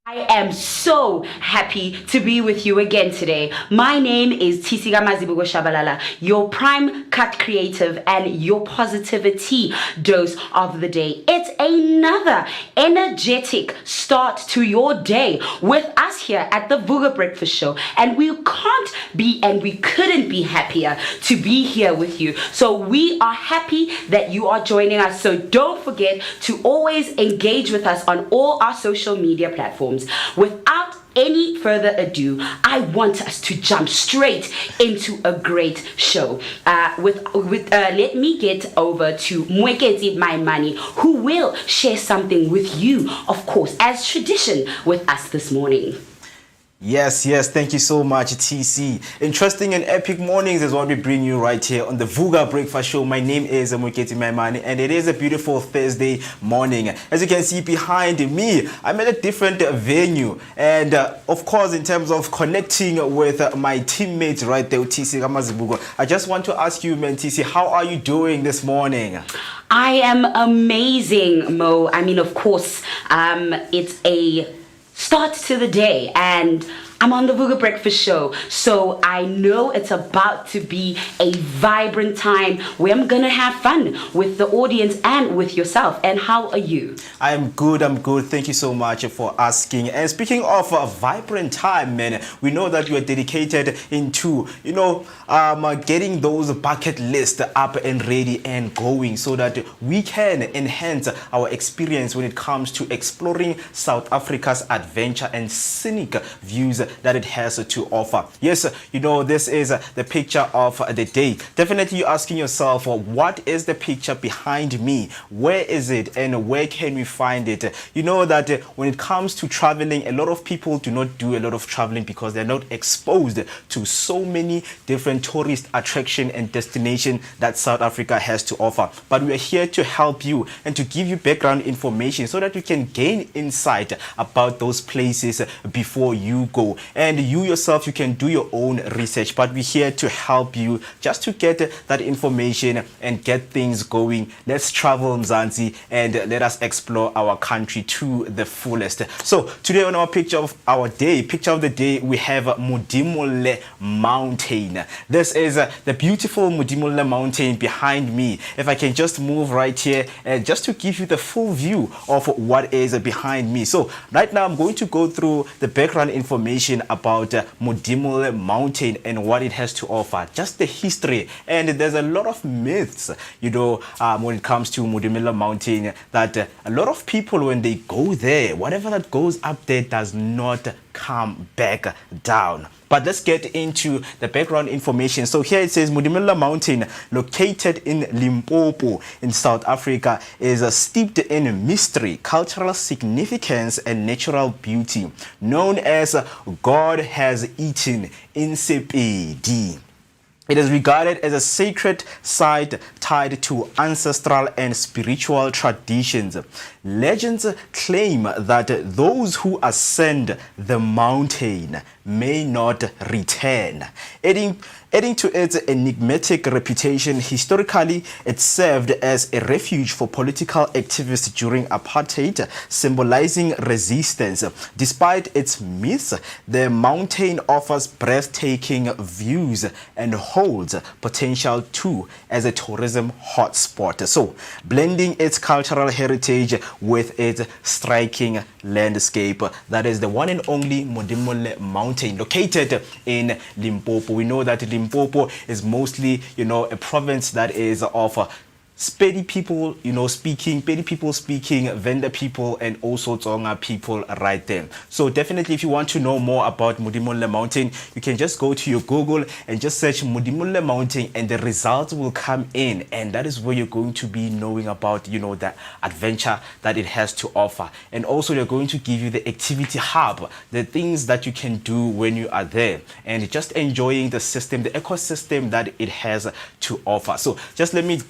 I am so happy to be with you again today. My name is Tisiga Mazibugo Shabalala, your prime cut creative and your positivity dose of the day. It's another energetic start to your day with us here at the Vooka Breakfast Show. And we can't be and we couldn't be happier to be here with you. So we are happy that you are joining us. So don't forget to always engage with us on all our social media platforms. Without any further ado, I want us to jump straight into a great show. Let me get over to Mwekezi My Money, who will share something with you, of course, as tradition with us this morning. Yes, thank you so much, TC. Interesting and epic mornings is what we bring you right here on the Vooka Breakfast Show. My name is Mwekezi Maimane, and it is a beautiful Thursday morning. As you can see behind me, I'm at a different venue. And of course, in terms of connecting with my teammates right there, TC Ramazibugo, I just want to ask you, man, TC, how are you doing this morning? I am amazing, Mo. I mean, of course, it's a start to the day, and I'm on the Vooka Breakfast Show, so I know it's about to be a vibrant time where I'm gonna have fun with the audience and with yourself. And how are you? I'm good. Thank you so much for asking. And speaking of a vibrant time, man, we know that you are dedicated into, getting those bucket lists up and ready and going so that we can enhance our experience when it comes to exploring South Africa's adventure and scenic views that it has to offer. Yes, this is the picture of the day. Definitely you're asking yourself, what is the picture behind me? Where is it and where can we find it? You know that when it comes to traveling, a lot of people do not do a lot of traveling because they're not exposed to so many different tourist attraction and destination that South Africa has to offer. But we are here to help you and to give you background information so that you can gain insight about those places before you go. And you yourself, you can do your own research, but we're here to help you just to get that information and get things going. Let's travel Mzansi and let us explore our country to the fullest. So today on our picture of the day, we have Modimolle Mountain. This is the beautiful Modimolle Mountain behind me. If I can just move right here just to give you the full view of what is behind me. So right now I'm going to go through the background information about Modimolle Mountain and what it has to offer, just the history. And there's a lot of myths, when it comes to Modimolle Mountain, that a lot of people, when they go there, whatever that goes up there does not come back down. But let's get into the background information. So here it says Modimolle Mountain, located in Limpopo in South Africa, is steeped in mystery, cultural significance, and natural beauty, known as God Has Eaten Insipidi. It is regarded as a sacred site tied to ancestral and spiritual traditions. Legends claim that those who ascend the mountain may not return. Adding to its enigmatic reputation, historically it served as a refuge for political activists during apartheid, symbolizing resistance. Despite its myths, the mountain offers breathtaking views and holds potential too as a tourism hotspot. So, blending its cultural heritage with its striking landscape, that is the one and only Modimolle Mountain, located in Limpopo. We know that Limpopo is mostly, a province that is of Pedi people, speaking, Venda people, and also Tsonga people right there. So definitely, if you want to know more about Modimolle Mountain, you can just go to your Google and just search Modimolle Mountain, and the results will come in, and that is where you're going to be knowing about, the adventure that it has to offer. And also, they're going to give you the activity hub, the things that you can do when you are there, and just enjoying the system, the ecosystem that it has to offer. So just let me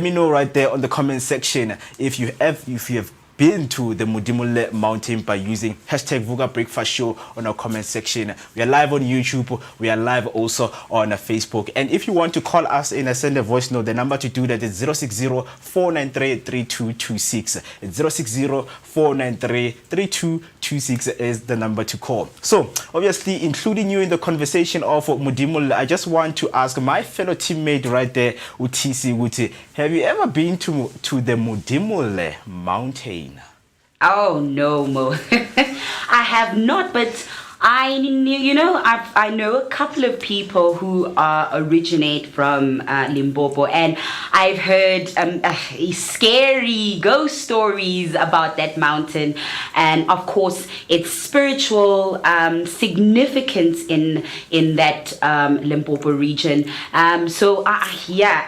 know right there on the comment section if you have been to the Mudimule Mountain by using hashtag Vooka Breakfast Show on our comment section. We are live on YouTube. We are live also on Facebook. And if you want to call us in and send a voice note, the number to do that is 060-493-3226. It's 060-493-3226 is the number to call. So obviously, including you in the conversation of Mudimule, I just want to ask my fellow teammate right there, Utisi Wuti, have you ever been to the Mudimule Mountain? Oh no, Mo. I have not, but I know a couple of people who originate from Limpopo, and I've heard scary ghost stories about that mountain, and of course its spiritual significance in that Limpopo region. So yeah,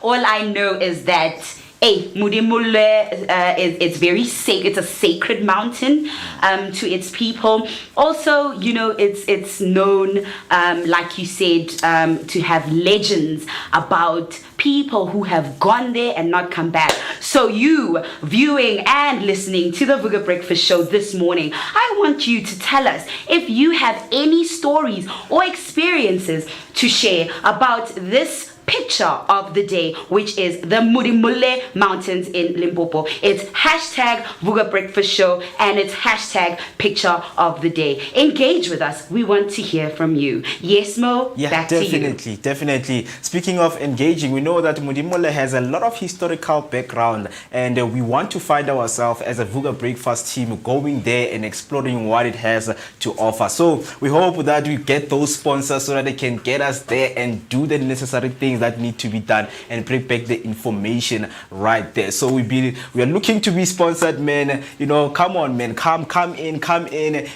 all I know is that Mudimule it's very sacred. It's a sacred mountain to its people. Also, it's known, like you said, to have legends about people who have gone there and not come back. So you viewing and listening to the Vooka Breakfast Show this morning, I want you to tell us if you have any stories or experiences to share about this picture of the day, which is the Mudimule Mountains in Limpopo. It's hashtag Vooka Breakfast Show and it's hashtag picture of the day. Engage with us. We want to hear from you. Yes, Mo? Yeah, back definitely, to you. Definitely. Speaking of engaging, we know that Mudimule has a lot of historical background, and we want to find ourselves as a Vooka Breakfast team going there and exploring what it has to offer. So we hope that we get those sponsors so that they can get us there and do the necessary things that need to be done and bring back the information right there. So we are looking to be sponsored, man. Come on, man, come in,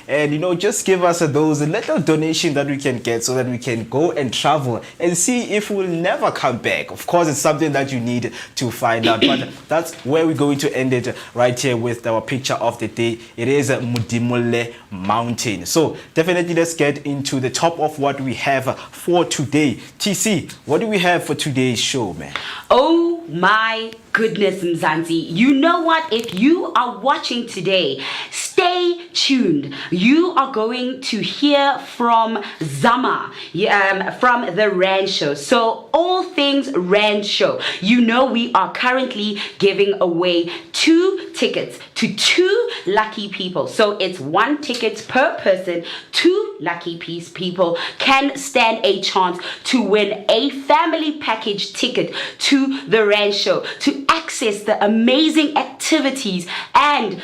and just give us those little donations that we can get so that we can go and travel and see if we'll never come back. Of course, it's something that you need to find out, but that's where we're going to end it right here with our picture of the day. It is Mudimule Mountain. So definitely let's get into the top of what we have for today. TC, what do we have for today's show, man? Oh my goodness, Mzansi. You know what? If you are watching today, stay tuned. You are going to hear from Zama, from the Rand Show. So all things Rand Show. We are currently giving away 2 tickets to 2 lucky people. So it's 1 ticket per person. 2 lucky people can stand a chance to win a family package ticket to the Rand Show to access the amazing activities and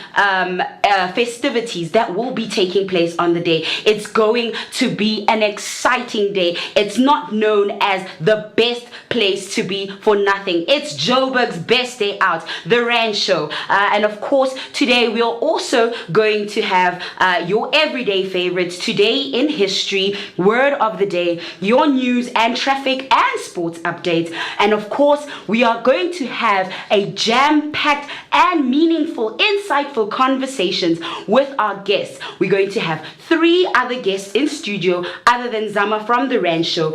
festivities that will be taking place on the day. It's going to be an exciting day. It's not known as the best place to be for nothing. It's Joburg's best day out, the Rand Show. And of course, today we're also going to have your everyday favorites, today in history, word of the day, your news and traffic and sports updates. And of course, we are going to have a jam-packed and meaningful, insightful conversations with our guests. We're going to have 3 other guests in studio other than Zama from the Rand Show,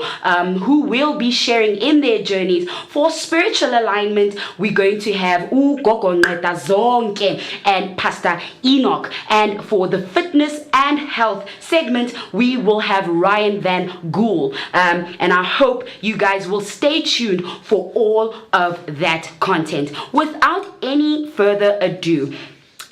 who will be sharing in their journeys for spiritual alignment. We're going to have Gogo Nqeta Zonke and Pastor Enoch. And for the fitness and health segment, we will have Ryan Van Gool. And I hope you guys will stay tuned for all of that content. Without any further ado,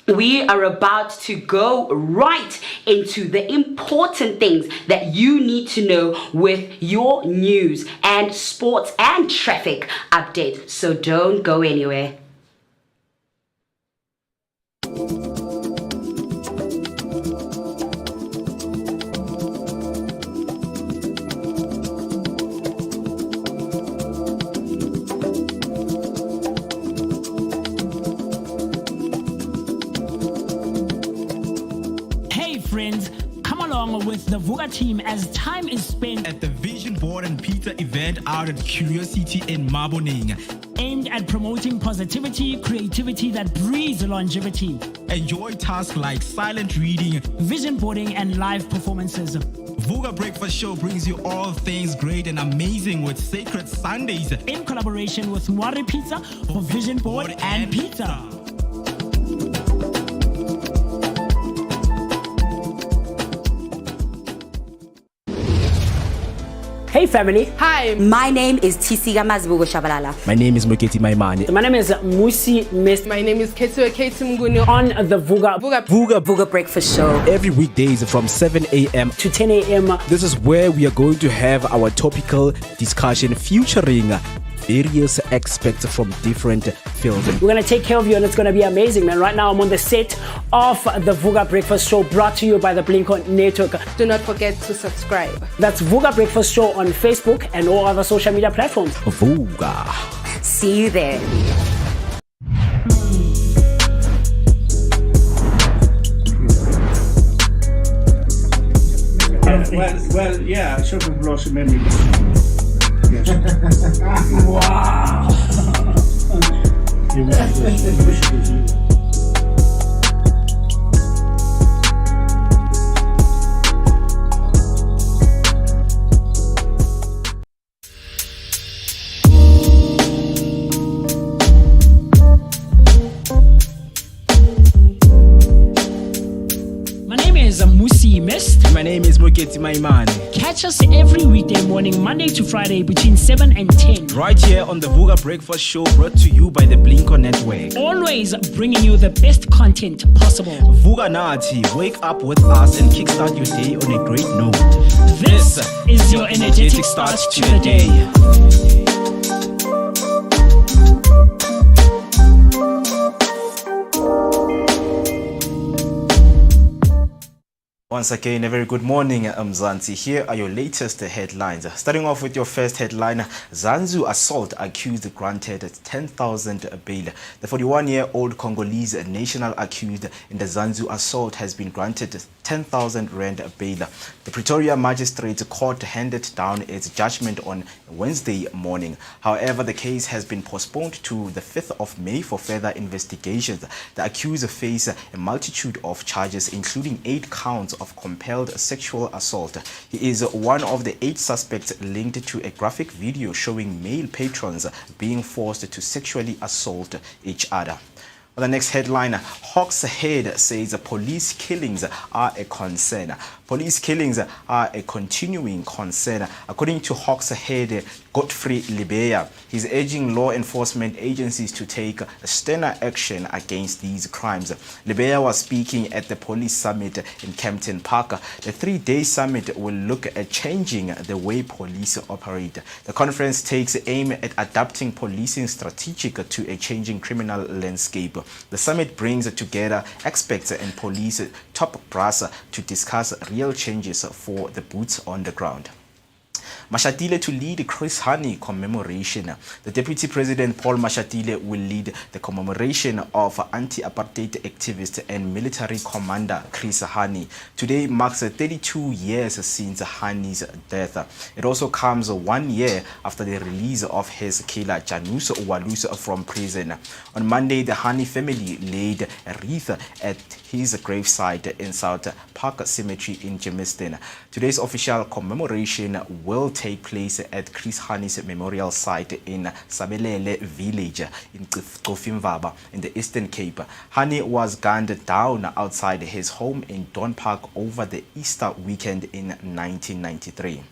we are about to go right into the important things that you need to know with your news and sports and traffic update. So don't go anywhere. Friends, come along with the Vooka team as time is spent at the Vision Board and Pizza event out at Curiosity in Maboning, aimed at promoting positivity, creativity that breeds longevity. Enjoy tasks like silent reading, vision boarding, and live performances. Vooka Breakfast Show brings you all things great and amazing with Sacred Sundays in collaboration with Mwari Pizza for Vision Board and Pizza. Hey family. Hi. My name is Tisiga Mazibuko Shabalala. My name is Moketi Maimane. My name is Musi Mist My name is Ketsuo Mguni. on the Vooka Vooka Breakfast Show. Every weekdays from 7 a.m. to 10 a.m. This is where we are going to have our topical discussion featuring various experts from different fields. We're going to take care of you and it's going to be amazing, man. Right now I'm on the set of the Vooka Breakfast Show brought to you by the Blink-On Network. Do not forget to subscribe. That's Vooka Breakfast Show on Facebook and all other social media platforms. Vooka. See you there. Well, yeah, Super Blossom memory. Yes. Wow. My name is Musi Mist. My name is Moketi Maimane. Catch us every weekday morning, Monday to Friday between 7 and 10. Right here on the Vooka Breakfast Show brought to you by the Blink-On Network. Always bringing you the best content possible. Vooka Nati, wake up with us and kickstart your day on a great note. This is your energetic start to the day. Once again, a very good morning, Mzansi. Here are your latest headlines. Starting off with your first headline, Zanzu assault accused granted 10,000 bail. The 41-year-old Congolese national accused in the Zanzu assault has been granted 10,000 rand bail. The Pretoria Magistrates Court handed down its judgment on Wednesday morning. However, the case has been postponed to the 5th of May for further investigations. The accused face a multitude of charges, including 8 counts of compelled sexual assault. He is one of the 8 suspects linked to a graphic video showing male patrons being forced to sexually assault each other. On the next headline, Hawks Head says police killings are a concern. Police killings are a continuing concern. According to Hawks Head, Godfrey Libeya, he's urging law enforcement agencies to take sterner action against these crimes. Libeya was speaking at the police summit in Kempton Park. The 3-day summit will look at changing the way police operate. The conference takes aim at adapting policing strategic to a changing criminal landscape. The summit brings together experts and police top brass to discuss real changes for the boots on the ground. Mashatile to lead Chris Hani commemoration. The Deputy President Paul Mashatile will lead the commemoration of anti-apartheid activist and military commander Chris Hani. Today marks 32 years since Hani's death. It also comes 1 year after the release of his killer Janus Walus from prison. On Monday, the Hani family laid a wreath at his gravesite in South Park Cemetery in Germiston. Today's official commemoration will take place at Chris Hani's memorial site in Sabelele village in Cofimvaba in the Eastern Cape. Hani was gunned down outside his home in Don Park over the Easter weekend in 1993.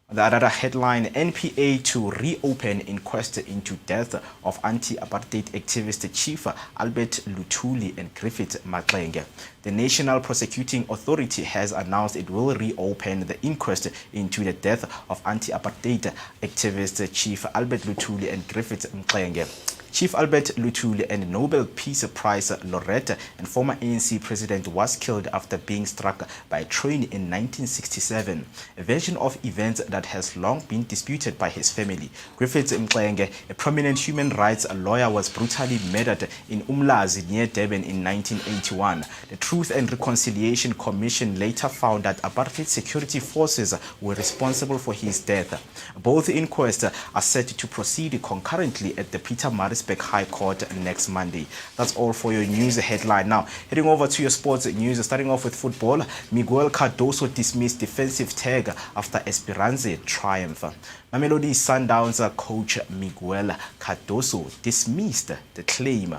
The other headline, NPA to reopen inquest into death of anti-apartheid activist Chief Albert Luthuli and Griffith Maqenge. The National Prosecuting Authority has announced it will reopen the inquest into the death of anti-apartheid activist Chief Albert Luthuli and Griffith Maqenge. Chief Albert Luthuli and Nobel Peace Prize laureate and former ANC president was killed after being struck by a train in 1967, a version of events that has long been disputed by his family. Griffith Mqenge, a prominent human rights lawyer, was brutally murdered in Umlazi near Durban in 1981. The Truth and Reconciliation Commission later found that apartheid security forces were responsible for his death. Both inquests are set to proceed concurrently at the Pietermaritzburg High Court next Monday. That's all for your news headline. Now, heading over to your sports news, starting off with football. Miguel Cardoso dismissed defensive tag after Esperance triumph. Mamelodi Sundowns coach Miguel Cardoso dismissed the claim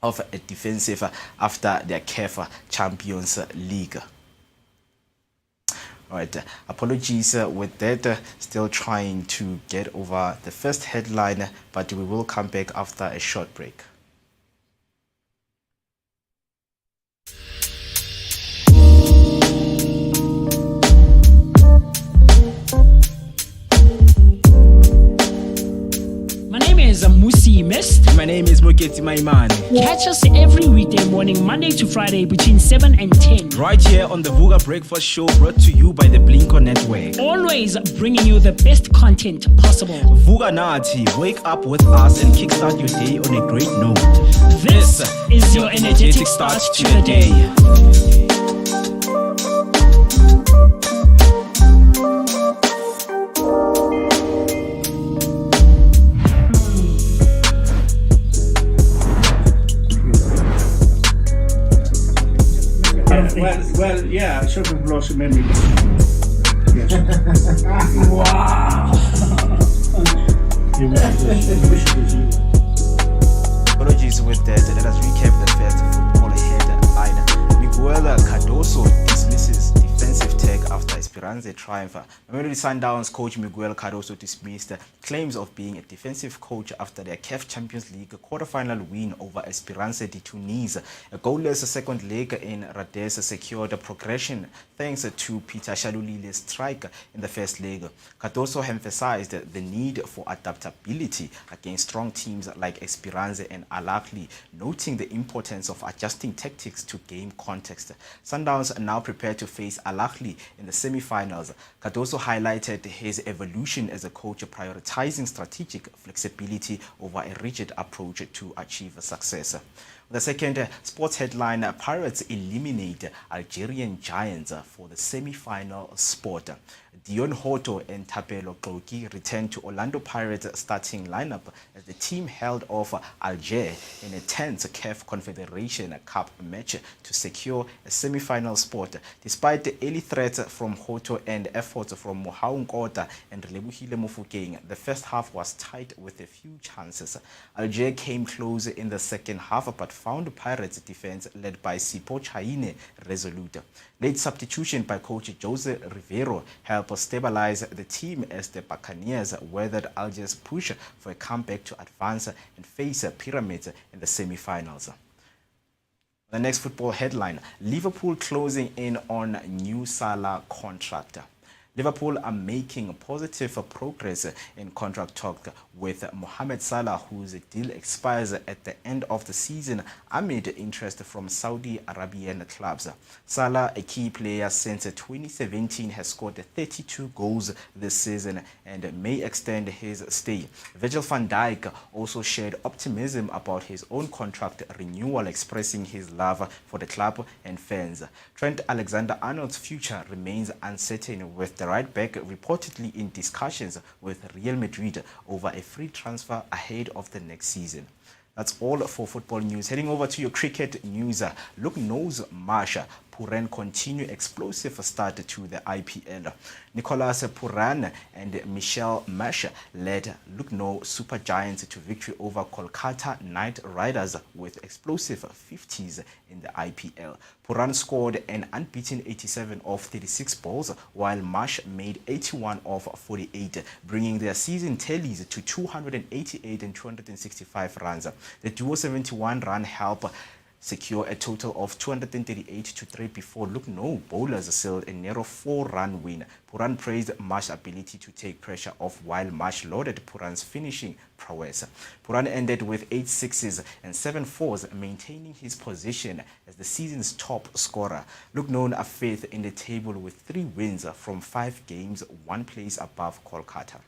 of a defensive after their CAF Champions League. All right, apologies with that. Still trying to get over the first headline, but we will come back after a short break. My name is Musi Mist. My name is Moketi Maimane. Catch us every weekday morning, Monday to Friday between 7 and 10. Right here on the Vooka Breakfast Show, brought to you by the Blinko Network. Always bringing you the best content possible. Vooka Nati, wake up with us and kickstart your day on a great note. This is your energetic start to the day. Well, yeah, shopping blossom made me. Yes. Wow. Apologies with that. Let us recap the first football headline. Miguel Cardoso dismisses defensive tag after Esperance triumph. Mamelodi Sundowns coach Miguel Cardoso dismissed claims of being a defensive coach after their CAF Champions League quarter-final win over Esperance de Tunis. A goalless second leg in Rades secured progression thanks to Peter Shalulile's strike in the first leg. Cardoso emphasized the need for adaptability against strong teams like Esperance and Al Ahly, noting the importance of adjusting tactics to game context. Sundowns are now prepared to face Al Ahly in the semi-finals. Cardoso highlighted his evolution as a coach, prioritizing strategic flexibility over a rigid approach to achieve success. The second sports headline, Pirates eliminate Algerian giants for the semi-final spot. Dion Hoto and Tapelo Kloki returned to Orlando Pirates starting lineup as the team held off Alger in a tense CAF Confederation Cup match to secure a semi-final spot. Despite the early threats from Hoto and efforts from Mohau Nkota and Lebuhile Mofokeng, the first half was tight with a few chances. Alger came close in the second half but found Pirates defense led by Sipo Chaine resolute. Late substitution by coach Jose Rivero helped stabilize the team as the Buccaneers weathered Alger's push for a comeback to advance and face Pyramids in the semi-finals. The next football headline, Liverpool closing in on new Salah contract. Liverpool are making positive progress in contract talk with Mohamed Salah, whose deal expires at the end of the season amid interest from Saudi Arabian clubs. Salah, a key player since 2017, has scored 32 goals this season and may extend his stay. Virgil van Dijk also shared optimism about his own contract renewal, expressing his love for the club and fans. Trent Alexander-Arnold's future remains uncertain, with the right back reportedly in discussions with Real Madrid over a free transfer ahead of the next season. That's all for football news. Heading over to your cricket news. Look knows Marsha Puran continue explosive start to the IPL. Nicholas Puran and Michelle Marsh led Lucknow Super Giants to victory over Kolkata Knight Riders with explosive 50s in the IPL. Puran scored an unbeaten 87 of 36 balls, while Marsh made 81 of 48, bringing their season tallies to 288 and 265 runs. The duo 71-run help secure a total of 238 to 3 before Lucknow bowlers sealed a narrow 4-run win. Puran praised Marsh's ability to take pressure off, while Marsh lauded Puran's finishing prowess. Puran ended with 8 sixes and 7 fours, maintaining his position as the season's top scorer. Lucknow are fifth in the table with 3 wins from 5 games, 1 place above Kolkata.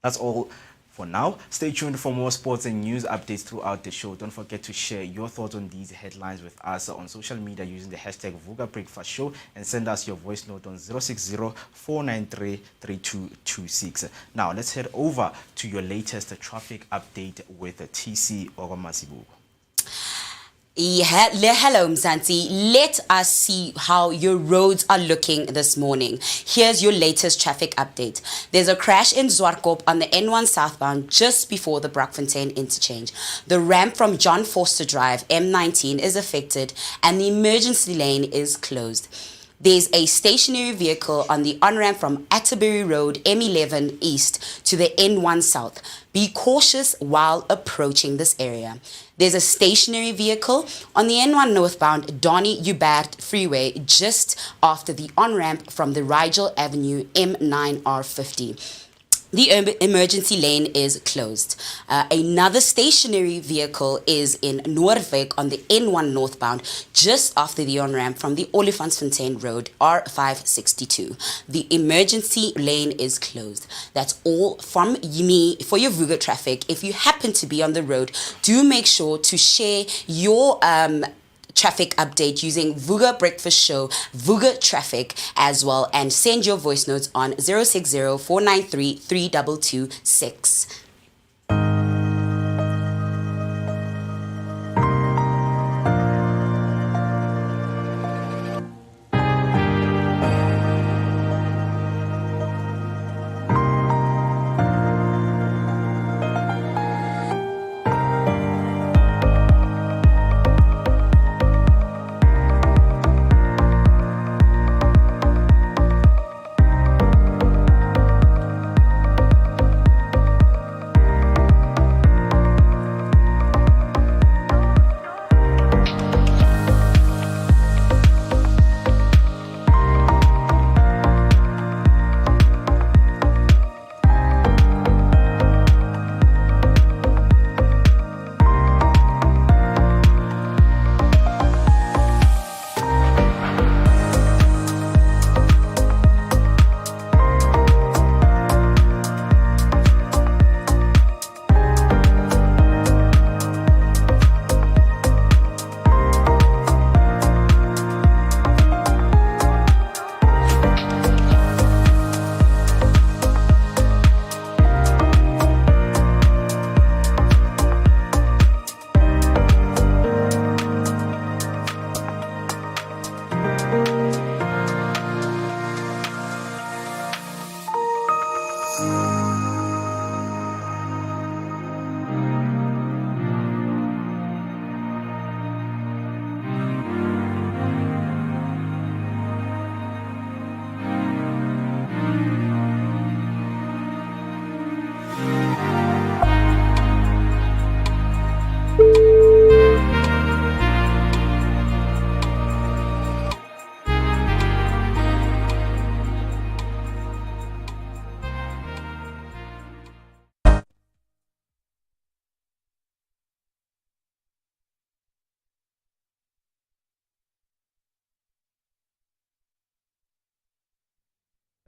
That's all for now. Stay tuned for more sports and news updates throughout the show. Don't forget to share your thoughts on these headlines with us on social media using the hashtag Vooka Breakfast Show, and send us your voice note on 060-493-3226. Now let's head over to your latest traffic update with TC Ogamasibu. Hello, Mzansi. Let us see how your roads are looking this morning. Here's your latest traffic update. There's a crash in Zwartkoop on the N1 southbound just before the Brakfontein interchange. The ramp from John Forster Drive, M19, is affected and the emergency lane is closed. There's a stationary vehicle on the on-ramp from Atterbury Road, M11 East to the N1 South. Be cautious while approaching this area. There's a stationary vehicle on the N1 northbound Donny Ubert Freeway just after the on-ramp from the Rigel Avenue M9R50. The emergency lane is closed. Another stationary vehicle is in Noordwijk on the N1 northbound, just after the on-ramp from the Olifantsfontein Road, R562. The emergency lane is closed. That's all from me for your Vooka traffic. If you happen to be on the road, do make sure to share your traffic update using Vooka Breakfast Show, Vooka Traffic as well, and send your voice notes on 060 493 3226.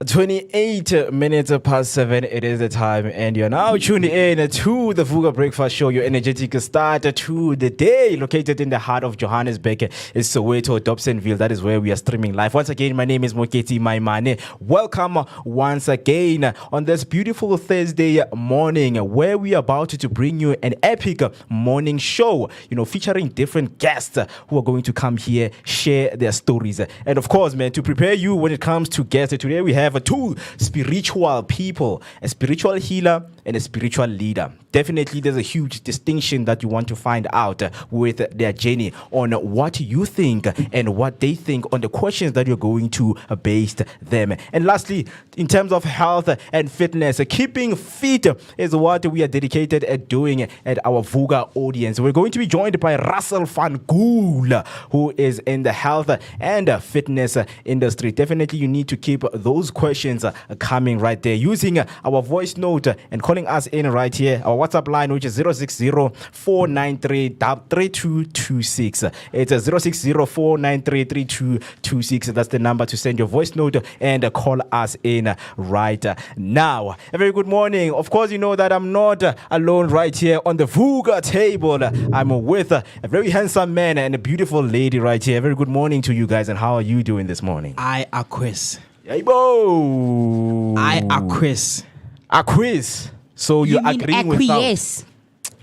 "28 minutes past 7, it is the time, and you're now tuned in to the Vooka Breakfast Show, your energetic start to the day, located in the heart of Johannesburg. It's Soweto, Dobsonville. That is where we are streaming live. Once again, my name is Moketi Maimane. Welcome once again on this beautiful Thursday morning, where we are about to bring you an epic morning show, featuring different guests who are going to come here, share their stories. And of course, man, to prepare you when it comes to guests, today we have two spiritual people, a spiritual healer and a spiritual leader. Definitely there's a huge distinction that you want to find out with their journey on what you think and what they think on the questions that you're going to base them. And lastly, in terms of health and fitness, keeping fit is what we are dedicated at doing at our Vooka audience. We're going to be joined by Russell van Gool, who is in the health and fitness industry. Definitely you need to keep those questions coming right there using our voice note and calling us in right here. Our WhatsApp line, which is 060 493 3226. It's 060 493 3226. That's the number to send your voice note and call us in right now. A very good morning. Of course, you know that I'm not alone right here on the Vooka table. I'm with a very handsome man and a beautiful lady right here. Very good morning to you guys, and how are you doing this morning? I acquiesce. Yabo. I acquiesce. Acquiesce. So you're agreeing with acquiesce?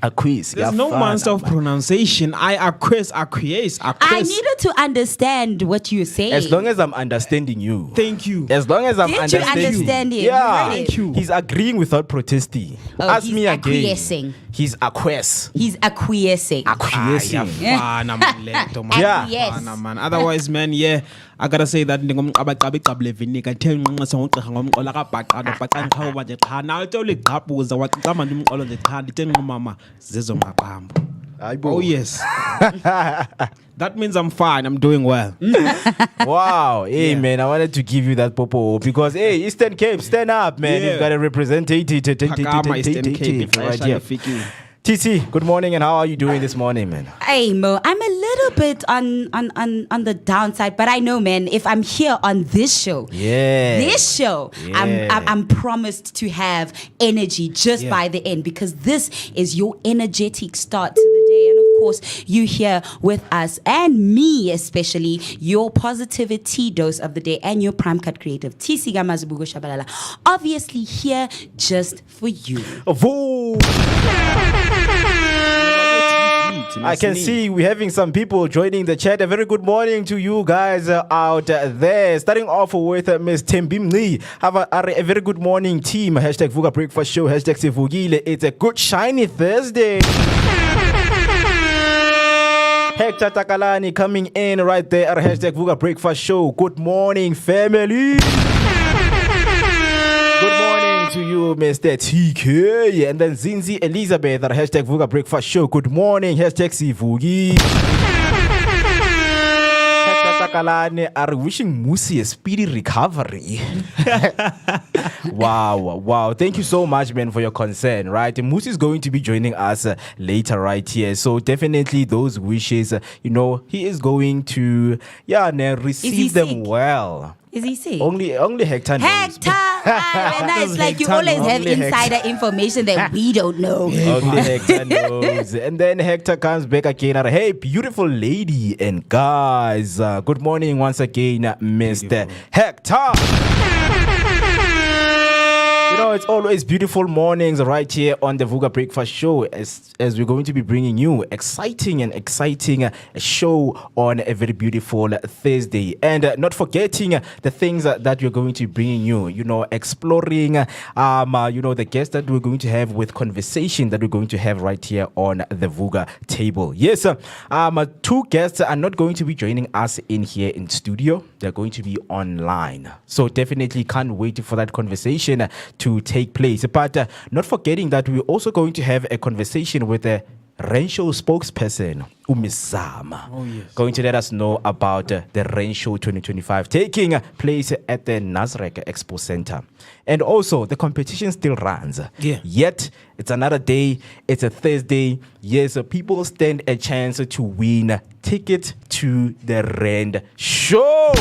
Acquiesce. There's no monster of pronunciation. I acquiesce. I needed to understand what you're saying. As long as I'm understanding you. Thank you. As long as I'm Did you understand him? Yeah. You heard it? He's agreeing without protesting. Ask he's me again. acquiescing. He's acquiesce. He's acquiescing. Acquiescing. Acquiesce. Man. Otherwise, man, yeah, I gotta say that ndingomqabaqabi vinika the nqinqisa ngogqirha ngomqola kabhaqana bhaqa nqhawu manje cha nawe tole gqabhuza waqama ndimqolo nje cha ndithe nqumama zezo maqambo. Oh yes. That means I'm fine. I'm doing well. Wow. Hey, man, I wanted to give you that popo because, hey, Eastern Cape, stand up, man. Yeah. You've got a representative Phakama, Eastern Cape, right here. TC, good morning, and how are you doing this morning, man? Hey Mo, I'm a little bit on the downside, but I know, man, if I'm here on this show, I'm promised to have energy just by the end, because this is your energetic start to the day, and of course you here with us and me especially, your positivity dose of the day and your prime cut creative TC Gamazibugo Shabalala, obviously here just for you. I can see we're having some people joining the chat. A very good morning to you guys out there. Starting off with Miss Tembimni. Have a very good morning, team. Hashtag Vooka Breakfast Show. Hashtag Sivugile. It's a good shiny Thursday. Hector Takalani coming in right there. Hashtag Vooka Breakfast Show. Good morning, family. Good morning to you, Mr. TK. And then Zinzi Elizabeth at hashtag Vooka Breakfast Show. Good morning. Hashtag Sivugi. Takalane are wishing Musi a speedy recovery. Wow. Thank you so much, man, for your concern, right? Musi is going to be joining us later right here. So definitely those wishes, he is going to receive them sick? well. Is he sick? Only Hector knows. Hector! It's like you always have insider information that we don't know. Only Hector knows. And then Hector comes back again. Hey, beautiful lady and guys. Good morning once again, Mr. Hector. It's always beautiful mornings right here on the Vooka Breakfast Show as we're going to be bringing you exciting show on a very beautiful Thursday. And not forgetting the things that we're going to be bringing you, exploring, the guests that we're going to have with conversation that we're going to have right here on the Vooka table. Yes, two guests are not going to be joining us in here in studio. They're going to be online. So definitely can't wait for that conversation to take place. But not forgetting that we're also going to have a conversation with a Renshow spokesperson, Umizama. Going to let us know about the Renshow 2025 taking place at the Nasrec Expo Center. And also, the competition still runs. Yeah. Yet, it's another day. It's a Thursday. Yes, people stand a chance to win ticket to the Rand Show.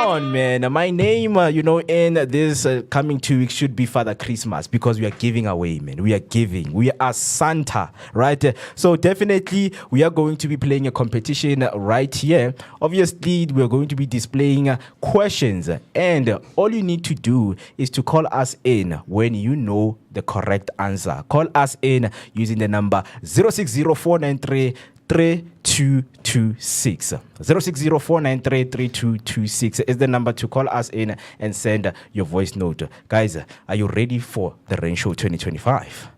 On, man. My name, in this coming 2 weeks should be Father Christmas, because we are giving away, man. We are giving. We are Santa, right? So definitely we are going to be playing a competition right here. Obviously, we are going to be displaying questions, and all you need to do is to call us in when you know the correct answer. Call us in using the number 060493 3226. 0604933226 is the number to call us in and send your voice note. Guys, are you ready for the Rain Show 2025?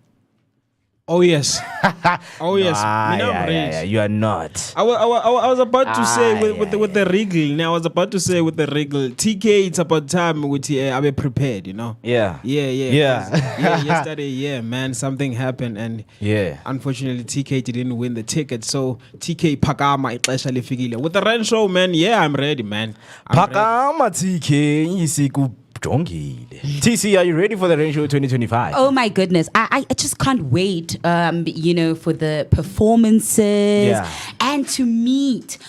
Oh yes. I'm ready. You are not. I was about to say with the wriggle. Now I was about to say with the wriggle. TK, it's about time with I be prepared, Yeah. Yesterday, man, something happened, and unfortunately TK didn't win the ticket. So TK Pakama especially figile. With the Rain Show, man, I'm ready, man. Pakama TK isiku. TC, are you ready for the Rain Show 2025? Oh my goodness. I just can't wait, for the performances and to meet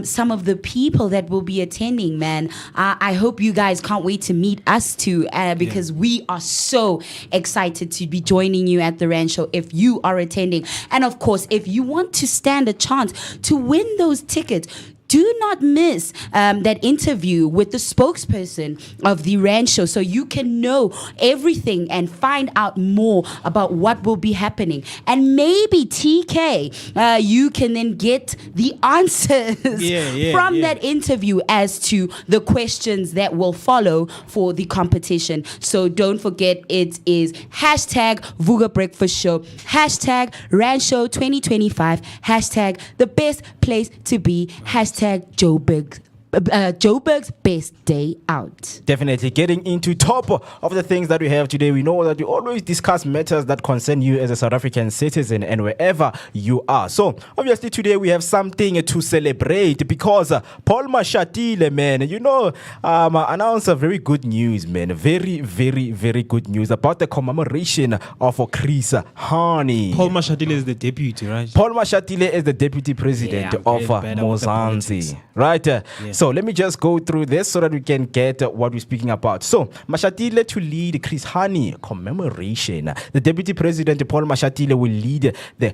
some of the people that will be attending, man. I hope you guys can't wait to meet us too, because we are so excited to be joining you at the Rain Show if you are attending. And of course, if you want to stand a chance to win those tickets, do not miss that interview with the spokesperson of the Rand show so you can know everything and find out more about what will be happening. And maybe TK, you can then get the answers from that interview as to the questions that will follow for the competition. So don't forget, it is hashtag Vooka Breakfast Show, hashtag Rand Show 2025, hashtag the best place to be, hashtag Joburg's best day out. Definitely getting into top of the things that we have today. We know that we always discuss matters that concern you as a South African citizen and wherever you are. So obviously today we have something to celebrate because Paul Mashatile, man, announced a very good news, man. Very, very, very good news about the commemoration of Chris Hani. Paul Mashatile is the deputy, right? Paul Mashatile is the deputy president of Mozambique, right? So let me just go through this so that we can get what we're speaking about. So Mashatile to lead Chris Hani commemoration. The deputy president Paul Mashatile will lead the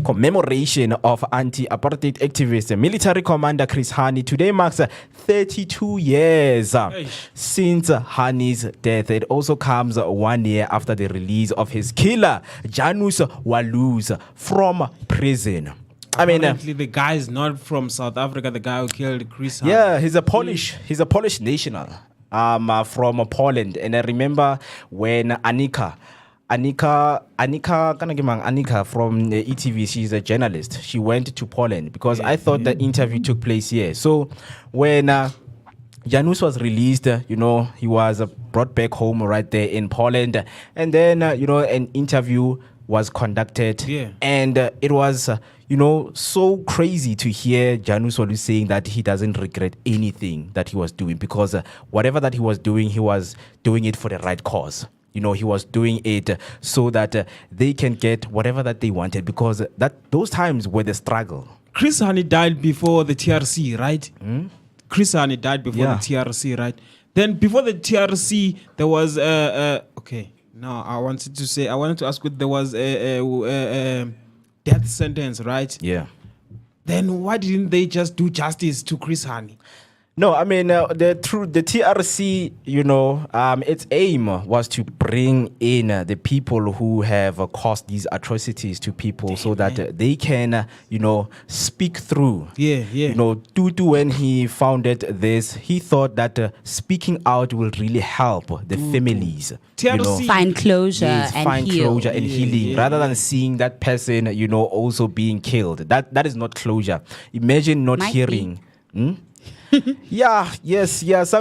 commemoration of anti-apartheid activist military commander Chris Hani. Today marks 32 years since Hani's death. It also comes 1 year after the release of his killer Janus Walus from prison. I mean, apparently the guy is not from South Africa. The guy who killed Chris Hani. Yeah, he's a Polish national from Poland. And I remember when Anika from ETV, she's a journalist. She went to Poland because I thought the interview took place here. So when Janus was released, he was brought back home right there in Poland. And then, an interview was conducted. And it was, so crazy to hear Janus Walu saying that he doesn't regret anything that he was doing because whatever that he was doing it for the right cause. He was doing it so that they can get whatever that they wanted because those times were the struggle. Chris Hani died before the TRC, right? Chris Hani died before the TRC, right? Then before the TRC, there was okay. No, I wanted to ask if there was a death sentence, right? Yeah. Then why didn't they just do justice to Chris Hani? No, I mean, the TRC, its aim was to bring in the people who have caused these atrocities to people so that they can, speak through. Tutu, when he founded this, he thought that speaking out will really help the families. TRC. Find closure and heal. Closure and healing rather than seeing that person, also being killed. That is not closure. Imagine not hearing. Some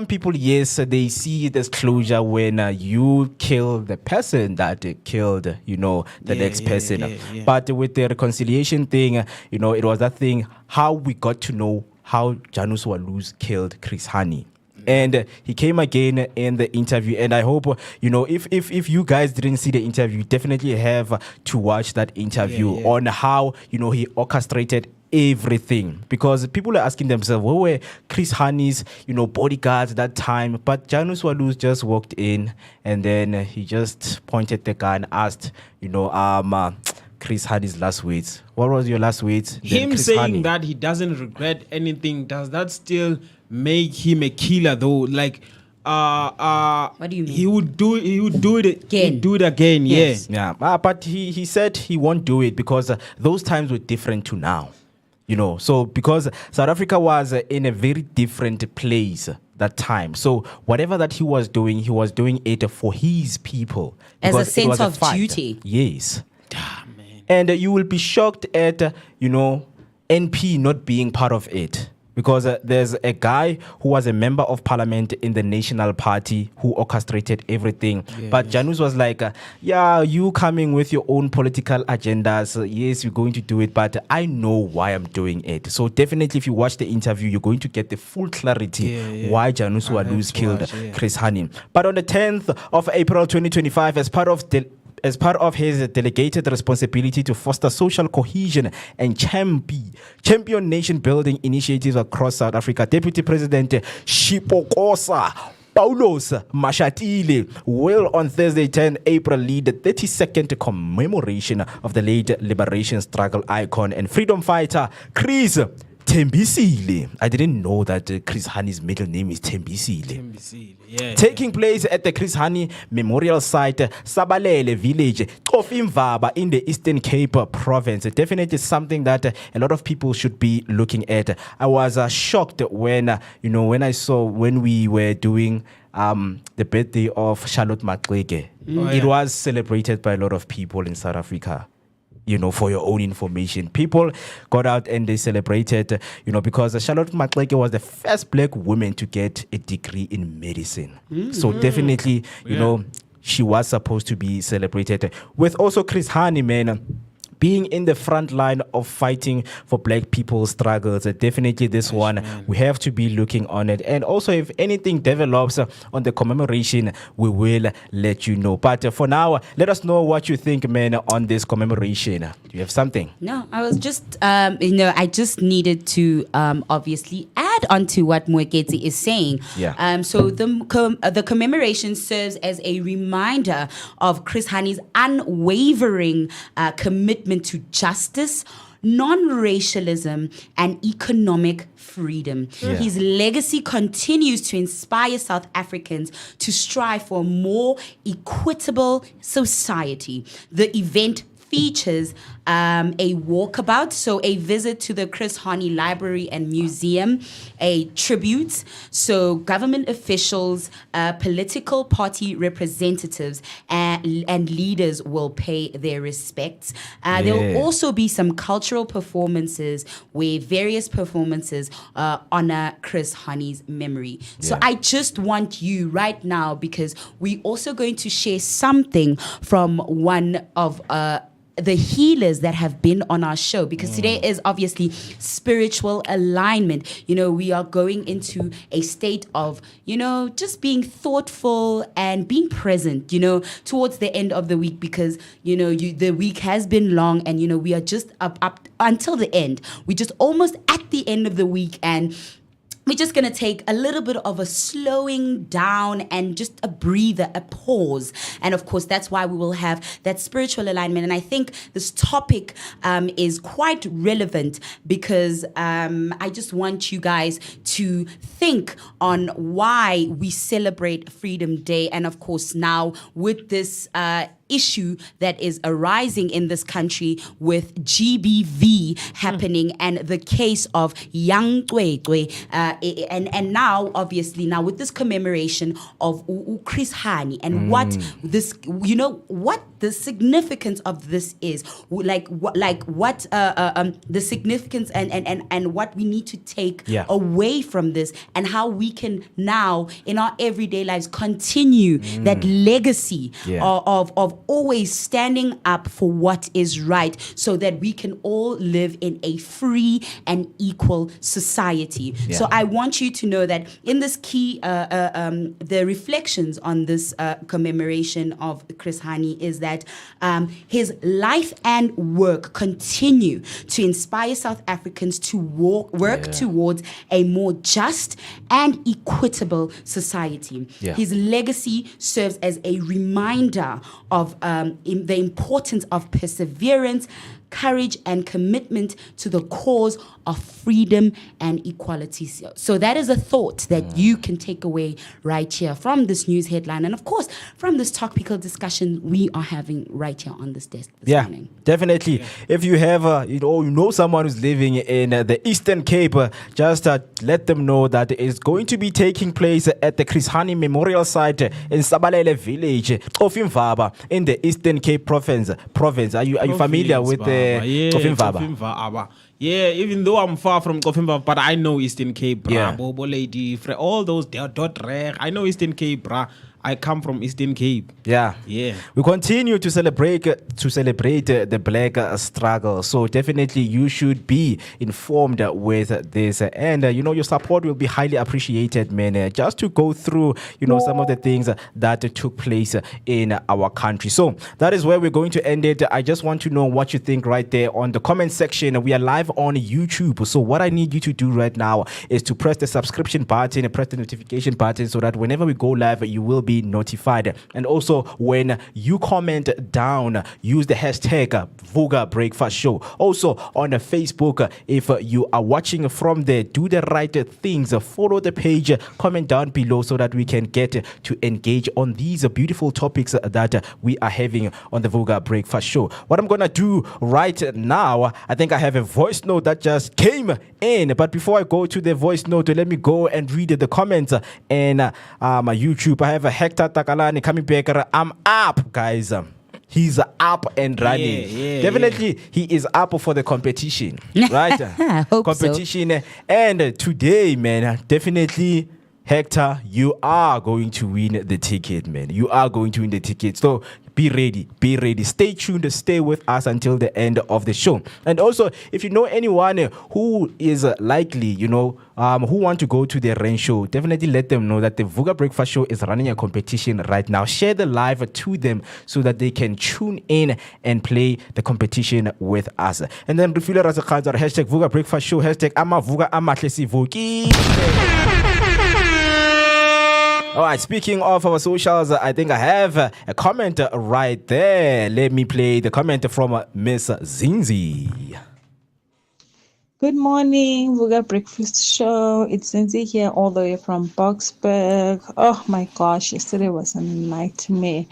people, they see it as closure when you kill the person that killed, the next person. But with the reconciliation thing, it was that thing, how we got to know how Janus Walus killed Chris Hani. And he came again in the interview, and I hope if you guys didn't see the interview, you definitely have to watch that interview on how he orchestrated everything, because people are asking themselves, where were Chris Hani's bodyguards that time? But Janus Walus just walked in and then he just pointed the gun, asked Chris Hani's last words. What was your last words? Him saying that he doesn't regret anything, does that still make him a killer though? Like what do you mean? He would do it again. Again. Do it again, Yes. Yeah. But he said he won't do it because those times were different to now. So because South Africa was in a very different place that time. So whatever that he was doing it for his people. As a Because it sense was of fight. duty. Yes. Damn, man. And you will be shocked at, NP not being part of it. Because there's a guy who was a member of parliament in the National Party who orchestrated everything. But Janus was like, you coming with your own political agendas. Yes, you're going to do it, but I know why I'm doing it. So definitely if you watch the interview, you're going to get the full clarity why Janus Walus killed Chris Hani. But on the 10th of April 2025, as part of his delegated responsibility to foster social cohesion and champion nation building initiatives across South Africa, Deputy President Shipokosa Paulos Mashatile will on Thursday 10 April lead the 32nd commemoration of the late liberation struggle icon and freedom fighter Chris Tembisile. I didn't know that Chris Hani's middle name is Tembisile. Yeah. Taking place at the Chris Hani Memorial Site, Sabalele Village, Xofimvaba in the Eastern Cape province. Definitely something that a lot of people should be looking at. I was shocked when when we were doing the birthday of Charlotte Maxeke. It was celebrated by a lot of people in South Africa. For your own information, people got out and they celebrated, because Charlotte Maxeke was the first black woman to get a degree in medicine. So definitely, she was supposed to be celebrated. With also Chris Hani, man, being in the front line of fighting for black people's struggles. Definitely this one, we have to be looking on it. And also, if anything develops on the commemoration, we will let you know. But for now, let us know what you think, man, on this commemoration. Do you have something? No, I was just, I just needed to obviously add on to what Mwekezi is saying. Yeah. So the commemoration serves as a reminder of Chris Hani's unwavering commitment to justice, non-racialism, and economic freedom. Yeah. His legacy continues to inspire South Africans to strive for a more equitable society. The event features a walkabout, so a visit to the Chris Hani Library and Museum, a tribute, so government officials, political party representatives, and leaders will pay their respects. There will also be some cultural performances where various performances honor Chris Hani's memory. So I just want you right now, because we're also going to share something from one of the healers that have been on our show, because today is obviously spiritual alignment. We are going into a state of, just being thoughtful and being present, towards the end of the week, because, the week has been long and, we are just up until the end. We're just almost at the end of the week, and we're just going to take a little bit of a slowing down and just a breather, a pause. And of course, that's why we will have that spiritual alignment. And I think this topic is quite relevant, because I just want you guys to think on why we celebrate Freedom Day. And of course, now with this issue that is arising in this country with GBV happening and the case of Young Twetwe, and now obviously now with this commemoration of Chris Hani and what this, what the significance of this is, what the significance and what we need to take away from this, and how we can now in our everyday lives continue that legacy of always standing up for what is right, so that we can all live in a free and equal society. So I want you to know that in this key, the reflections on this commemoration of Chris Hani is that his life and work continue to inspire South Africans to work towards a more just and equitable society. His legacy serves as a reminder of the importance of perseverance, courage, and commitment to the cause of freedom and equality. So that is a thought that you can take away right here from this news headline, and of course from this topical discussion we are having right here on this desk this morning. Definitely. If you have someone who's living in the Eastern Cape, just let them know that it's going to be taking place at the Chris Hani Memorial Site in Sabalele Village, Xofimvaba, in the Eastern Cape province. Are you familiar with Xofimvaba? Yeah, even though I'm far from Xofimvaba, but I know Eastern Cape, brah. Bobo Lady, all those dot rare. I know Eastern Cape, brah. I come from Eastern Cape. Yeah. We continue to celebrate the black struggle. So definitely you should be informed with this, and your support will be highly appreciated, man. Just to go through some of the things that took place in our country. So that is where we're going to end it. I just want to know what you think right there on the comment section. We are live on YouTube. So what I need you to do right now is to press the subscription button and press the notification button, so that whenever we go live, you will be be notified. And also, when you comment down, use the hashtag Vooka Breakfast Show. Also, on Facebook, if you are watching from there, do the right things. Follow the page, comment down below so that we can get to engage on these beautiful topics that we are having on the Vooka Breakfast Show. What I'm going to do right now, I think I have a voice note that just came in. But before I go to the voice note, let me go and read the comments in my YouTube. I have a Hector Takalani coming back. I'm up, guys. He's up and running. Definitely, he is up for the competition, right? Hope competition. So. And today, man, definitely, Hector, you are going to win the ticket, man. You are going to win the ticket. So be ready, be ready. Stay tuned, stay with us until the end of the show. And also, if you know anyone who is likely, who want to go to the rain show, definitely let them know that the Vooka Breakfast Show is running a competition right now. Share the live to them so that they can tune in and play the competition with us. And then refill as a hashtag Vooka Breakfast Show, hashtag Amavuka Amatlesi Voki. All right, speaking of our socials, I think I have a comment right there. Let me play the comment from Miss Zinzi. Good morning, Vooka Breakfast Show. It's Zinzi here all the way from Boxburg. Oh my gosh, yesterday was a nightmare.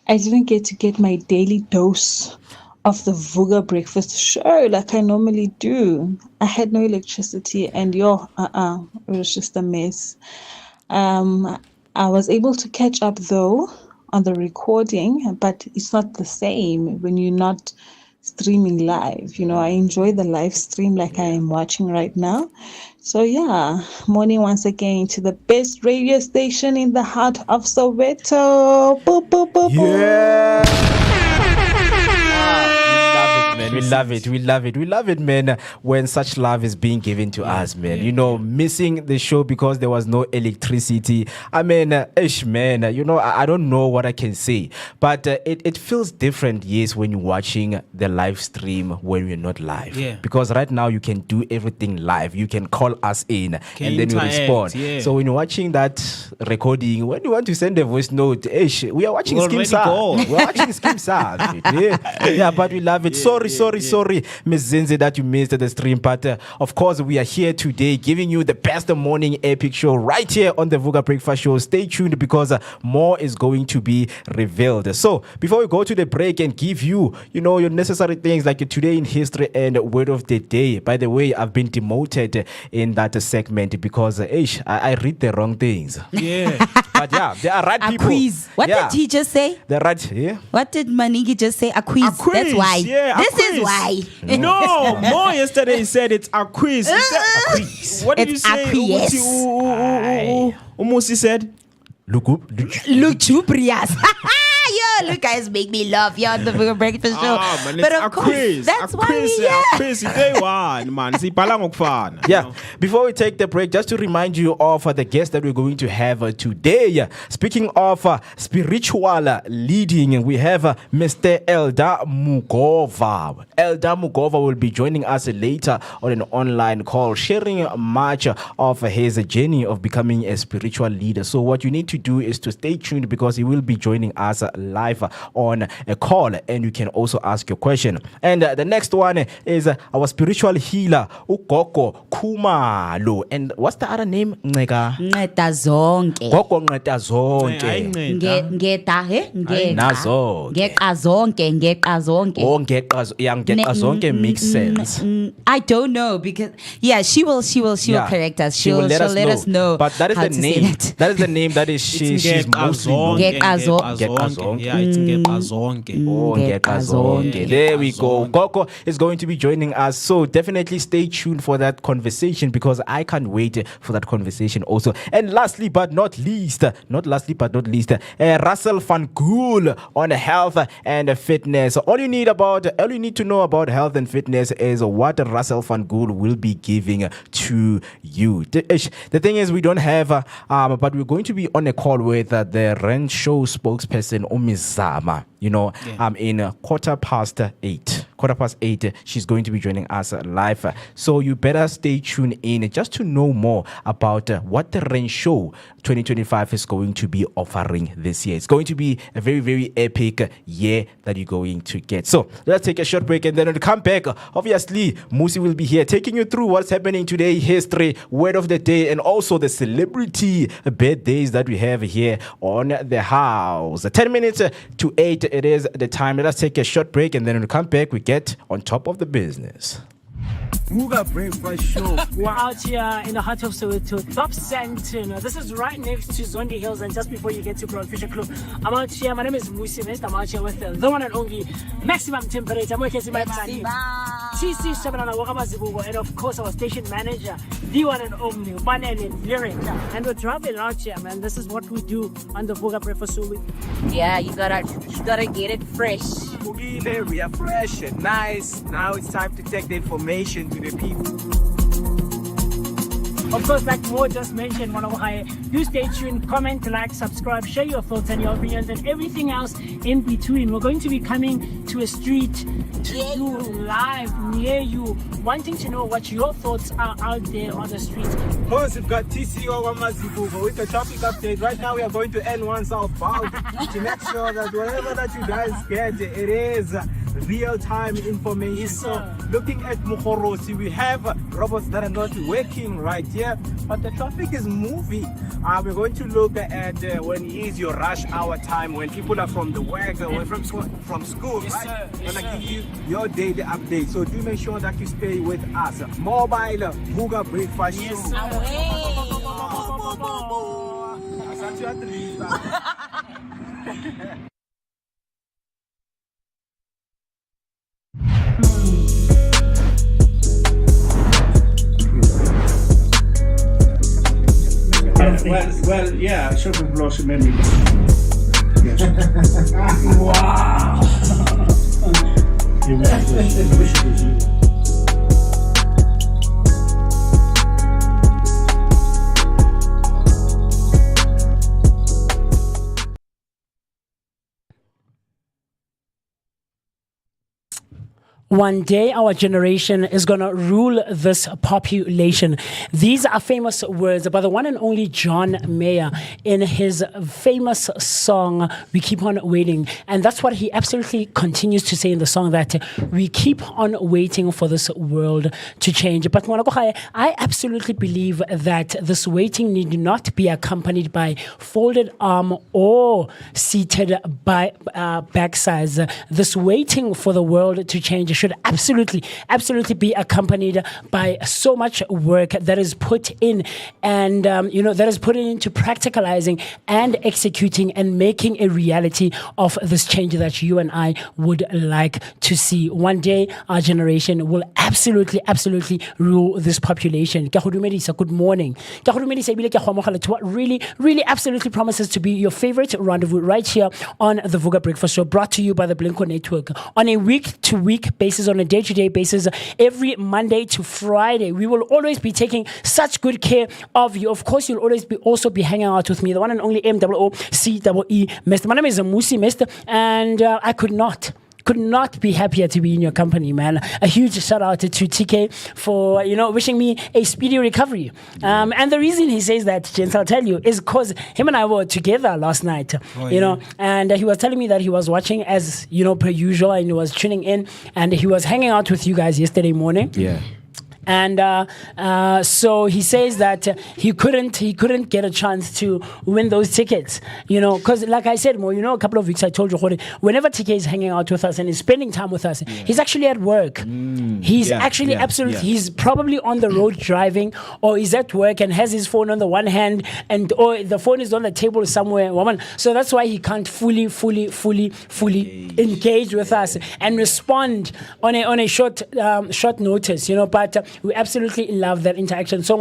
I didn't get my daily dose of the Vooka Breakfast Show like I normally do. I had no electricity and it was just a mess. I was able to catch up though on the recording, but it's not the same when you're not streaming live. I enjoy the live stream like I am watching right now. So yeah, morning once again to the best radio station in the heart of Soweto. Boop, boop, boop, yeah. We love it, man. When such love is being given to us, man. Missing the show because there was no electricity. I mean, man, I don't know what I can say. But it feels different, yes, when you're watching the live stream when we're not live. Yeah. Because right now you can do everything live. You can call us in and then we respond. Yeah. So when you're watching that recording, when you want to send a voice note, we are watching Skim Sa. We're watching Skim Sa. Yeah, but we love it. Sorry, Miss Zinzi, that you missed the stream. But of course, we are here today giving you the best morning epic show right here on the Vooka Breakfast Show. Stay tuned because more is going to be revealed. So before we go to the break and give you, your necessary things like today in history and word of the day. By the way, I've been demoted in that segment because I read the wrong things. Yeah. But yeah, there are right people. A quiz. What did he just say? The right, yeah. What did Manigi just say? A quiz. A quiz. That's why. Yeah, this is why. No, Mo yesterday he said it's a quiz. He said, a quiz. What did you say? Umusi said? Lucubrious. Yo, look, guys, make me laugh. You're on the Vooka Breakfast Show. Man, but it's of course, quiz. that's why quiz, we're here. A quiz. Day one, man. Yeah. Before we take the break, just to remind you of the guest that we're going to have today. Speaking of spiritual leading, we have Mr. Elder Mugova. Elder Mugova will be joining us later on an online call, sharing much of his journey of becoming a spiritual leader. So what you need to do is to stay tuned because he will be joining us live on a call and you can also ask your question. And the next one is our spiritual healer Ugogo Kumalo. And what's the other name? Ngeta zonke. Gogo Ngeta Zonke. Ngeta Nazo. Ngeta zonke. Oh, Ngeta Zonke makes sense. I don't know because she will correct us. She'll let us know. But that is the name. That is the name that is she's mostly known. Yeah, it's Ngekazonke. Oh, Ngekazonke. There we go. Gogo is going to be joining us. So definitely stay tuned for that conversation because I can't wait for that conversation also. And lastly but not least, Russell Van Gool on health and fitness. All you need to know about health and fitness is what Russell Van Gool will be giving to you. The thing is, we don't have, but we're going to be on a call with the Rent Show spokesperson, Umizama, in 8:15. 8, she's going to be joining us live. So you better stay tuned in just to know more about what the Rain Show 2025 is going to be offering this year. It's going to be a very, very epic year that you're going to get. So let's take a short break, and then when we come back, obviously, Musi will be here taking you through what's happening today, history, word of the day, and also the celebrity birthdays that we have here on the house. 10 minutes to 8, it is the time. Let us take a short break, and then when we come back, we get on top of the business. Vooka Breakfast Show. We're out here in the heart of Soweto, Top Center. This is right next to Zondi Hills, and just before you get to Broad Fisher Club. I'm out here. My name is Musi Mest. I'm out here with the one and only maximum temperature. I'm working my TC Shabalala Wakabazibugo, and of course our station manager, the one and only Banane Lyric. And we're traveling out here, man. This is what we do on the Vooka Breakfast Show. Yeah, you gotta get it fresh. We are fresh and nice. Now it's time to take the information to the people. Of course, like Mo just mentioned, do stay tuned, comment, like, subscribe, share your thoughts and your opinions and everything else in between. We're going to be coming to a street to do live near you, wanting to know what your thoughts are out there on the street. First, we've got TC Mazibugo with the traffic update. Right now, we are going to N1 southbound to make sure that whatever that you guys get, it is real-time information. Yes, so looking at Mukhorosi, we have robots that are not working right here, but the traffic is moving. We're going to look at when is your rush hour time, when people are from the work or from school, yes, right? Yes, I'm gonna give you your daily update, so do make sure that you stay with us. Mobile Vooka Breakfast Show. Yes, Well, yeah, short people also made me. Yes. wow. One day, our generation is going to rule this population. These are famous words by the one and only John Mayer in his famous song, We Keep On Waiting. And that's what he absolutely continues to say in the song, that we keep on waiting for this world to change. But I absolutely believe that this waiting need not be accompanied by folded arm or seated by backsides. This waiting for the world to change should absolutely be accompanied by so much work that is put in, and that is put into practicalizing and executing and making a reality of this change that you and I would like to see. One day, our generation will absolutely rule this population. Good morning. What really absolutely promises to be your favorite rendezvous right here on the Vooka Breakfast Show, brought to you by the Blinko Network on a week-to-week basis, on a day-to-day basis, every Monday to Friday. We will always be taking such good care of you. Of course, you'll always be hanging out with me, the one and only MOOCEE Mr. My name is Musi Mr. And I could not be happier to be in your company, man. A huge shout out to TK for, wishing me a speedy recovery. And the reason he says that, gents, I'll tell you, is because him and I were together last night, and he was telling me that he was watching as, per usual, and he was tuning in, and he was hanging out with you guys yesterday morning. Yeah. And so he says that he couldn't get a chance to win those tickets, because like I said, a couple of weeks I told you, whenever TK is hanging out with us and is spending time with us, he's actually at work. He's he's probably on the road driving, or he's at work and has his phone on the one hand, or the phone is on the table somewhere, woman. So that's why he can't fully engage with us and respond on a short notice, but we absolutely love that interaction. So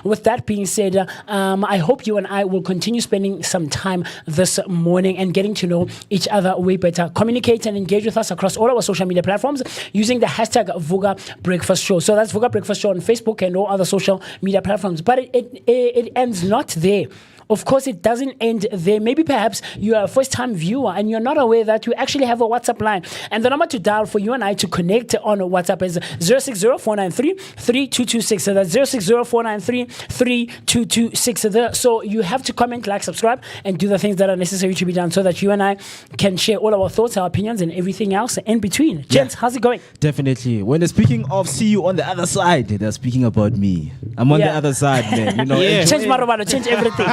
with that being said, I hope you and I will continue spending some time this morning and getting to know each other way better. Communicate and engage with us across all our social media platforms using the hashtag Vooka Breakfast Show. So that's Vooka Breakfast Show on Facebook and all other social media platforms. But it ends not there. Of course, it doesn't end there. Maybe perhaps you are a first-time viewer and you're not aware that we actually have a WhatsApp line. And the number to dial for you and I to connect on WhatsApp is 060-493-3226. So that's 060-493-3226. So you have to comment, like, subscribe, and do the things that are necessary to be done so that you and I can share all our thoughts, our opinions, and everything else in between. Gents, how's it going? Definitely. When they're speaking of see you on the other side, they're speaking about me. I'm on the other side, man. You know, Change Marubano, change everything.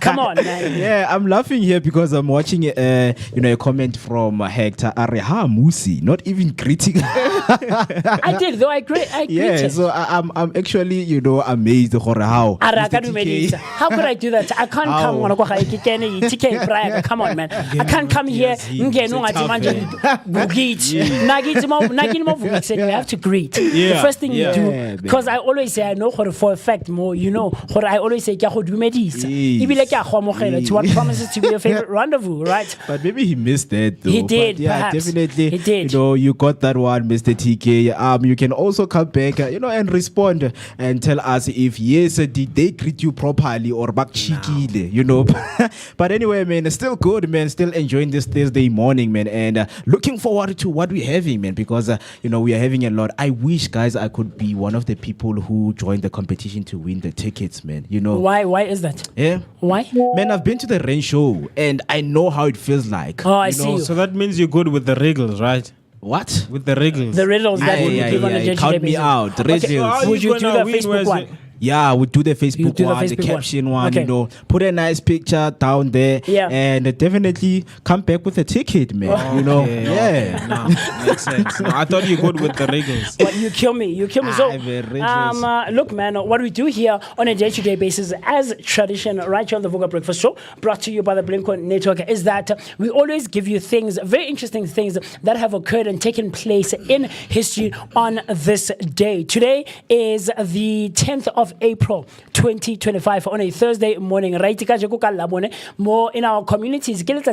Come on, man. Yeah, I'm laughing here because I'm watching a comment from Hector Areha Musi, not even greeting. I did, though. I greet. Yeah, so I'm actually, amazed how How could I do that? I can't come. Come on, man. I can't come here. You have to greet. The first thing you do, because I always say, I know for a fact more, I always say, to what promises to be your favorite rendezvous, right? But maybe he missed that, though. He did, but yeah, perhaps. definitely. He did. You got that one, Mr. TK. You can also come back, and respond and tell us if yes, did they greet you properly or back cheeky, But anyway, man, still good, man. Still enjoying this Thursday morning, man, and looking forward to what we're having, man, because we are having a lot. I wish, guys, I could be one of the people who joined the competition to win the tickets, man. Why is that? Yeah. Why? Man, I've been to the rain show and I know how it feels like. Oh, I see. So that means you're good with the riddles, right? What? With the riddles. The riddles that you give on a day-to-day count me basis. out. Okay, Riddles. would you do the Facebook one? Yeah, we do the Facebook do the one, the Facebook one. caption one, Okay. put a nice picture down there, Yeah. and definitely come back with a ticket, man. Yeah. No, makes sense. No, I thought you were good with the riddles. But you kill me. So, look, man, what we do here on a day-to-day basis, as tradition, right here on the Vooka Breakfast Show, brought to you by the Blink-1 Network, is that we always give you things, very interesting things that have occurred and taken place in history on this day. Today is the 10th of April 2025 on a Thursday morning. Right, more in our communities. But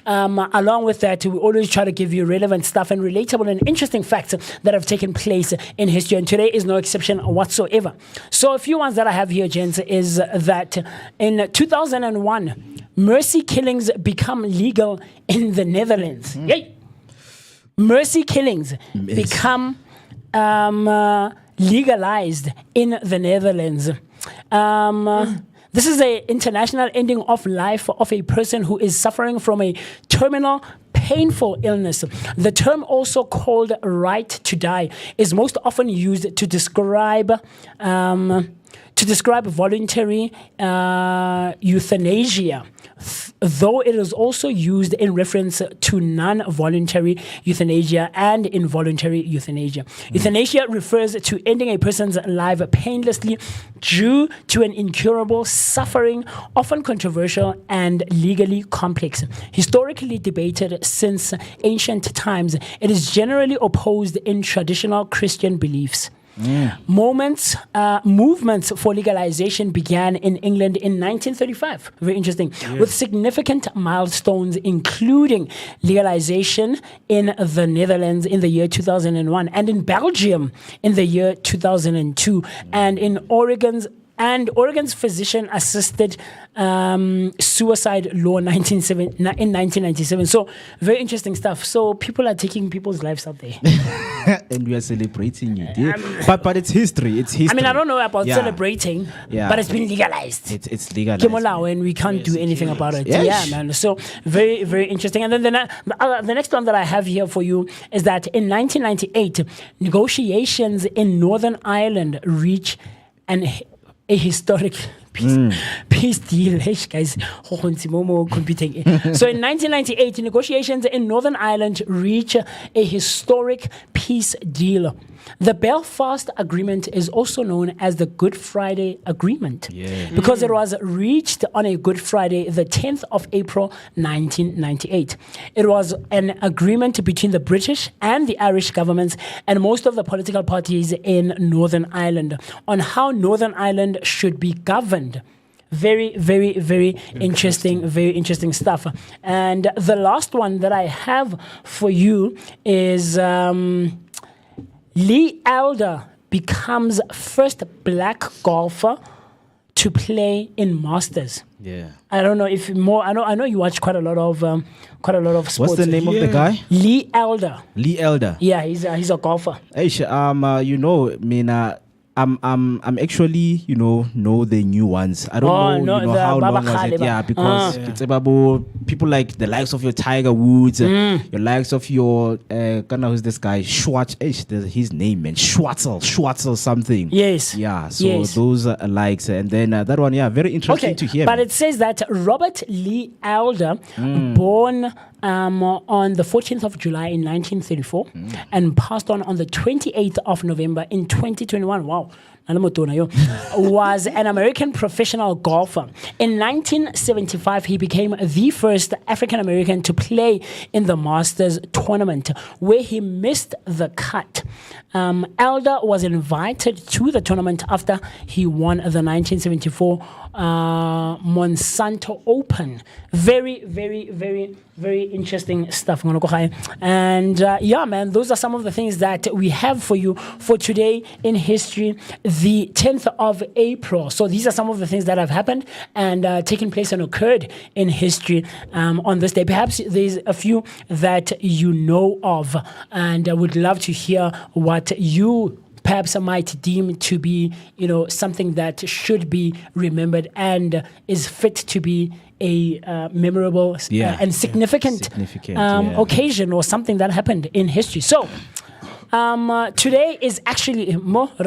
along with that, we always try to give you relevant stuff and relatable and interesting facts that have taken place in history. And today is no exception whatsoever. So a few ones that I have here, gents, is that in 2001, mercy killings become legal in the Netherlands. Yay! Mercy killings become legalized in the Netherlands. This is an international ending of life of a person who is suffering from a terminal painful illness. The term, also called right to die, is most often used to describe voluntary euthanasia, though it is also used in reference to non-voluntary euthanasia and involuntary euthanasia. Euthanasia refers to ending a person's life painlessly due to an incurable suffering, often controversial and legally complex. Historically debated since ancient times, it is generally opposed in traditional Christian beliefs. Movements for legalization began in England in 1935. Very interesting. With significant milestones, including legalization in the Netherlands in the year 2001 and in Belgium in the year 2002 and in Oregon's physician-assisted suicide law in 1997. So, very interesting stuff. So, people are taking people's lives out there. And we are celebrating it. Yeah? But it's history. It's history. I mean, I don't know about celebrating, but it's been legalized. It's legalized. And we can't do anything about it. Yeah, man. So, very, very interesting. And then the next one that I have here for you is that in 1998, negotiations in Northern Ireland reached a historic peace deal. Hey, guys. So in 1998, negotiations in Northern Ireland reached a historic peace deal. The Belfast Agreement is also known as the Good Friday Agreement because it was reached on a Good Friday, the 10th of April, 1998. It was an agreement between the British and the Irish governments and most of the political parties in Northern Ireland on how Northern Ireland should be governed. Very, very, very interesting, very interesting stuff. And the last one that I have for you is Lee Elder becomes first black golfer to play in Masters. Yeah. I don't know if more. I know you watch quite a lot of sports. What's the name of the guy? Lee Elder. Lee Elder. Yeah, he's a golfer. Hey, I'm actually, know the new ones. I don't know how long was it? Yeah, because it's about people like the likes of your Tiger Woods, your likes of your, who's this guy? His name, man. Schwartzel something. Yes. Yeah, so those are likes. And then that one, very interesting to hear. But it says that Robert Lee Elder, born on the 14th of July in 1934 and passed on the 28th of November in 2021. Wow. Was an American professional golfer. In 1975, he became the first African American to play in the Masters tournament, where he missed the cut. Elder was invited to the tournament after he won the 1974 Monsanto Open. Very, very, very, very interesting stuff. And man, those are some of the things that we have for you for today in history, the 10th of April. So these are some of the things that have happened and taken place and occurred in history on this day. Perhaps there's a few that you know of, and I would love to hear what you perhaps might deem to be, something that should be remembered and is fit to be a memorable and significant occasion or something that happened in history. So, today is actually but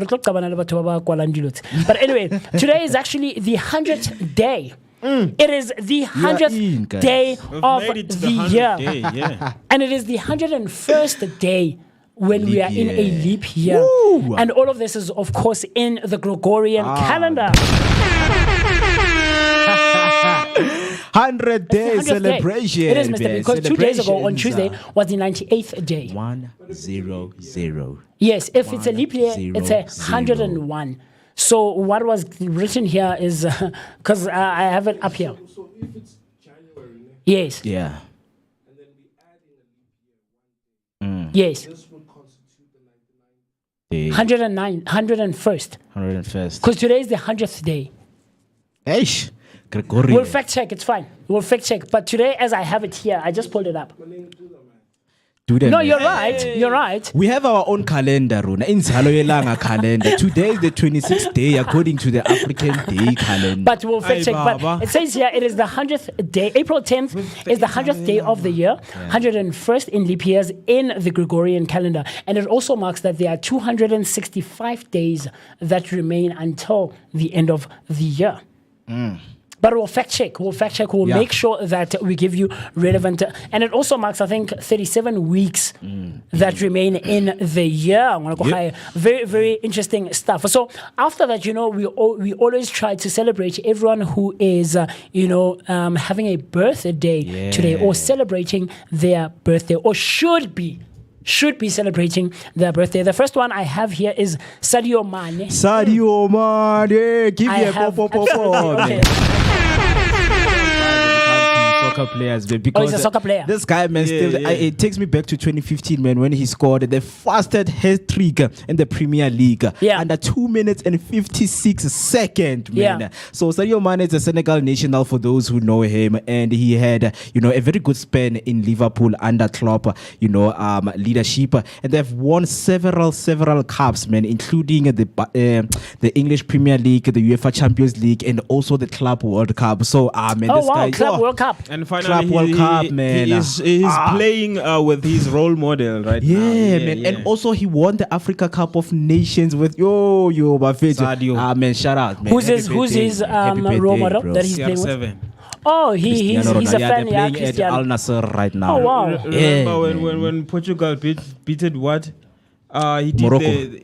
anyway, today is actually the 100th day. It is the 100th day of the year. And it is the 101st day when we are in a leap year. Woo! And all of this is, of course, in the Gregorian calendar. 100 day celebration. It is, Mr. Because 2 days ago on Tuesday was the 98th day. 100. Yes, if it's a leap year, it's a 101. So what was written here is, because I have it up here. So if it's January. Yes. Yeah. And then we add in a leap year. Yes. This will constitute the 101st. 101st. Because today is the 100th day. Eish. Gregorian. We'll fact check, it's fine. We'll fact check. But today, as I have it here, I just pulled it up. No, you're right. You're right. We have our own calendar, Runa. Inzalo yelanga calendar. Today is the 26th day according to the African day calendar. But we'll fact check. But it says here it is the 100th day. April 10th is the 100th day of the year. 101st in leap years in the Gregorian calendar. And it also marks that there are 265 days that remain until the end of the year. But we'll fact check. We'll make sure that we give you relevant. And it also marks, I think, 37 weeks that remain in the year. Very, very interesting stuff. So after that, we always try to celebrate everyone who is, having a birthday today or celebrating their birthday or should be celebrating their birthday. The first one I have here is Sadio Mane. Give me a pop. Soccer players, man, because he's a soccer player. This guy, man, it takes me back to 2015, man, when he scored the fastest hat trick in the Premier League under 2 minutes and 56 seconds, man. So Sadio Mane is a Senegal national for those who know him, and he had a very good span in Liverpool under Klopp, leadership, and they've won several cups, man, including the English Premier League, the UEFA Champions League, and also the Club World Cup. So this guy, Club World Cup. And finally, he's playing with his role model right now. Man. And also, he won the Africa Cup of Nations with Sadio. Man, shout out, man. Who's his role model that he's playing with? Oh, he's a fan. They're playing at Al Nassr right now. Oh, wow. Remember when Portugal beated what? He did Morocco. he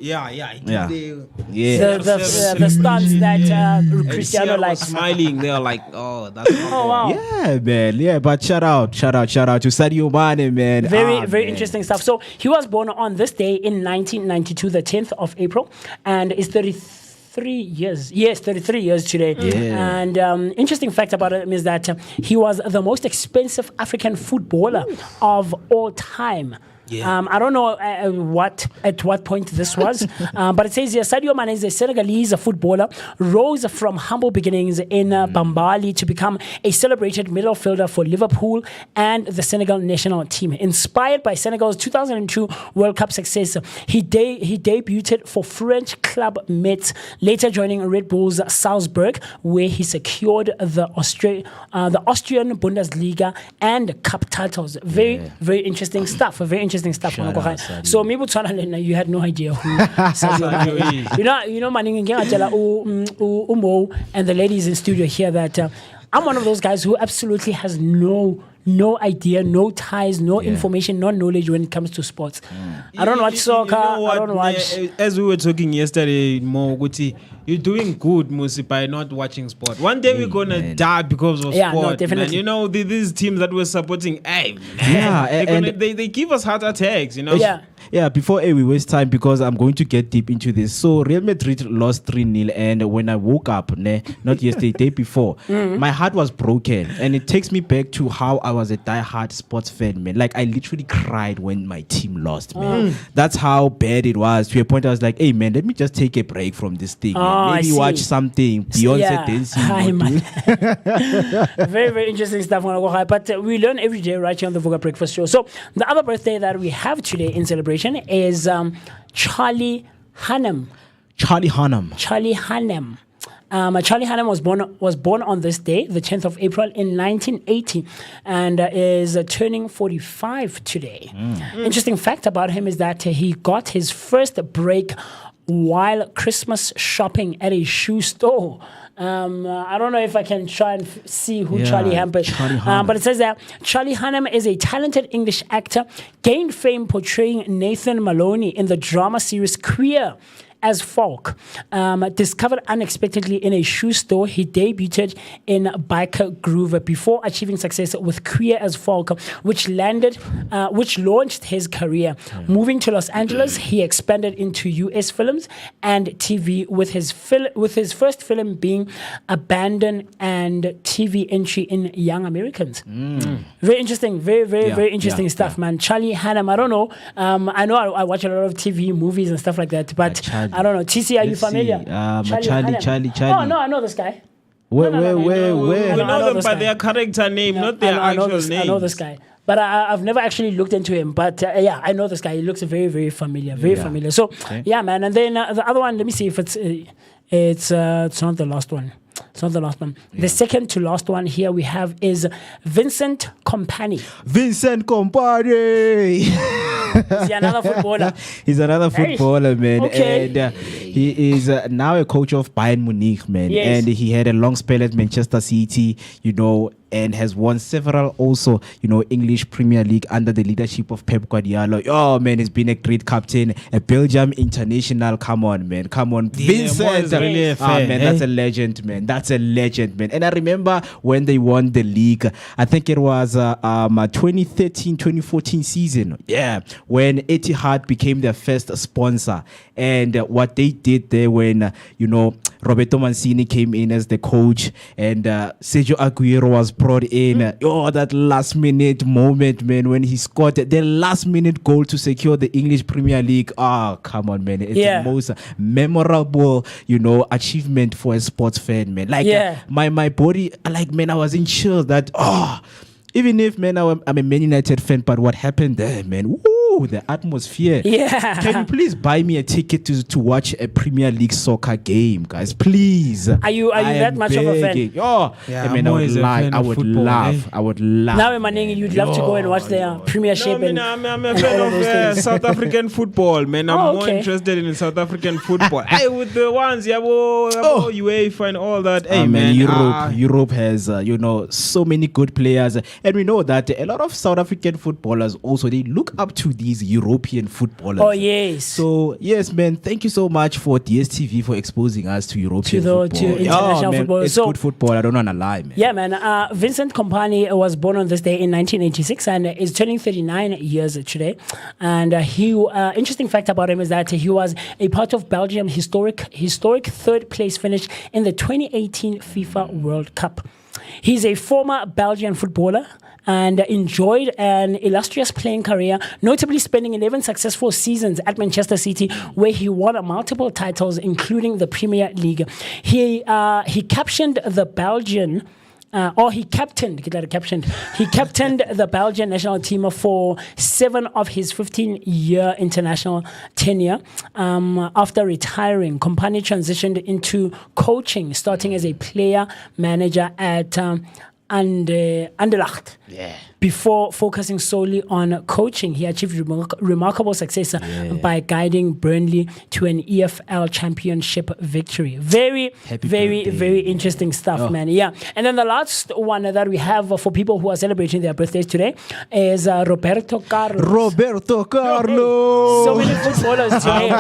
did the stunts that Cristiano likes. Smiling, they're like, oh, that's wow. Yeah, man. Yeah, but shout out to Sadio Mane, man. Very interesting stuff. So he was born on this day in 1992, the 10th of April, and is 33 years. Yes, 33 years today. Yeah. And interesting fact about him is that he was the most expensive African footballer of all time. I don't know at what point this was, but it says here Sadio Mane is a Senegalese footballer, rose from humble beginnings in Bambali to become a celebrated middle fielder for Liverpool and the Senegal national team. Inspired by Senegal's 2002 World Cup success, he debuted for French club Metz, later joining Red Bull's Salzburg, where he secured the Austrian Bundesliga and cup titles. Very interesting stuff. Very interesting stuff. So maybe you had no idea who Sadio Mane is. You know, Umo and the ladies in studio here that I'm one of those guys who absolutely has no idea, no ties, no information, no knowledge when it comes to sports. I don't watch soccer. I don't watch. As we were talking yesterday, Mo Guti, you're doing good, Musi, by not watching sport. One day we're gonna die because of sport. No, definitely. Man. You know, these teams that we're supporting, they give us heart attacks. You know. Yeah, before we waste time, because I'm going to get deep into this. So Real Madrid lost 3-0, and when I woke up, not yesterday, day before, my heart was broken, and it takes me back to how I was a die-hard sports fan, man. Like I literally cried when my team lost, man. That's how bad it was. To a point, I was like, "Hey, man, let me just take a break from this thing. Maybe watch something Beyonce dancing." Very, very interesting stuff. But we learn every day right here on the Vooka Breakfast Show. So the other birthday that we have today in celebration is Charlie Hunnam. Charlie Hunnam. Charlie Hunnam was born on this day, the 10th of April in 1980, and is turning 45 today. Interesting fact about him is that he got his first break while Christmas shopping at a shoe store. I don't know if I can try and see who Charlie Hunnam is. But it says that Charlie Hunnam is a talented English actor, gained fame portraying Nathan Maloney in the drama series Queer as Falk. Discovered unexpectedly in a shoe store, he debuted in Biker Groove before achieving success with Queer as Falk, which launched his career. Moving to Los Angeles, he expanded into US films and TV with his first film being Abandon and TV entry in Young Americans. Very interesting, very interesting stuff, man. Charlie Hunnam, I don't know. I know I watch a lot of TV, movies and stuff like that, but I don't know. TC, are you familiar? Charlie. Oh, no, I know this guy. Where? We know them by their character name, not their actual name. I know this guy. But I've never actually looked into him. But I know this guy. He looks very, very familiar. Familiar. So, man. And then the other one, let me see if it's not the last one. It's not the last one. The second to last one here we have is Vincent Kompany. Is he another footballer? He's another footballer, man. Okay. And he is now a coach of Bayern Munich, man. Yes. And he had a long spell at Manchester City, and has won several also, English Premier League under the leadership of Pep Guardiola. Oh, man, he's been a great captain, a Belgium international. Come on, man. Vincent. Really man, that's a legend, man. And I remember when they won the league, I think it was 2013-2014 season. Yeah, when Etihad became their first sponsor. And what they did there when, Roberto Mancini came in as the coach and Sergio Aguero was brought in. That last minute moment, man, when he scored the last minute goal to secure the English Premier League. Come on, man. It's the most memorable, achievement for a sports fan, man. Like my body, man, I was in chills that, even if, man, I'm a Man United fan, but what happened there, man? Woo, the atmosphere. Yeah. Can you please buy me a ticket to watch a Premier League soccer game, guys? Please. Are you that much of a fan? Man, I would lie. I would laugh. I would laugh. Now, Manning, you'd love to go and watch their Premiership. I'm a fan of South African football, man. I'm more interested in South African football. With the ones, UEFA and all that. Hey, man. Europe has, so many good players. And we know that a lot of South African footballers also, they look up to these European footballers. Oh, yes. So, yes, man, thank you so much for DSTV for exposing us to European football. To international football. It's good football. I don't want to lie, man. Yeah, man. Vincent Kompany was born on this day in 1986 and is turning 39 years today. And interesting fact about him is that he was a part of Belgium's historic third place finish in the 2018 FIFA World Cup. He's a former Belgian footballer and enjoyed an illustrious playing career, notably spending 11 successful seasons at Manchester City, where he won multiple titles, including the Premier League. He captained the Belgian. He captained the Belgian national team for 7 of his 15-year international tenure. After retiring, Kompany transitioned into coaching, starting as a player manager at Anderlecht. Before focusing solely on coaching, he achieved remarkable success by guiding Burnley to an EFL championship victory. Very interesting stuff, man. Yeah. And then the last one that we have for people who are celebrating their birthdays today is Roberto Carlos. Roberto Carlos. So many footballers today.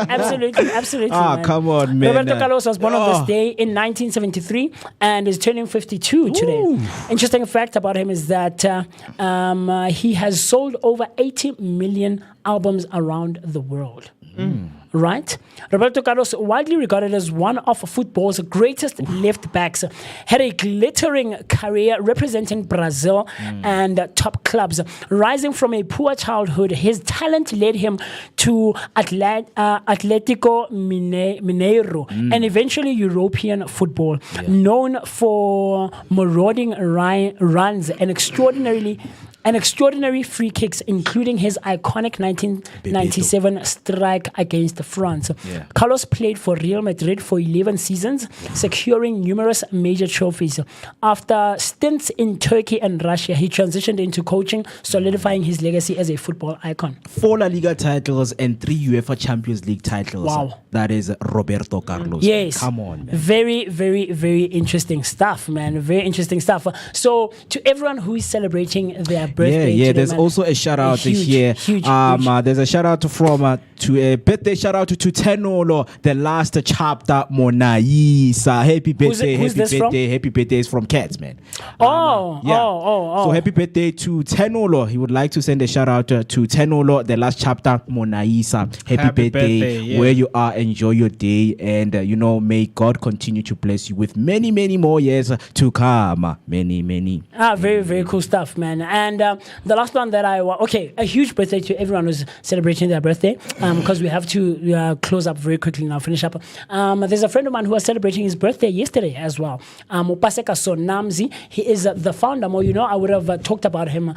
Absolutely. Man. Come on, man. Roberto Carlos was born on this day in 1973 and is turning 52 today. Ooh. Interesting fact about him is that he has sold over 80 million albums around the world. Right? Roberto Carlos, widely regarded as one of football's greatest left backs, had a glittering career representing Brazil and top clubs. Rising from a poor childhood, his talent led him to Atlético Mineiro and eventually European football. Known for marauding runs and extraordinary free kicks, including his iconic 1997 strike against France. Carlos played for Real Madrid for 11 seasons, securing numerous major trophies. After stints in Turkey and Russia, he transitioned into coaching, solidifying his legacy as a football icon. 4 La Liga titles and 3 UEFA Champions League titles. Wow. That is Roberto Carlos. Yes. Come on, man. Very interesting stuff, man. Very interesting stuff. So, to everyone who is celebrating their birthday today, there's man, also a shout out here. Huge. There's a shout out from to a birthday shout out to Tenolo, the last chapter Monaisa. Happy birthday, happy birthday is from Cats, man. So happy birthday to Tenolo. He would like to send a shout out to Tenolo, the last chapter Monaisa. Happy birthday, where you are. Enjoy your day, and may God continue to bless you with many more years to come. Many. Very cool stuff, man. And the last one that I want, a huge birthday to everyone who's celebrating their birthday, because we have to close up very quickly now, finish up. There's a friend of mine who was celebrating his birthday yesterday as well. Upaseka Sonamzi. He is the founder. I would have talked about him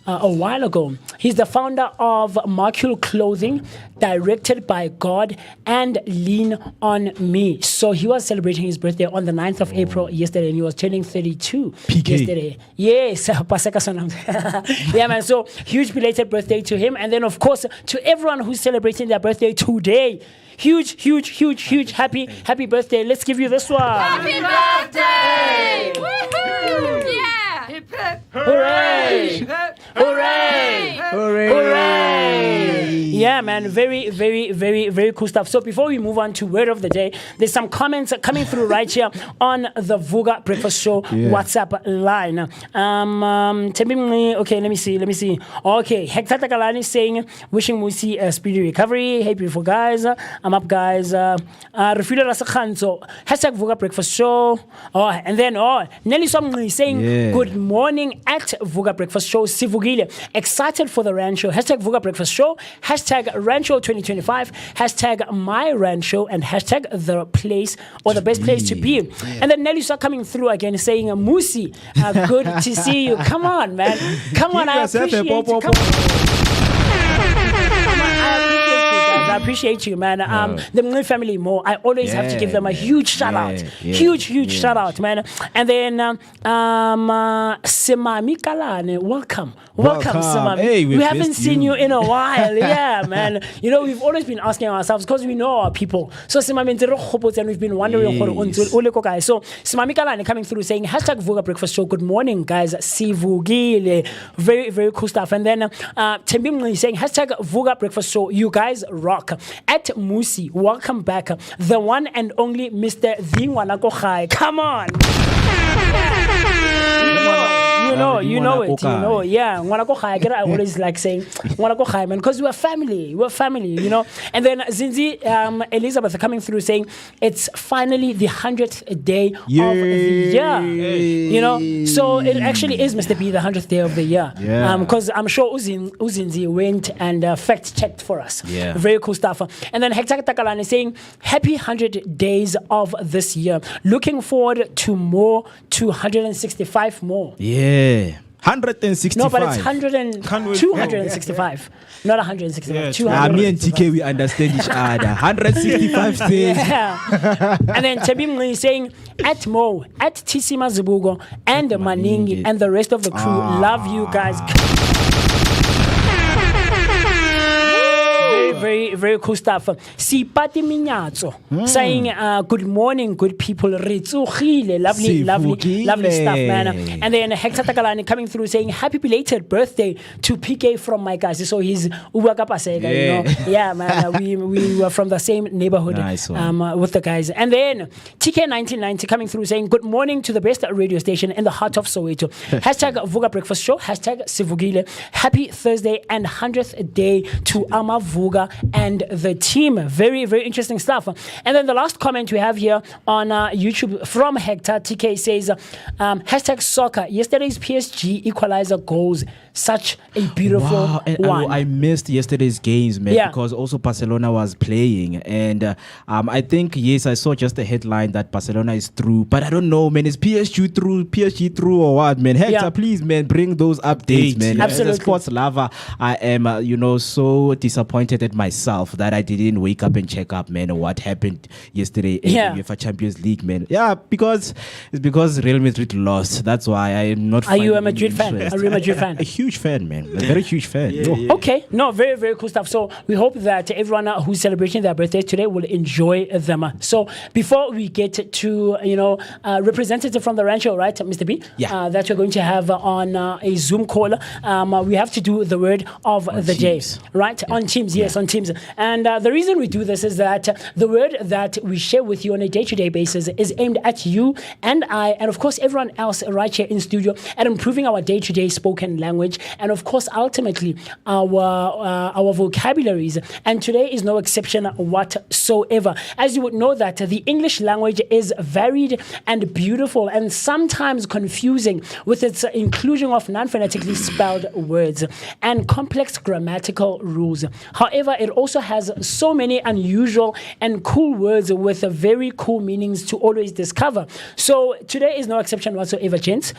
a while ago. He's the founder of Marcule Clothing, directed by God, and Lean on Me. So he was celebrating his birthday on the 9th of April yesterday, and he was turning 32 yesterday. Yes, Paseka Sonam. Yeah, man. So huge belated birthday to him, and then of course to everyone who's celebrating their birthday today. Huge happy birthday. Let's give you this one. Happy birthday! Woohoo! Yeah! Hip hip! Hooray! Hooray! Yeah, man. Very cool stuff. So before we move on to word of the day, there's some comments coming through right here on the Vooka Breakfast Show WhatsApp line. Okay, let me see. Okay, Hector Takalani saying, wishing Musi a speedy recovery. Hey, beautiful guys. I'm up, guys. Refila Rasakhanzo. Hashtag Vooka Breakfast Show. And then, Nelly Somni saying, good morning at Vooka Breakfast Show. Sivugile. Excited for the Rancho. Hashtag Vooka Breakfast Show. Hashtag Rancho 2025. Hashtag My Rancho. And hashtag the place or the best place to be. And then Nelly saw coming through again saying, Musi, good to see you. Come on, man. Come on, I appreciate you. I appreciate you, man. The Mngwe family more. I always have to give them a huge shout out. Huge shout out, man. And then Simami Kalane, welcome, Simami. Hey, we haven't seen you in a while. Yeah, man. We've always been asking ourselves because we know our people. So Simami and we've been wondering. So Simami Kalane coming through saying hashtag Vooka Breakfast Show. Good morning, guys. Sivugile. Very cool stuff. And then Tembi Mngwe saying hashtag Vooka Breakfast Show. You guys rock. At Musi, welcome back. The one and only Mr. Dingwana Kohai. Come on. You know it. You know, yeah. I always like saying, man, because we're family. We're family, you know. And then Zinzi, Elizabeth coming through saying, it's finally the 100th day of the year. You know, so it actually is, Mr. B, the 100th day of the year. Yeah. Because I'm sure Uzinzi went and fact checked for us. Yeah. Very cool stuff. And then Hector Takalani saying, happy 100 days of this year. Looking forward to more, to 165 more. Yeah. 165. No, but it's 265. Not 165. Yeah, 265. Me and TK, we understand each other. 165 days. Yeah. And then Chabim is saying, at Mo, at Tisima Zibugo, and Maningi, and the rest of the crew, love you guys. Very, very cool stuff. Sipati Minyatso saying, good morning, good people. Lovely stuff, man. And then Hector Takalani coming through saying, happy belated birthday to PK from my guys. So he's Ubakapasega, you know. Yeah, man. We were from the same neighborhood with the guys. And then TK1990 coming through saying, good morning to the best radio station in the heart of Soweto. Hashtag Vooka Breakfast Show. Hashtag Sivugile. Happy Thursday and 100th day to Ama Vooka and the team. Very, very interesting stuff. And then the last comment we have here on YouTube from Hector TK says, hashtag soccer. Yesterday's PSG equalizer goals. Such a beautiful one. I missed yesterday's games, man, because also Barcelona was playing. And I think, yes, I saw just the headline that Barcelona is through. But I don't know, man. Is PSG through or what, man? Hector, please, man, bring those updates, man. Absolutely. As a sports lover, I am, so disappointed at myself that I didn't wake up and check up, man, what happened yesterday in the UEFA Champions League, man. Yeah, it's because Real Madrid lost. That's why I am not. Are you a Madrid fan? Are you a Madrid fan? A huge fan, man. A very huge fan. Okay, no, very, very cool stuff. So we hope that everyone who's celebrating their birthday today will enjoy them. So before we get to, representative from the Rancho, right, Mr. B? Yeah. That we're going to have on a Zoom call. We have to do the word of the day, right? Yeah. On Teams, yes, on Teams. And the reason we do this is that the word that we share with you on a day-to-day basis is aimed at you and I, and of course everyone else right here in studio, at improving our day-to-day spoken language, and of course ultimately our vocabularies. And today is no exception whatsoever. As you would know that the English language is varied and beautiful and sometimes confusing with its inclusion of non-phonetically spelled words and complex grammatical rules. However, it also has so many unusual and cool words with very cool meanings to always discover. So today is no exception whatsoever, gents.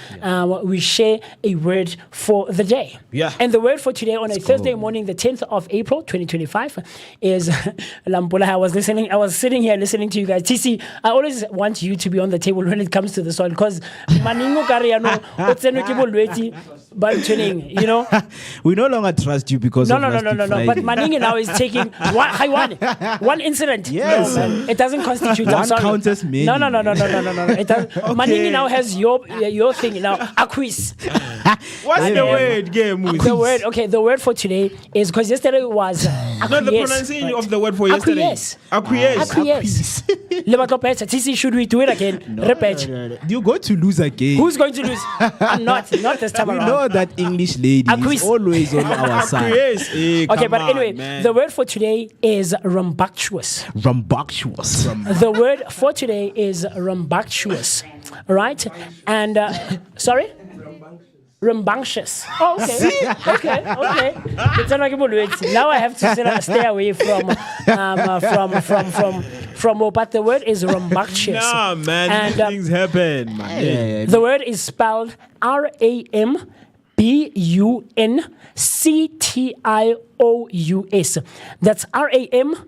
We share a word for the day. Yeah. And the word for today on a Thursday morning, the 10th of April, 2025, is Lampola. I was sitting here listening to you guys. TC, I always want you to be on the table when it comes to this one, because Maningo Kariano, you know. We no longer trust you because no. of But Maningi now is taking one incident. Yes. No, man. It doesn't constitute. One I'm sorry. counts as many. No. It does, Maningi now has your thing now. Acquies. What's the word, game? The word for today is, because yesterday was acquiesce. No, the pronunciation of the word for yesterday. Acquiesce. TC, should we do it again? Repeat. No. You're going to lose again. Who's going to lose? I'm not this time we around. We know that English lady is always on our side. Okay, but anyway, the word for today is rambunctious. Rambunctious. The word for today is rambunctious, right? And sorry. Rambunctious. Oh, okay. Okay. Now I have to stay away from but the word is rambunctious. Nah, man, and, things happen, man. The word is spelled RAMBUNCTIOUS. That's RAMBUNCTIOUS.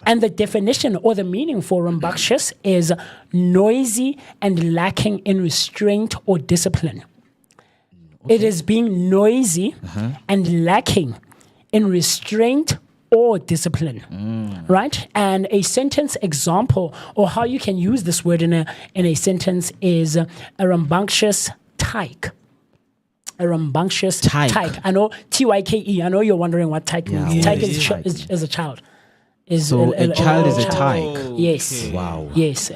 And the definition or the meaning for rambunctious is noisy and lacking in restraint or discipline. Okay. It is being noisy and lacking in restraint or discipline, right? And a sentence example, or how you can use this word in a sentence, is a rambunctious tyke. A rambunctious tyke. I know TYKE. I know you're wondering what tyke means. Tyke is a child. is So a child is a tyke. Yes. Wow. Yes.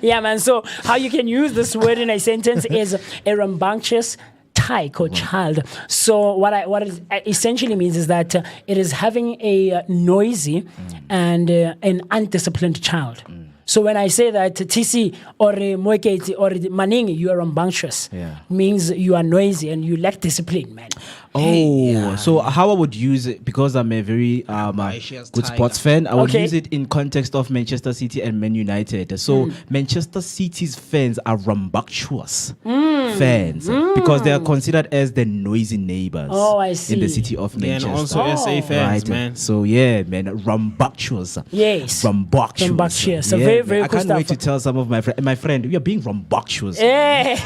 Yeah, man. So how you can use this word in a sentence is a rambunctious tyke or child. So what it essentially means is that it is having a noisy and an undisciplined child. So when I say that TC or Moeketi or Maning, you are rambunctious, means you are noisy and you lack discipline, man. Oh, so how I would use it, because I'm a very good sports fan, I would use it in context of Manchester City and Man United. So Manchester City's fans are rambunctious fans because they are considered as the noisy neighbors in the city of Manchester. And also SA fans, man. So yeah, man, rambunctious. Yes. Rambunctious. So Yeah, very I cool can't stuff. wait to tell some of my friend, we are being rambunctious. Very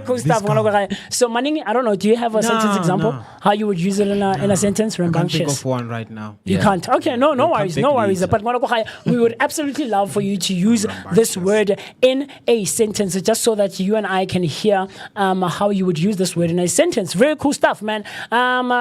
cool stuff. So Maning, I don't know, do you have a sentence example? How you would use it in a sentence? I can't think Rambunctious. of one right now. You can't. Okay, no worries. But we would absolutely love for you to use this word in a sentence, just so that you and I can hear how you would use this word in a sentence. Very cool stuff, man.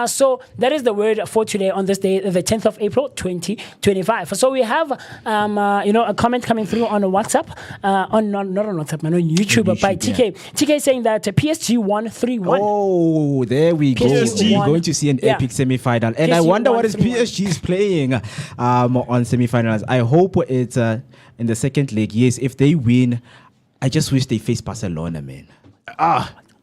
So that is the word for today on this day, the 10th of April, 2025. So we have, a comment coming through on WhatsApp, not on WhatsApp, man, on YouTube by TK. TK saying that PSG won 3-1. Oh, there we go. PSG We're going to see an epic semi-final. And I PSG wonder won what is 3-1. PSG is playing on semi-finals. I hope it's in the second leg. Yes, if they win, I just wish they face Barcelona, man.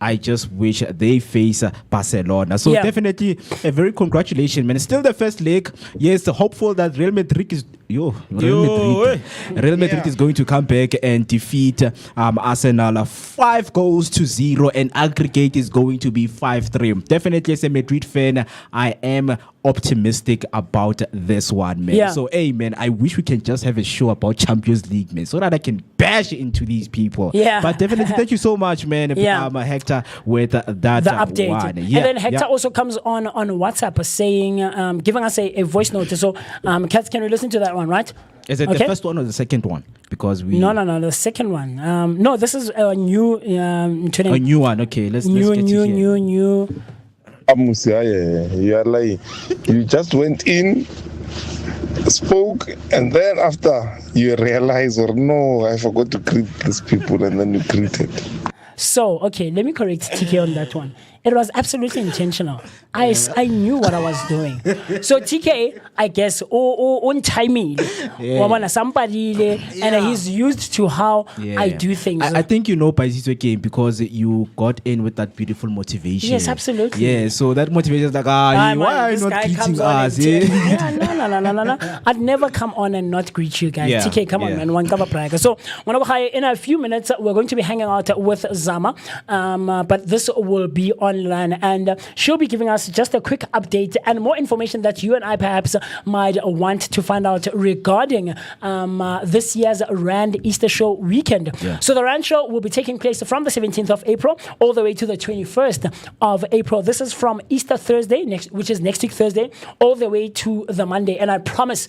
I just wish they face Barcelona. So definitely a very congratulations, man. Still the first leg. Yes, hopeful that Real Madrid is Real Madrid is going to come back and defeat Arsenal 5-0, and aggregate is going to be 5-3. Definitely as a Madrid fan, I am optimistic about this one, man. Yeah. So hey, man, I wish we can just have a show about Champions League, man, so that I can bash into these people. Yeah. But definitely thank you so much, man. Hector, with that The update. one. And then Hector also comes on WhatsApp saying, giving us a voice note. So, Kat, can we listen to that one, right? Is it the first one or the second one? Because we No, the second one. No, this is a new a new one. Okay, let's get it here. new. You are lying. You just went in, spoke, and then after you realize, or no, I forgot to greet these people, and then you greeted. So, okay, let me correct TK on that one. It was absolutely intentional. I knew what I was doing. So TK, I guess, on timing, somebody, and he's used to how I do things. I think you know by this game because you got in with that beautiful motivation. Yes, absolutely. Yeah, so that motivation is like, why are you not greeting us? No. I'd never come on and not greet you guys. TK, come on, man. One cover prayer. So, in a few minutes, we're going to be hanging out with Zama, but this will be online, and she'll be giving us just a quick update and more information that you and I perhaps might want to find out regarding this year's Rand Easter Show weekend. So the Rand Show will be taking place from the 17th of April all the way to the 21st of April. This is from Easter Thursday, which is next week Thursday, all the way to the Monday. And I promise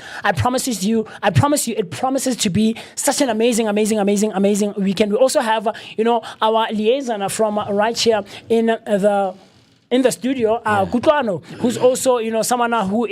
you, it promises to be such an amazing weekend. We also have, our liaison from right here in the studio, Kutlwano, who's also, someone who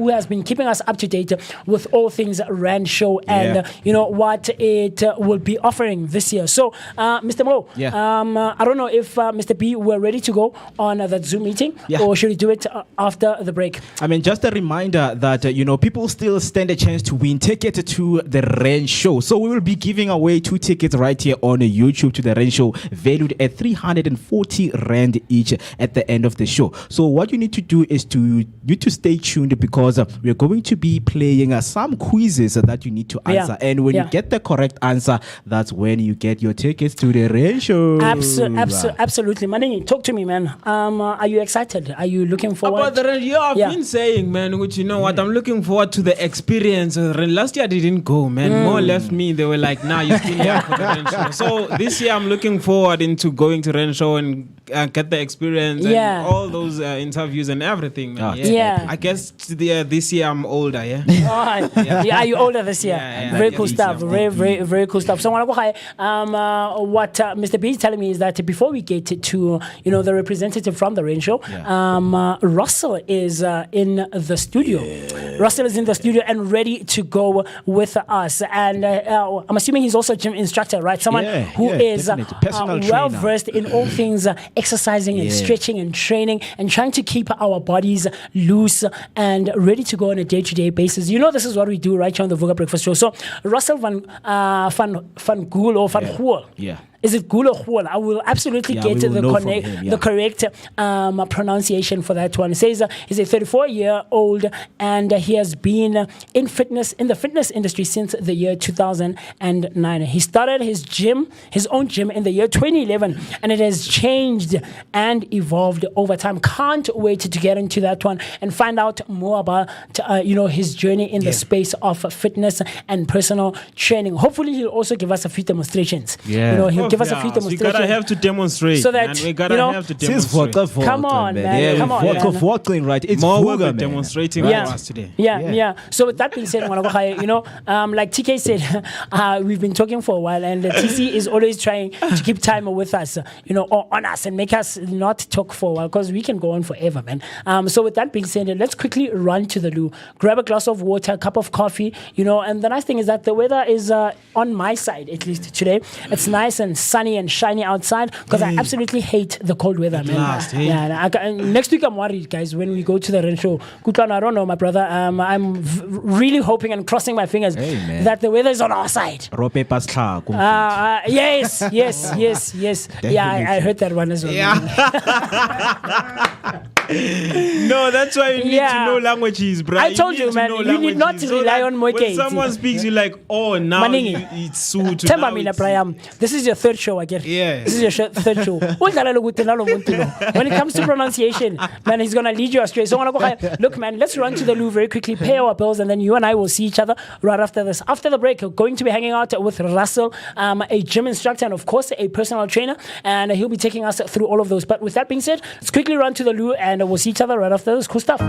has been keeping us up to date with all things Rand Show and what it will be offering this year. So, Mr. Mo, I don't know if Mr. B were ready to go on that Zoom meeting, or should we do it after the break? I mean, just a reminder that people still stand a chance to win tickets to the Rand Show. So we will be giving away 2 tickets right here on YouTube to the Rand Show, valued at 340 Rand each at the end of the show. So what you need to do is to stay tuned, because we're going to be playing some quizzes that you need to answer, and when you get the correct answer, that's when you get your tickets to the Rand Show. Absolutely. Manini, talk to me, man. Are you excited? Are you looking forward? About the Rand, I've been saying, man, which you know what, I'm looking forward to the experience. Last year I didn't go, man. More left me. They were like, nah, you're still here for the Rand Show. So this year I'm looking forward into going to Rand Show and get the experience Yeah. and all those interviews and everything. Man. Yeah. I guess this year I'm older. Yeah. Yeah, you're older this year. Yeah, Very yeah, cool this stuff. year. Very cool stuff. So, what Mr. B is telling me is that before we get to the representative from the rain show, Russell is in the studio. Russell is in the studio and ready to go with us. And I'm assuming he's also a gym instructor, right? Someone who is well versed in all things exercising and stretching and training and trying to keep our bodies loose and ready to go on a day-to-day basis. This is what we do right here on the Vooka Breakfast Show. So Russell van Gool or Van Gool. Yeah. Is it Gul or Huol? I will absolutely get the correct pronunciation for that one. It says he's a 34-year-old and he has been in the fitness industry since the year 2009. He started his own gym in the year 2011, and it has changed and evolved over time. Can't wait to get into that one and find out more about his journey in the space of fitness and personal training. Hopefully, he'll also give us a few demonstrations. He'll give us a few demonstrations. We gotta have to demonstrate. So that we gotta have to demonstrate. Come on, man. Yeah, Come on, man. Vodka, right? It's more Vooka, man. demonstrating for us today. Yeah. So with that being said, like TK said, we've been talking for a while, and TC is always trying to keep time with us, or on us, and make us not talk for a while because we can go on forever, man. So with that being said, let's quickly run to the loo, grab a glass of water, a cup of coffee, and the nice thing is that the weather is on my side at least today. It's nice and sunny and shiny outside because I absolutely hate the cold weather, man. Next week I'm worried, guys, when we go to the rain show. Kutlan, I don't know, my brother. I'm really hoping and crossing my fingers that the weather is on our side. Yes. I heard that one as well. No, that's why you need to know languages, bro. I told you, man. You need not to rely on Moike. When someone speaks, you're like, oh, now it's so to Temba mina, Brian. This is your third show, I guess. Yeah. This is your third show. When it comes to pronunciation, man, he's going to lead you astray. So look, man, let's run to the loo very quickly, pay our bills, and then you and I will see each other right after this. After the break, we're going to be hanging out with Russell, a gym instructor, and of course, a personal trainer, and he'll be taking us through all of those. But with that being said, let's quickly run to the loo, and we'll see each other right after this. Cool stuff.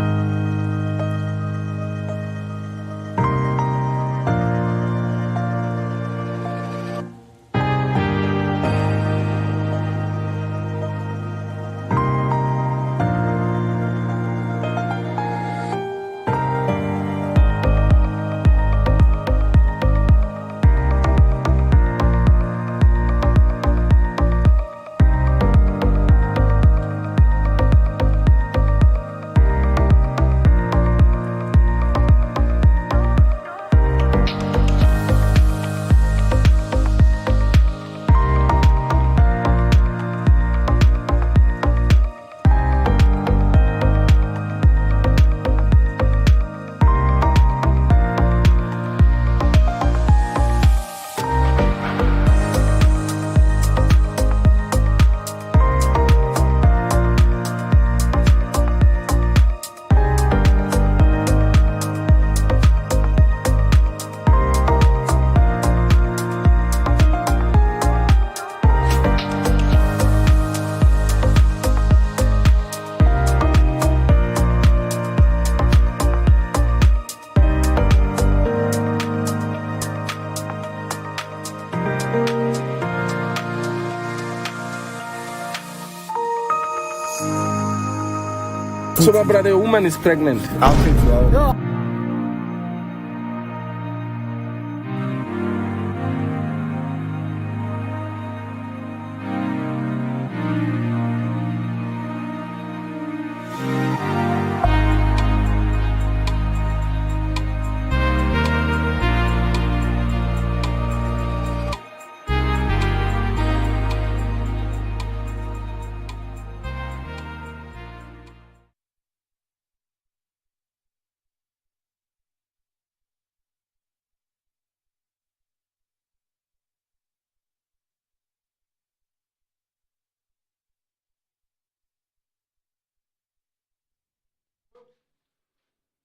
So, my brother, a woman is pregnant. How things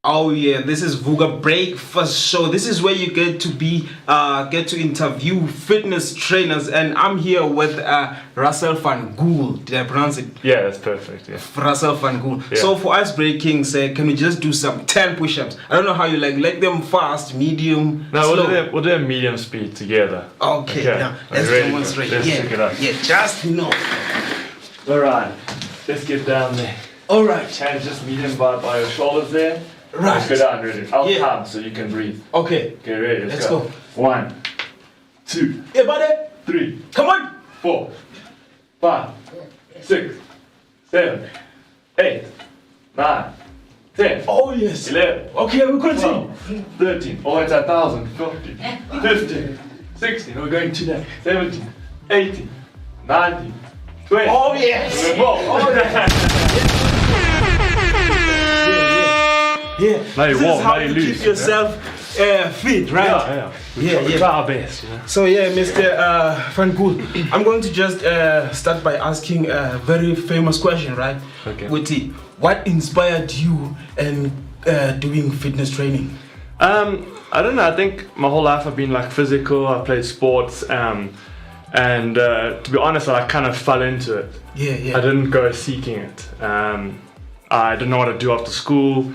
Oh yeah, this is Vooka Breakfast Show. This is where you get to interview fitness trainers, and I'm here with Russell van Gool. Did I pronounce it? Yeah, that's perfect. Yeah. Russell van Gool. Yeah. So for ice breaking, say, can we just do some 10 push-ups? I don't know how you like them fast, medium, No, slow. we'll do a medium speed together. Okay, now let's demonstrate. Let's check it out. Yeah, just All right, let's get down there. All right. Hands just medium by your shoulders there. Right. Let's go down, ready? I'll count so you can breathe. Okay. Okay, ready? Let's go. 1, 2, Yeah, buddy. 3, Come on. 4, 5, 6, 7, 8, 9, 10. Oh yes. 11. Okay, we continue. 13. Oh, it's 1,000. 14, 15, 16. We're going to that. 17, 18, 19, 20. Oh yes. More. Oh, yeah. Now you This walk, is how now you you lose. keep yourself fit, right? We try our best, you know. So yeah, Mr. Van Gool, I'm going to just start by asking a very famous question, right? Okay. Witty, what inspired you in doing fitness training? I don't know. I think my whole life I've been like physical. I played sports, and to be honest, I kind of fell into it. Yeah. I didn't go seeking it. I didn't know what to do after school.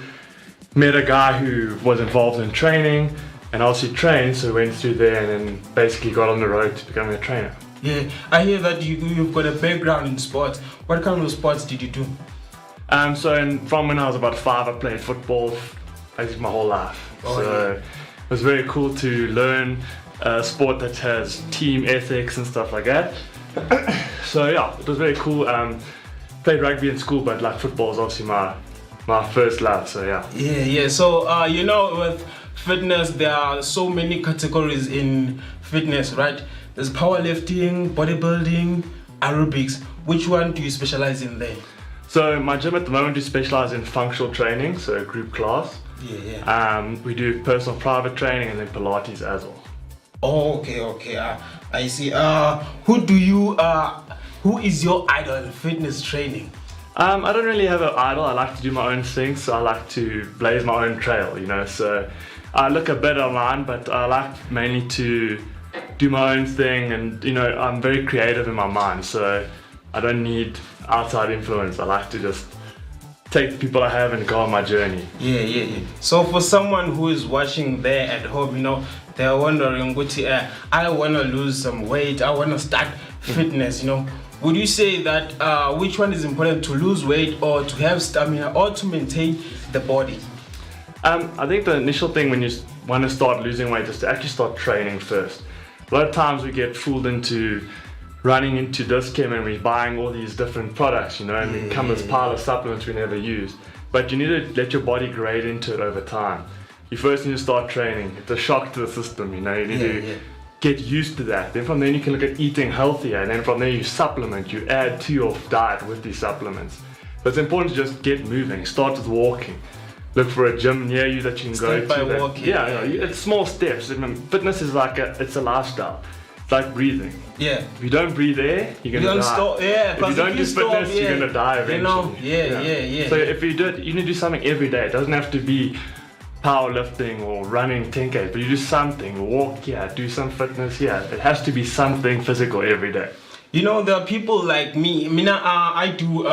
Met a guy who was involved in training, and obviously trained, so went through there and then basically got on the road to becoming a trainer. Yeah, I hear that you've got a background in sports. What kind of sports did you do? From when I was about 5, I played football basically my whole life. It was very cool to learn a sport that has team ethics and stuff like that. So yeah, it was very cool. Played rugby in school, but like football is obviously my first love. So yeah. Yeah. So with fitness, there are so many categories in fitness, right? There's powerlifting, bodybuilding, aerobics. Which one do you specialize in there? So my gym at the moment, we specialize in functional training, so group class. Yeah. We do personal private training and then Pilates as well. Oh, okay. I see. Who is your idol in fitness training? I don't really have an idol. I like to do my own thing, so I like to blaze my own trail, you know. So I look a bit online, but I like mainly to do my own thing, and you know, I'm very creative in my mind, so I don't need outside influence. I like to just take the people I have and go on my journey. Yeah. So for someone who is watching there at home, you know, they're wondering, I want to lose some weight, I want to start fitness, you know. Would you say that which one is important, to lose weight or to have stamina or to maintain the body? I think the initial thing when you want to start losing weight is to actually start training first. A lot of times we get fooled into running into Dischem and we're buying all these different products, you know, and we come with a pile of supplements we never use. But you need to let your body grade into it over time. You first need to start training. It's a shock to the system, you know, you need to get used to that. Then from there you can look at eating healthier, and then from there you supplement, you add to your diet with these supplements. But it's important to just get moving. Start with walking. Look for a gym near you that you can go to. Start by walking. Yeah, it's small steps. I mean, fitness is like it's a lifestyle. It's like breathing. Yeah. If you don't breathe air, you're gonna die. If you don't do fitness, you're gonna die eventually. You know, yeah. So if you do it, you need to do something every day. It doesn't have to be powerlifting or running 10K, but you do something. Walk here, do some fitness here. It has to be something physical every day. You know, there are people like me. I do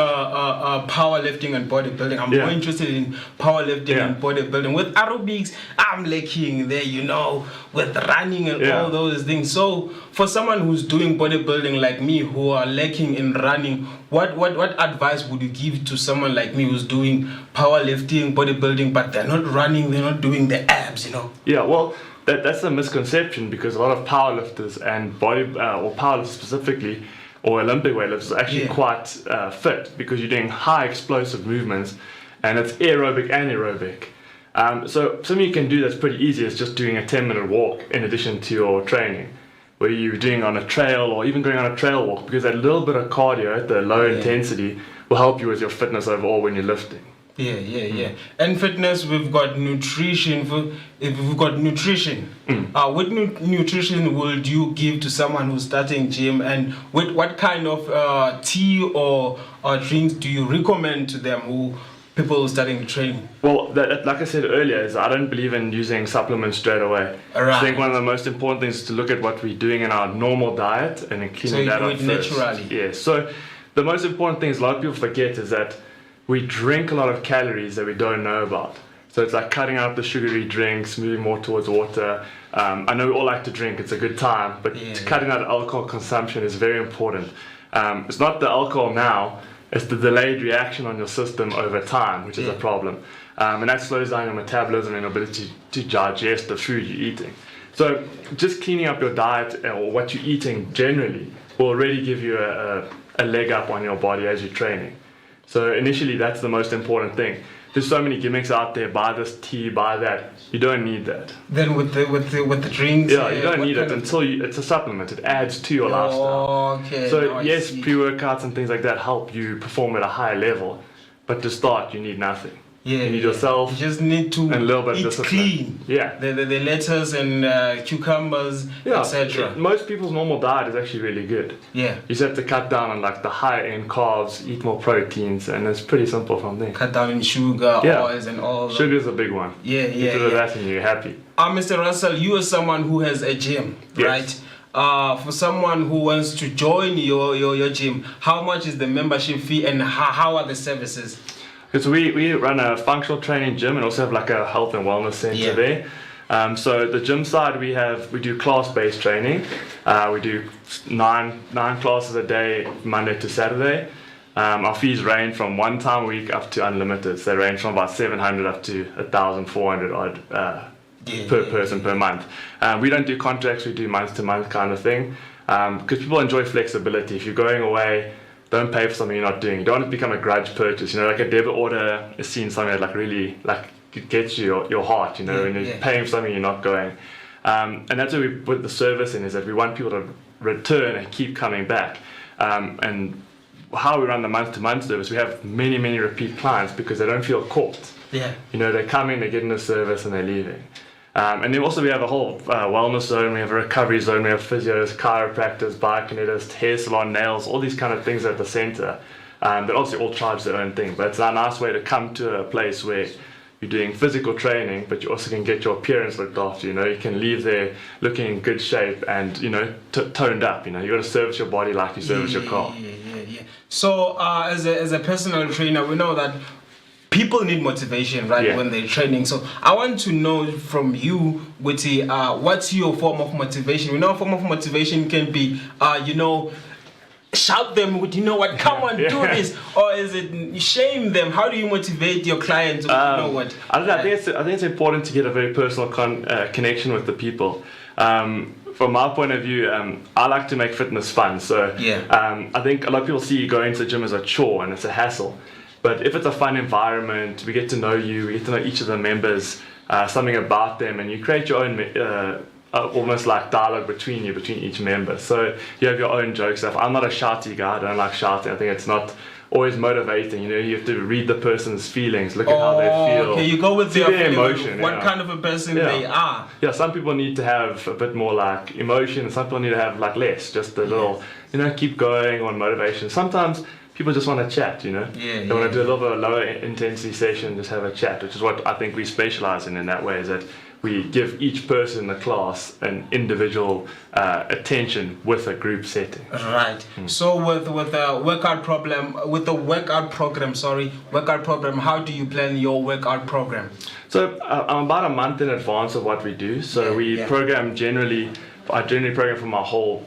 powerlifting and bodybuilding. I'm more interested in powerlifting and bodybuilding. With aerobics, I'm lacking there, you know, with running and all those things. So for someone who's doing bodybuilding like me, who are lacking in running, what advice would you give to someone like me who's doing powerlifting, bodybuilding, but they're not running, they're not doing the abs, you know? Yeah, well, that's a misconception, because a lot of powerlifters and or powerlifters specifically, or Olympic weightlifters, are actually quite fit, because you're doing high explosive movements, and it's aerobic and aerobic. So something you can do that's pretty easy is just doing a 10-minute walk in addition to your training, where you're doing on a trail or even going on a trail walk, because that little bit of cardio at the low intensity will help you with your fitness overall when you're lifting. Yeah. And fitness, we've got nutrition. What nutrition would you give to someone who's starting gym, and what kind of tea or drinks do you recommend to them who people starting training? Well, like I said earlier, is I don't believe in using supplements straight away. Right. I think one of the most important things is to look at what we're doing in our normal diet and then cleaning that up first. Naturally. Yeah. So the most important thing is a lot of people forget is that we drink a lot of calories that we don't know about. So it's like cutting out the sugary drinks, moving more towards water. I know we all like to drink, it's a good time, but cutting out alcohol consumption is very important. It's not the alcohol now, it's the delayed reaction on your system over time, which is a problem. And that slows down your metabolism and ability to digest the food you're eating. So just cleaning up your diet or what you're eating generally will already give you a leg up on your body as you're training. So initially, that's the most important thing. There's so many gimmicks out there. Buy this tea, buy that. You don't need that. Then with the drinks. Yeah, you don't need it until it's a supplement. It adds to your lifestyle. Okay. So yes, pre-workouts and things like that help you perform at a higher level, but to start, you need nothing. Yeah, you need yourself. You just need to and a little bit eat discipline. clean. Yeah. The lettuce and cucumbers, etc. Most people's normal diet is actually really good. Yeah. You just have to cut down on like the higher end carbs, eat more proteins, and it's pretty simple from there. Cut down in sugar, oils, and all. Sugar's a big one. Yeah. You do that and you're happy. Mr. Russell, you are someone who has a gym, right? For someone who wants to join your gym, how much is the membership fee and how are the services? Because we run a functional training gym and also have like a health and wellness center there. So the gym side we do class-based training. We do nine classes a day, Monday to Saturday. Our fees range from one time a week up to unlimited. So they range from about 700 up to 1,400 odd per person per month. We don't do contracts. We do month-to-month kind of thing because people enjoy flexibility. If you're going away, don't pay for something you're not doing. You don't want to become a grudge purchase. You know, like a debit order is seen something that like really like it gets you your heart. You know, when you're paying for something you're not going. And that's where we put the service in, is that we want people to return and keep coming back. And how we run the month-to-month service, we have many repeat clients because they don't feel caught. Yeah. You know, they come in, they get in the service, and they're leaving. And then also we have a whole wellness zone, we have a recovery zone, we have physios, chiropractors, biokinetists, hair salon, nails, all these kind of things at the center. That obviously all charge their own thing, but it's a nice way to come to a place where you're doing physical training, but you also can get your appearance looked after. You know, you can leave there looking in good shape and, you know, toned up. You know, you got to service your body like you service your car. Yeah. So as a personal trainer, we know that people need motivation, right, when they're training. So I want to know from you, Witty, what's your form of motivation? We know a form of motivation can be, shout them with, you know what, come on, do this. Or is it shame them? How do you motivate your clients? You know what? I think it's important to get a very personal connection with the people. From my point of view, I like to make fitness fun. So I think a lot of people see going to the gym as a chore and it's a hassle. But if it's a fun environment, we get to know you, we get to know each of the members, something about them, and you create your own almost like dialogue between each member. So you have your own joke stuff. I'm not a shouty guy, I don't like shouting. I think it's not always motivating. You know, you have to read the person's feelings, look at how they feel. Okay, you go with their emotion. What kind of a person they are. Yeah, some people need to have a bit more like emotion, and some people need to have like less, just a little, you know, keep going on motivation. Sometimes people just want to chat, you know. They want to do a little bit of lower intensity session, just have a chat, which is what I think we specialize in that way, is that we give each person in the class an individual attention with a group setting. Right. So with the workout program, how do you plan your workout program? So I'm about a month in advance of what we do. So I generally program for my whole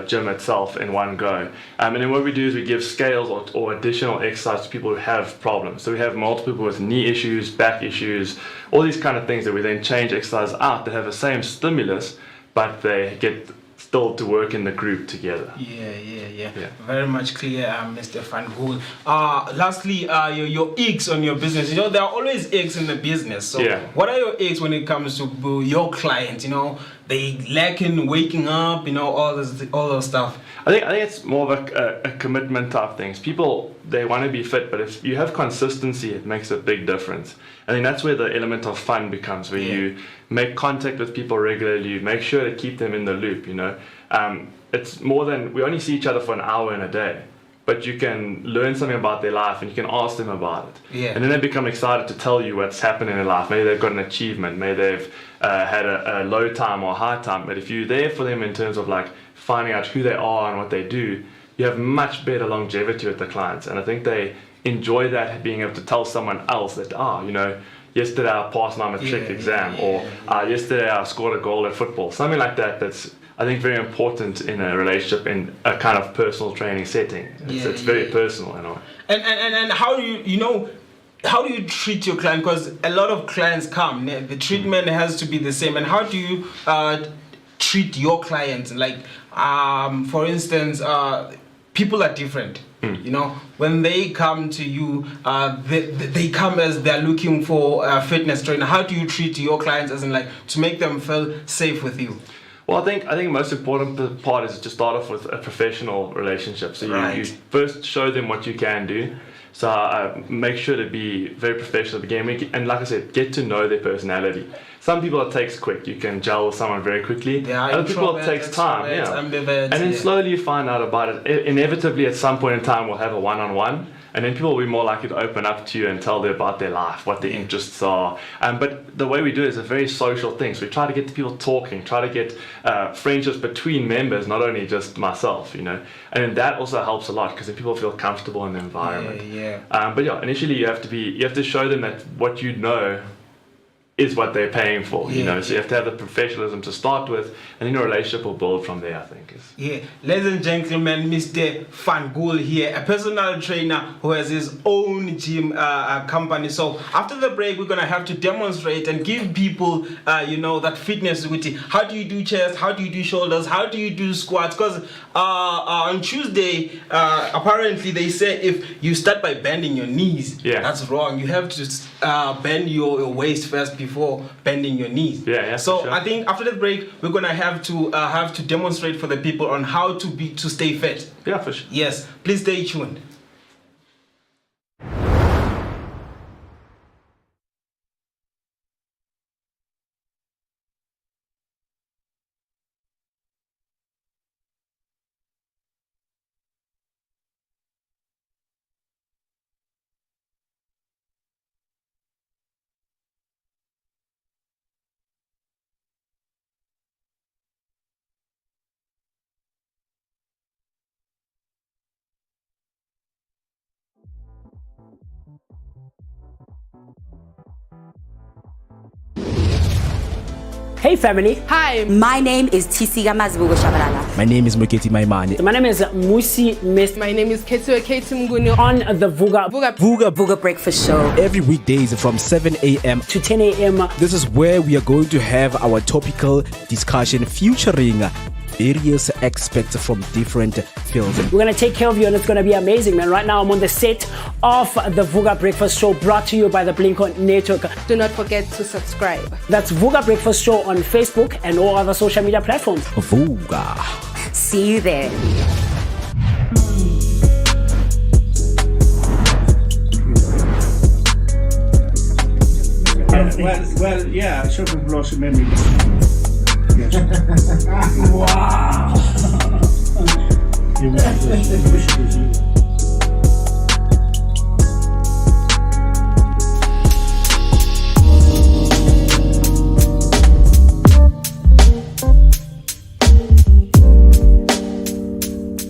gym itself in one go. And then what we do is we give scales or additional exercise to people who have problems. So we have multiple people with knee issues, back issues, all these kind of things that we then change exercise out that have the same stimulus, but they get still to work in the group together. Yeah. Very much clear, Mr. Van Gool. Lastly, your eggs on your business. You know, there are always eggs in the business. So what are your eggs when it comes to your clients? You know, they lack in waking up, you know, all those stuff. I think it's more of a commitment type things. People, they want to be fit, but if you have consistency, it makes a big difference. I think that's where the element of fun becomes, where you make contact with people regularly, you make sure to keep them in the loop, you know. It's more than, we only see each other for an hour in a day, but you can learn something about their life and you can ask them about it. Yeah. And then they become excited to tell you what's happened in their life. Maybe they've got an achievement, maybe they've had a low time or high time. But if you're there for them in terms of like finding out who they are and what they do, you have much better longevity with the clients. And I think they enjoy that, being able to tell someone else that, yesterday I passed my matric exam, or yesterday I scored a goal at football. Something like that that's, I think, very important in a relationship, in a kind of personal training setting. It's very personal, you know. And how do how do you treat your client? Because a lot of clients come, the treatment has to be the same. And how do you treat your clients? Like, for instance, people are different. You know, when they come to you, they come as they're looking for a fitness trainer. How do you treat your clients, as in like to make them feel safe with you? Well, I think the most important part is to start off with a professional relationship. So you first show them what you can do. So make sure to be very professional at the beginning, and like I said, get to know their personality. Some people it takes quick. You can gel with someone very quickly. Other people it takes time. And then slowly you find out about it. Inevitably, at some point in time, we'll have a one-on-one. And then people will be more likely to open up to you and tell them about their life, what their interests are. But the way we do it is a very social thing. So we try to get the people talking, try to get friendships between members, not only just myself, you know. And then that also helps a lot because then people feel comfortable in the environment. Initially you have to show them that what you know is what they're paying for, you know. So you have to have the professionalism to start with, and then your relationship will build from there, I think. Ladies and gentlemen, Mr. Van Gool here, a personal trainer who has his own gym company. So after the break, we're gonna have to demonstrate and give people, that fitness routine. How do you do chest? How do you do shoulders? How do you do squats? Because on Tuesday, apparently they say if you start by bending your knees, that's wrong. You have to bend your waist first before bending your knees. So I think after the break, we're gonna have to demonstrate for the people on how to stay fit. Yeah, for sure. Yes, please stay tuned. Hey family. Hi. My name is Tisiga Mazibuko Shabalala. My name is Moketi Maimane. My name is Musi Mist. My name is Ketue Ketumgunu. On the Vooka Breakfast Show. Every weekdays from 7 a.m. to 10 a.m. This is where we are going to have our topical discussion featuring various experts from different fields. We're going to take care of you and it's going to be amazing, man. Right now I'm on the set of the Vooka Breakfast Show, brought to you by the Blink-On Network. Do not forget to subscribe. That's Vooka Breakfast Show on Facebook and all other social media platforms. Vooka. See you there. Well, yeah, certain people memory. Yes. Wow.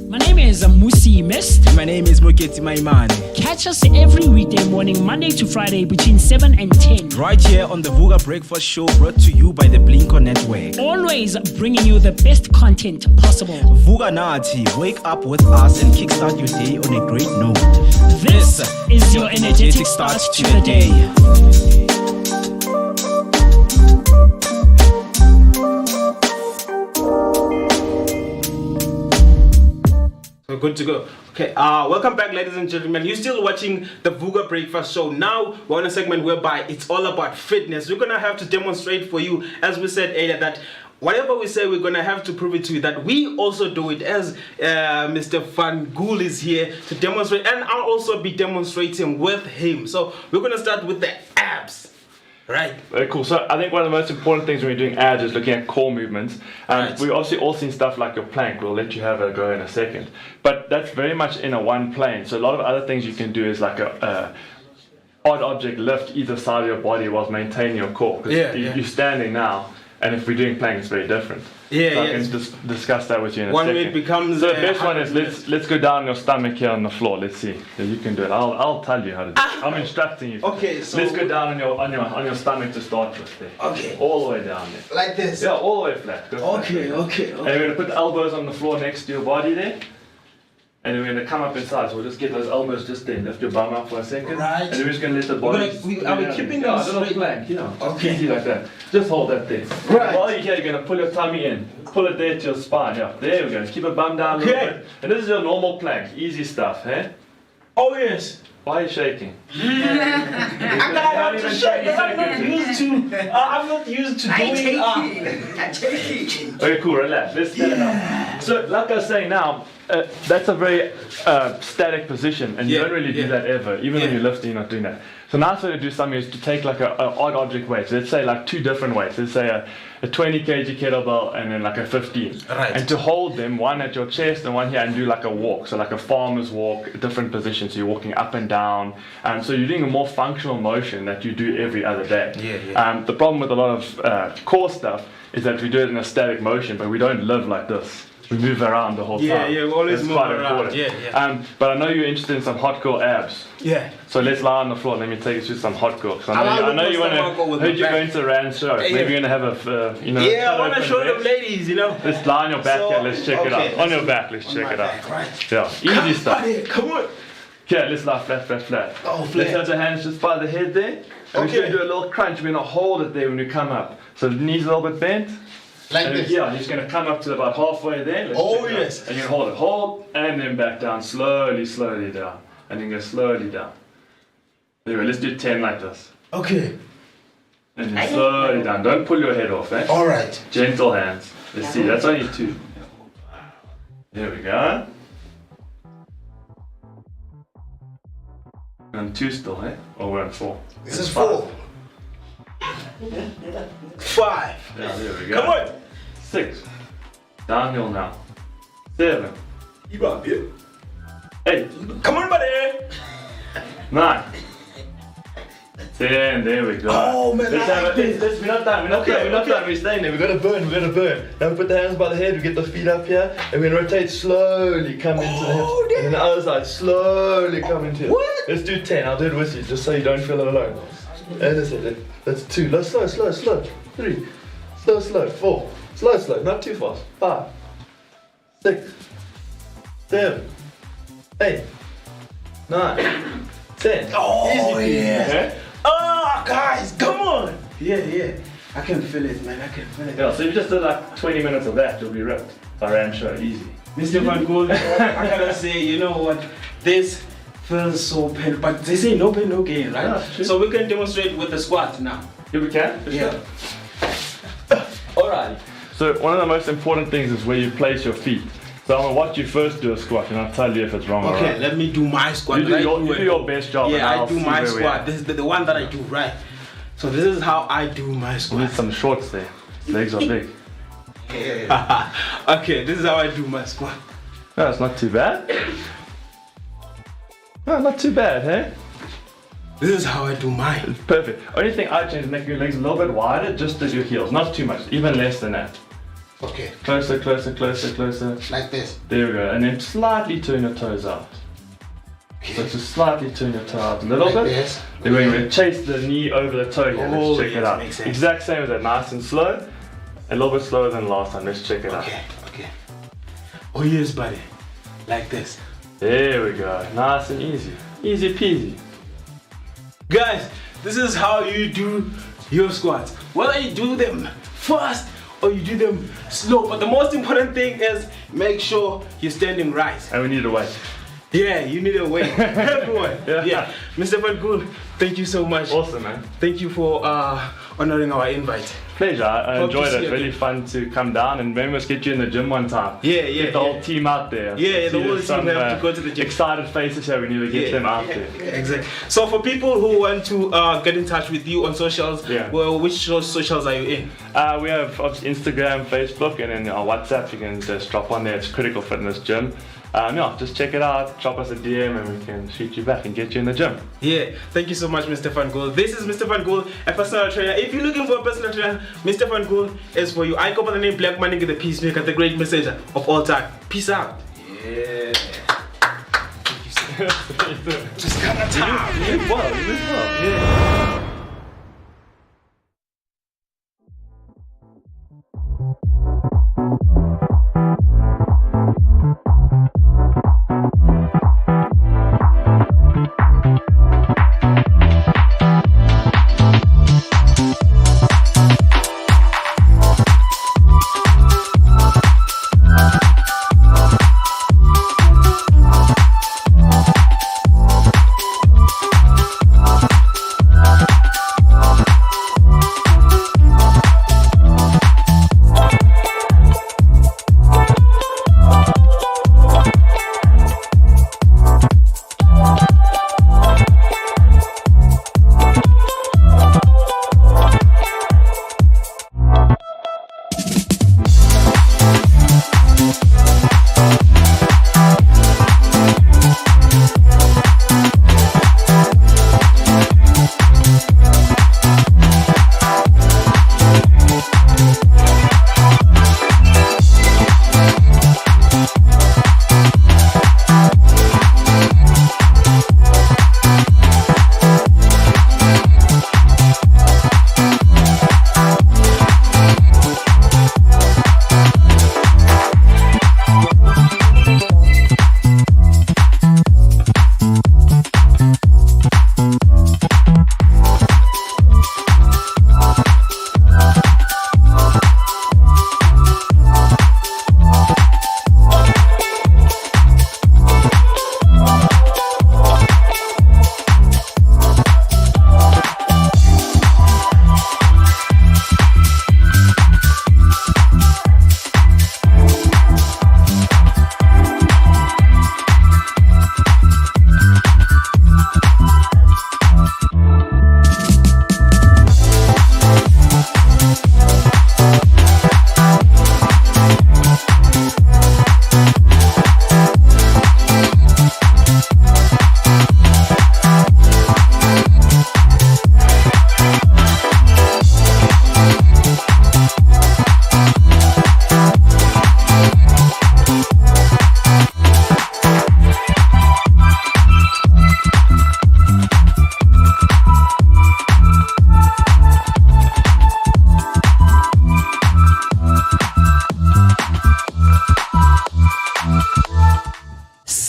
My name is Musi Mist. My name is Moketi Maimane. Catch us every weekday morning, Monday to Friday, between 7 and 10. Right here on the Vooka Breakfast Show, brought to you by the Blink-On Network. Always bringing you the best content possible. Vooka Nati, wake up with us and kickstart your day on a great note. This is your energetic start to the day. Good to go. Okay, welcome back, ladies and gentlemen. You're still watching the Vooka Breakfast Show. Now we're on a segment whereby it's all about fitness. We're gonna have to demonstrate for you, as we said earlier, that whatever we say, we're gonna have to prove it to you that we also do it. As Mr. Van Gool is here to demonstrate, and I'll also be demonstrating with him. So we're gonna start with the abs. Right. Very cool. So I think one of the most important things when you're doing abs is looking at core movements. We've obviously all seen stuff like your plank. We'll let you have a go in a second. But that's very much in a one plane. So a lot of other things you can do is like a odd object lift either side of your body while maintaining your core. Because you're standing now, and if we're doing plank, it's very different. Yeah, so I can discuss that with you in a one second. way it becomes. So the best one is let's go down on your stomach here on the floor. Let's see. Yeah, you can do it. I'll tell you how to do it. I'm instructing you. Okay, so let's go down on your stomach to start with there. Okay. All the way down there. Like this. Yeah, all the way flat. Go flat. Okay. And we're gonna put the elbows on the floor next to your body there. And then we're going to come up inside, so we'll just get those elbows just there. Lift your bum up for a second. Right. And then we're just going to let the body... Are we keeping them a little straight? plank, just Okay. easy like that. Just hold that there. Right. While you're here, you're going to pull your tummy in. Pull it there to your spine. Yeah, there we go. Keep your bum down a little bit. And this is your normal plank. Easy stuff, eh? Oh, yes. Why are you shaking? I'm not used to doing Okay, cool, relax. Let's stand up. So, like I was saying now, that's a very static position, and you don't really do that ever. Even when you're lifting, you're not doing that. So, nice way to do something is to take like an odd object weight. So let's say like two different weights. Let's say a 20 kg kettlebell and then like a 15. Right. And to hold them, one at your chest and one here, and do like a walk. So like a farmer's walk, different positions. So you're walking up and down. So you're doing a more functional motion that you do every other day. The problem with a lot of core stuff is that we do it in a static motion, but we don't live like this. We move around the whole time. Yeah, we always That's move quite around. important. But I know you're interested in some hardcore abs. Yeah. So let's lie on the floor. Let me take you through some hardcore. I know you want to. Heard you going to Rand's show. Maybe you're gonna have a I want to show them ladies. Let's lie on your back here. Let's check it out. On your back. Let's check it out. Right. Yeah. Easy stuff. Come on. Okay, let's lie flat. Oh, flat. Let's have the hands just by the head there. And we're going to do a little crunch. We're going to hold it there when we come up. So the knees a little bit bent. Like this? Yeah, you're just going to come up to about halfway there. Let's check it out. And you're going to hold, and then back down, slowly down. And then go slowly down. There we go, let's do 10 like this. Okay. And then slowly down. Don't pull your head off, eh? Alright. Gentle hands. Let's see, that's only 2. There we go. And 2 still, eh? Or we're on 4. This is 4. 5. Yeah, there we go. Come on. 6. Downhill now. 7. You got it. 8. Come on, buddy. 9. 10. There we go. Oh man, we're not done. We're staying there. We're gonna burn. Now we put the hands by the head. We get the feet up here, and we rotate slowly. Come into the hips, and then the other side slowly come into it. What? Let's do 10. I'll do it with you, just so you don't feel alone. And that's 2. Let's slow. 3. Slow. 4. Slow. Not too fast. 5. 6. 7. 8. 9. 10. Oh, easy. yeah. Okay? Oh, guys, come on. Yeah. I can feel it, man. I can feel it. Yeah, so if you just did like 20 minutes of that, you'll be ripped. I ran show, easy. Mr. Van Gool, I gotta say, you know what? This feels so pain, but they say no pain, no gain, right? Yeah, so we can demonstrate with the squat now. Yeah, we can? For Yeah. Sure. Alright. So one of the most important things is where you place your feet. So I'm gonna watch you first do a squat and I'll tell you if it's wrong or right. Okay, let me do my squat. You do your best job. Yeah, and I'll I do see my where we squat. are. This is the one that I do, right? So this is how I do my You squat. need some shorts there. Legs are big. Okay, this is how I do my squat. No, it's not too bad. No, not too bad, hey? This is how I do mine. It's perfect. Only thing I change is make your legs a little bit wider, just as your heels. Not too much, even less than that. Okay. Closer. Like this. There we go. And then slightly turn your toes out. So just slightly turn your toe out a little Like bit. this. Then we're going to chase the knee over the toe here. Oh, Let's check it yes, out. makes sense. Exact same as that. Nice and slow. A little bit slower than last time. Let's check it out. Okay. Oh yes, buddy. Like this. There we go. Nice and easy. Easy peasy. Guys, this is how you do your squats. Whether you do them fast or you do them slow, but the most important thing is make sure you're standing right. And we need a weight. Yeah, you need a weight. Everyone. Yeah. Mr. Van Gool, thank you so much. Awesome, man. Thank you for honoring our invite. Pleasure. I Hope to enjoyed see it. you Really again. fun to come down, and maybe must get you in the gym one time. Yeah, Get the whole team out there. Yeah, the See whole there's team some, have to go to the gym. Excited faces here. We need to get them out there. Exactly. So for people who want to get in touch with you on socials, well, which socials are you in? We have obviously Instagram, Facebook, and then our WhatsApp. You can just drop on there. It's Critical Fitness Gym. Just check it out. Drop us a DM, and we can shoot you back and get you in the gym. Yeah, thank you so much, Mr. Van Gool. This is Mr. Van Gool, a personal trainer. If you're looking for a personal trainer, Mr. Van Gool is for you. I go by the name Black Money, the Peacemaker, the great messenger of all time. Peace out. Yeah. Just got a time. You did well. Yeah.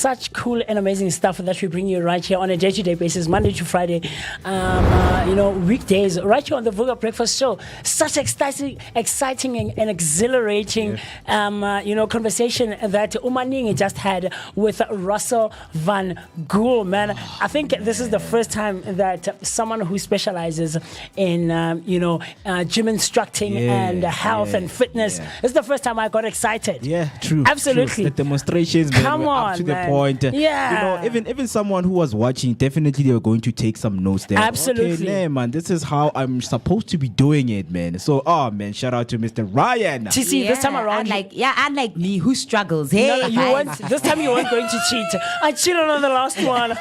Such cool and amazing stuff that we bring you right here on a day-to-day basis, Monday to Friday, weekdays, right here on the Vooka Breakfast Show. Such exciting and exhilarating, conversation that Umaning just had with Russell Van Gool, man. I think this is the first time that someone who specializes in, gym instructing and health and fitness. This is the first time I got excited. Yeah, true. Absolutely. True. The demonstrations, man, Come were on, up to man. the point. Yeah. Even someone who was watching, definitely they were going to take some notes there. Absolutely. Okay, man, this is how I'm supposed to be doing it, man. So, man, shout out to Mr. Ryan. TC, this time around, unlike me who struggles. Hey, this time you weren't going to cheat. I cheated on the last one.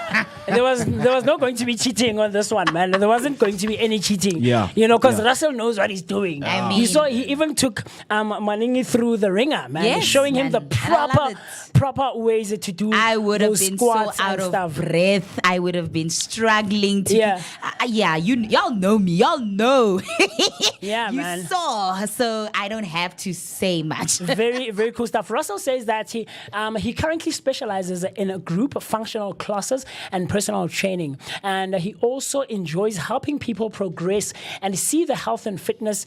There was not going to be cheating on this one, man. There wasn't going to be any cheating. Yeah. Because Russell knows what he's doing. I mean, he even took Maningi through the ringer, man. Yes, showing him man. the proper ways to do. I would have those been so squats out and of stuff. breath. I would have been struggling to. Yeah. Y'all know me. Y'all know. Yeah, you man. saw, so I don't have to say much. Very, very cool stuff. Russell says that he currently specializes in group functional classes and personal training, and he also enjoys helping people progress and see that health and fitness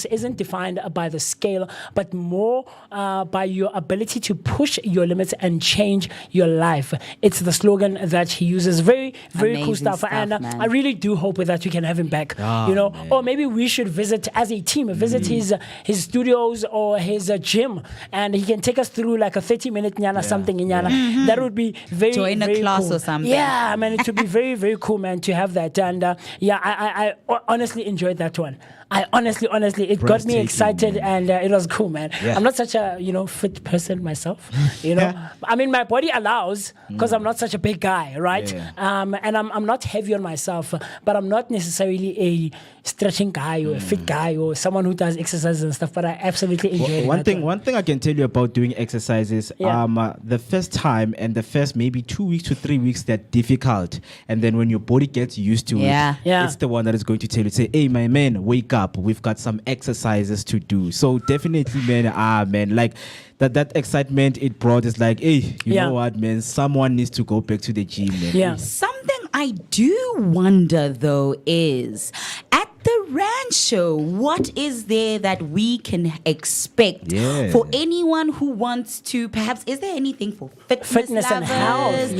isn't defined by the scale, but more by your ability to push your limits impact and change your life. It's the slogan that he uses. Very, very cool Amazing stuff. And man. I really do hope that we can have him back. Or maybe we should visit as a team, visit his studios or his gym, and he can take us through like a 30-minute nyana something in nyana. That would be very, join a very class cool. or something. Yeah, man, it would be very, very cool, man, to have that. And I honestly enjoyed that one. I honestly, it got me excited, and it was cool, man. Yeah. I'm not such a fit person myself, I mean, my body allows because I'm not such a big guy, right? And I'm not heavy on myself, but I'm not necessarily a stretching guy or a fit guy or someone who does exercises and stuff. But I absolutely enjoy it. One thing I can tell you about doing exercises, the first time and the first maybe 2 weeks to 3 weeks, they're difficult, and then when your body gets used to it, it's the one that is going to tell you, say, hey, my man, wake up. We've got some exercises to do. So definitely, man, like that excitement it brought is like, hey, you know what, man, someone needs to go back to the gym, man. Yeah. Something I do wonder though is at the Rancho, what is there that we can expect for anyone who wants to? Perhaps is there anything for fitness and health?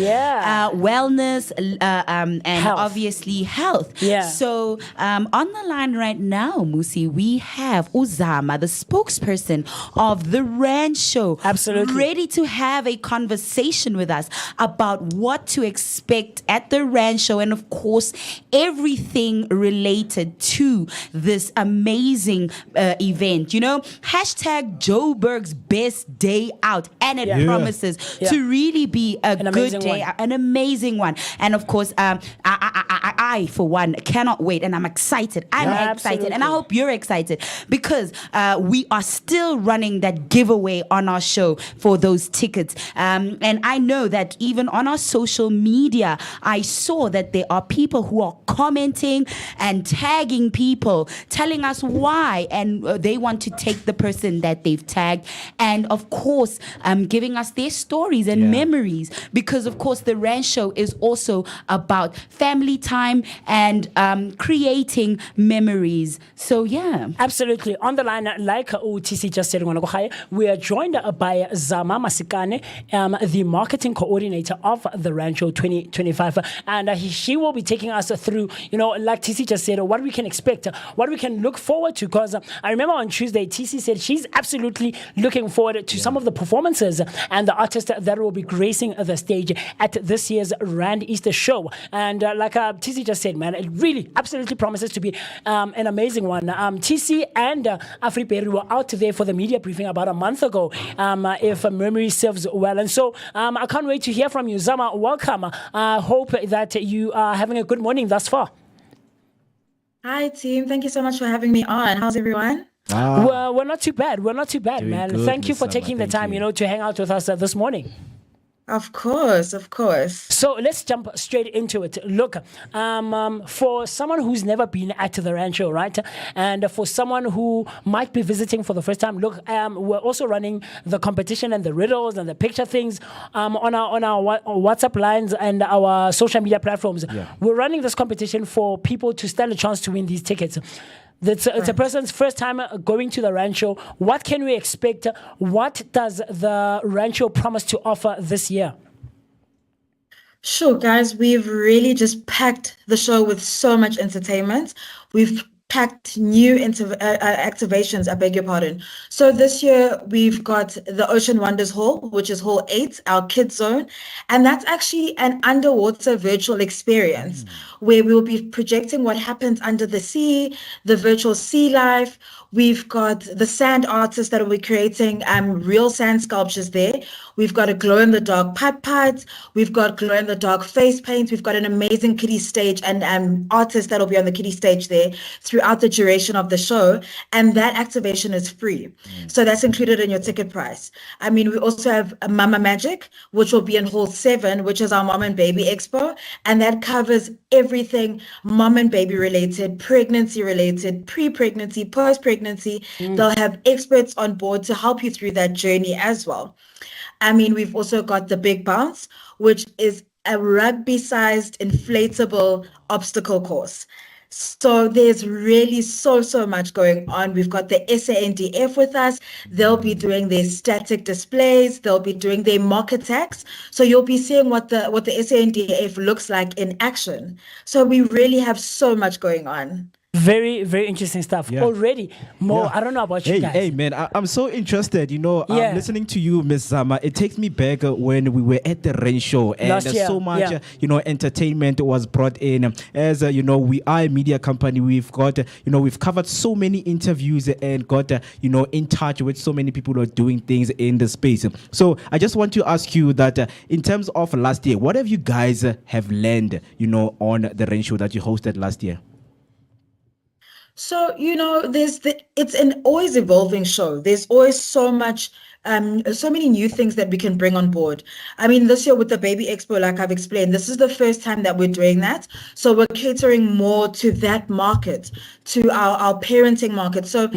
Wellness, and health. Obviously health. Yeah. So on the line right now, Musi, we have Uzama, the spokesperson of the Rancho, absolutely ready to have a conversation with us about what to expect at the Rancho, and of course everything related to this amazing event. Hashtag Joburg's best day out, and it promises to really be a good day, an amazing one. And of course, I for one cannot wait, and I'm excited. I'm excited, and I hope you're excited because we are still running that giveaway on our show for those tickets. And I know that even on our social media, I saw that there are people who are commenting and tagging people, telling us why, and they want to take the person that they've tagged, and of course giving us their stories and memories, because of course the Rancho is also about family time and creating memories. So absolutely. On the line, like TC just said, we are joined by Zama Masikane, the marketing coordinator of the Rancho 2025, and she will be taking us through, like TC just said, what we can expect, what we can look forward to. Because I remember on Tuesday, TC said she's absolutely looking forward to some of the performances and the artists that will be gracing the stage at this year's Rand Easter show. And like TC just said, man, it really absolutely promises to be an amazing one. TC and Afri Peri were out there for the media briefing about a month ago, if memory serves well. And so I can't wait to hear from you. Zama, welcome. I hope that you are having a good morning thus far. Hi, team. Thank you so much for having me on. How's everyone? Well, we're not too bad. We're not too bad, Doing man. good, Thank you for Miss Summer. taking the Thank time, you. to hang out with us this morning. Of course. So let's jump straight into it. Look, for someone who's never been at the Rancho, right? And for someone who might be visiting for the first time, look, we're also running the competition and the riddles and the picture things on our WhatsApp lines and our social media platforms. We're running this competition for people to stand a chance to win these tickets. It's a person's first time going to the Rancho. What can we expect? What does the Rancho promise to offer this year? Sure, guys. We've really just packed the show with so much entertainment. We've packed new activations, I beg your pardon. So this year we've got the Ocean Wonders Hall, which is Hall 8, our kids zone. And that's actually an underwater virtual experience where we'll be projecting what happens under the sea, the virtual sea life. We've got the sand artists that will be creating real sand sculptures there. We've got a glow-in-the-dark putt-putt. We've got glow-in-the-dark face paint. We've got an amazing kiddie stage and artists that will be on the kiddie stage there throughout the duration of the show. And that activation is free. So that's included in your ticket price. I mean, we also have Mama Magic, which will be in Hall 7, which is our Mom and Baby Expo. And that covers everything mom and baby related, pregnancy related, pre-pregnancy, post-pregnancy. They'll have experts on board to help you through that journey as well. I mean, we've also got the Big Bounce, which is a rugby-sized inflatable obstacle course. So there's really so much going on. We've got the SANDF with us. They'll be doing their static displays. They'll be doing their mock attacks. So you'll be seeing what the SANDF looks like in action. So we really have so much going on. Very, very interesting stuff. Yeah. Already, Mo, Yeah. I don't know about you Hey, guys. hey, man, I'm so interested. You know, Yeah. listening to you, Miss Zama, it takes me back when we were at the rain show, and Last year, so much, yeah. Entertainment was brought in. As we are a media company, we've got, we've covered so many interviews and got, in touch with so many people who are doing things in the space. So I just want to ask you that, in terms of last year, what have you guys have learned, on the rain show that you hosted last year? So, it's an always evolving show. There's always so much, so many new things that we can bring on board. I mean, this year with the Baby Expo, like I've explained, this is the first time that we're doing that. So we're catering more to that market, to our parenting market. So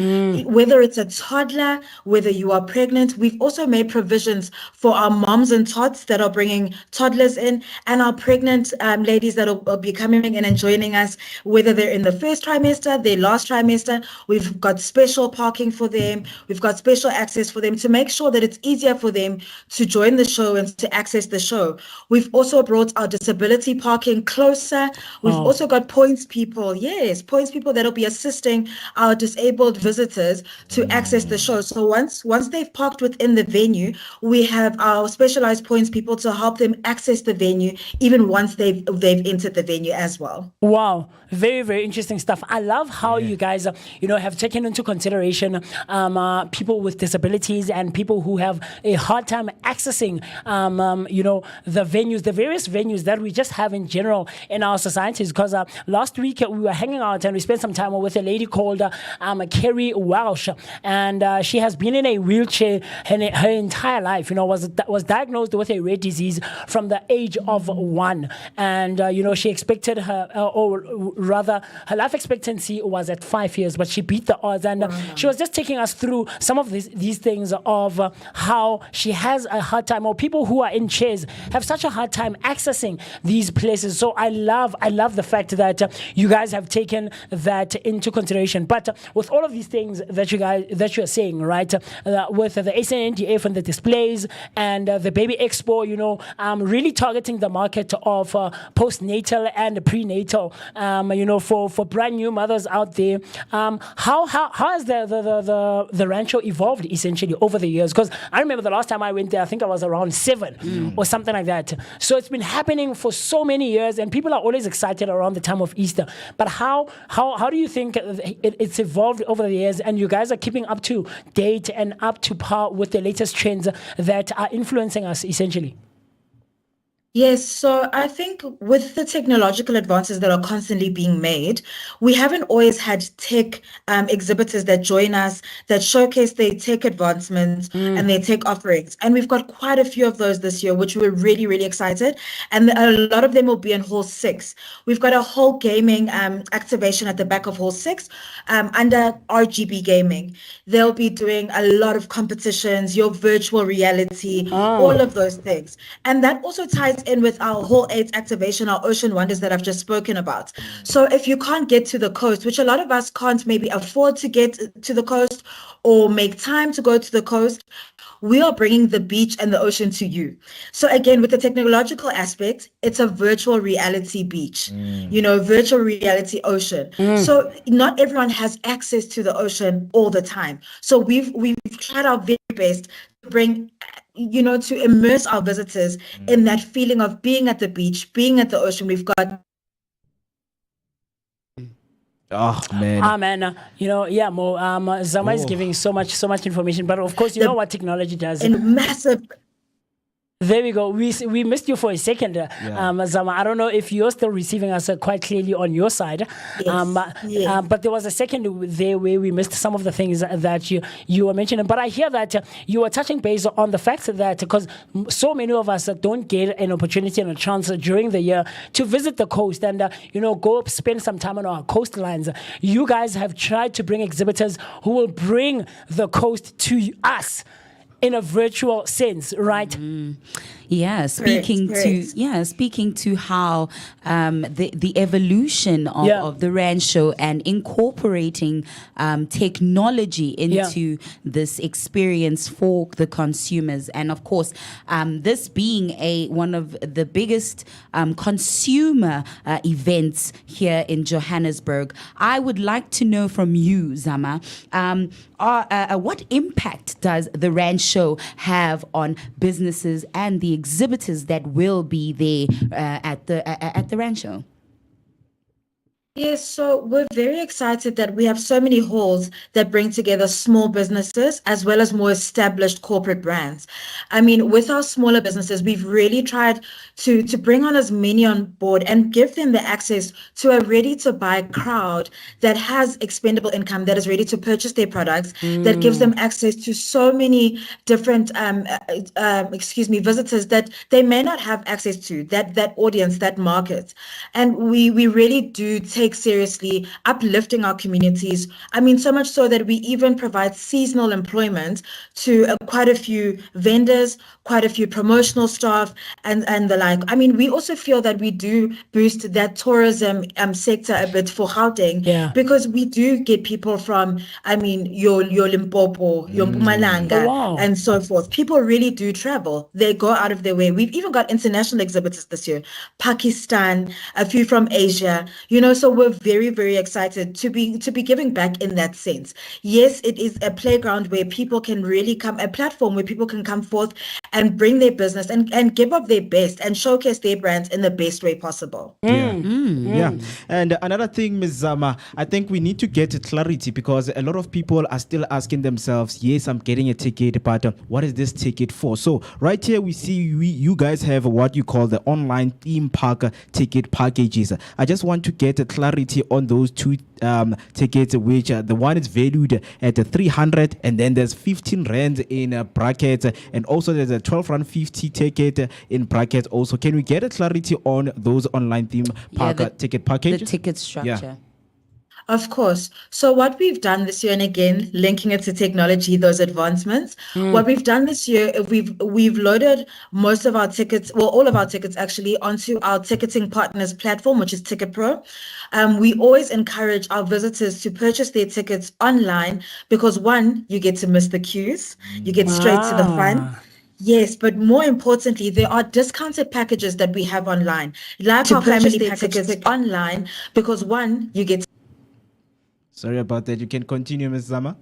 whether it's a toddler, whether you are pregnant, we've also made provisions for our moms and tots that are bringing toddlers in, and our pregnant ladies that will be coming in and joining us, whether they're in the first trimester, their last trimester. We've got special parking for them. We've got special access for them to make sure that it's easier for them to join the show and to access the show. We've also brought our disability parking closer. We've also got points people that'll be assisting our disabled visitors to access the show. So once they've parked within the venue, we have our specialized points people to help them access the venue even once they've entered the venue as well. Wow, very, very interesting stuff. I love how you guys, have taken into consideration people with disabilities and people who have a hard time accessing, the venues, the various venues that we just have in general in our societies. Because last week we were hanging out and we spent some time with a lady called Carrie Welsh, and she has been in a wheelchair her entire life. Was diagnosed with a rare disease from the age of 1, and she expected her, or rather, her life expectancy was at 5 years, but she beat the odds. And she was just taking us through some of these things of how she has a hard time, or people who are in chairs have such a hard time accessing these places. So I love the fact that you guys have taken that into consideration. But with all of these things that you're saying, right, with the SNDF and the displays and the Baby Expo, really targeting the market of postnatal and prenatal, for brand new mothers out there. How has the rancho evolved essentially over the years? Because I remember the last time I went there, I think I was around 7 or something like that. So it's been happening for so many years, and people are always excited around the time of Easter. But how do you think it's evolved over the years, and you guys are keeping up to date and up to par with the latest trends that are influencing us essentially? Yes, so I think with the technological advances that are constantly being made, we haven't always had tech exhibitors that join us, that showcase their tech advancements and their tech offerings. And we've got quite a few of those this year, which we're really, really excited. And a lot of them will be in Hall 6. We've got a whole gaming activation at the back of Hall 6 under RGB Gaming. They'll be doing a lot of competitions, your virtual reality, all of those things. And that also ties in with our Hall 8 activation, our Ocean Wonders that I've just spoken about. So if you can't get to the coast, which a lot of us can't maybe afford to get to the coast or make time to go to the coast, we are bringing the beach and the ocean to you. So again, with the technological aspect, it's a virtual reality beach, virtual reality ocean. So not everyone has access to the ocean all the time. So we've tried our very best to bring, to immerse our visitors in that feeling of being at the beach, being at the ocean. We've got Oh man. Mo, Zama is giving so much information, but of course you know what technology does. And massive. There we go. We missed you for a second, Zama. I don't know if you're still receiving us quite clearly on your side. Yes. But there was a second there where we missed some of the things that you were mentioning. But I hear that you were touching base on the fact that because so many of us don't get an opportunity and a chance during the year to visit the coast and go spend some time on our coastlines, you guys have tried to bring exhibitors who will bring the coast to us in a virtual sense, right? Yeah, speaking to how the evolution of the Rand show and incorporating technology into this experience for the consumers, and of course, this being one of the biggest consumer events here in Johannesburg. I would like to know from you, Zama, what impact does the Rand show have on businesses and the exhibitors that will be there at the Rand show? Yes, so we're very excited that we have so many halls that bring together small businesses as well as more established corporate brands. I mean, with our smaller businesses, we've really tried to bring on as many on board and give them the access to a ready-to-buy crowd that has expendable income, that is ready to purchase their products, that gives them access to so many different, visitors that they may not have access to, that audience, that market. And we really do take seriously uplifting our communities. I mean, so much so that we even provide seasonal employment to quite a few vendors, quite a few promotional staff, and the like. I mean, we also feel that we do boost that tourism sector a bit for Gauteng, because we do get people from, I mean, your Limpopo, your Mpumalanga, and so forth. People really do travel. They go out of their way. We've even got international exhibitors this year, Pakistan, a few from Asia, so we're very, very excited to be giving back in that sense. Yes, it is a playground where people can really come, a platform where people can come forth and bring their business and give up their best and showcase their brands in the best way possible. Yeah. And another thing, Ms. Zama, I think we need to get clarity, because a lot of people are still asking themselves, yes, I'm getting a ticket, but what is this ticket for? So right here we see you guys have what you call the online theme park ticket packages. I just want to get a clarity on those two tickets, which the one is valued at 300, and then there's 15 rand in brackets, and also there's a 12 rand 50 ticket in brackets also. Can we get a clarity on those online theme park ticket packages? The ticket structure. Yeah. Of course. So what we've done this year, and again, linking it to technology, those advancements, what we've done this year, we've loaded most of our tickets, well, all of our tickets actually, onto our ticketing partners platform, which is Ticket Pro. We always encourage our visitors to purchase their tickets online because, one, you get to miss the queues, you get straight to the fun. Yes, but more importantly, there are discounted packages that we have online, like our family packages online, because, one, you get. Sorry about that. You can continue, Ms. Zama.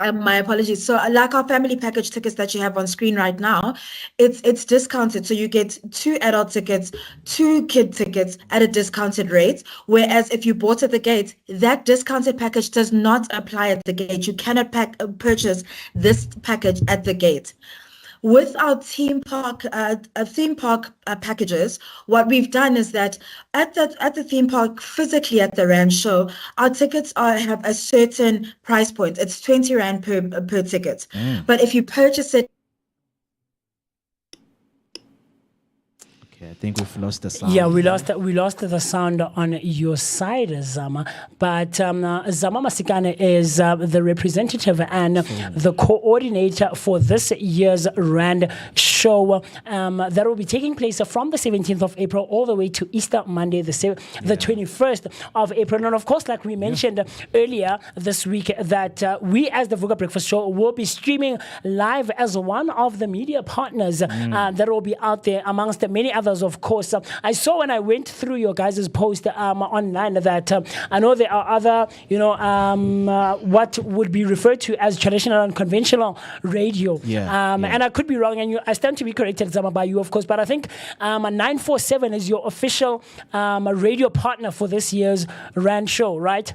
My apologies. So like our family package tickets that you have on screen right now, it's discounted. So you get 2 adult tickets, 2 kid tickets at a discounted rate. Whereas if you bought at the gate, that discounted package does not apply at the gate. You cannot purchase this package at the gate. With our theme park packages, what we've done is that at the theme park, physically at the Rand show, our tickets have a certain price point. It's 20 Rand per ticket. But if you purchase it, I think we've lost the sound. Yeah, we lost the sound on your side, Zama. But Zama Masikane is the representative and the coordinator for this year's Rand show that will be taking place from the 17th of April all the way to Easter Monday, the 21st of April. And of course, like we mentioned earlier this week, that we as the Vooka Breakfast Show will be streaming live as one of the media partners that will be out there amongst the many others. Of course, I saw when I went through your guys' post online that I know there are other, what would be referred to as traditional and conventional radio. And I could be wrong, and I stand to be corrected, Zama, by you, of course. But I think 947 is your official radio partner for this year's Rand show, right?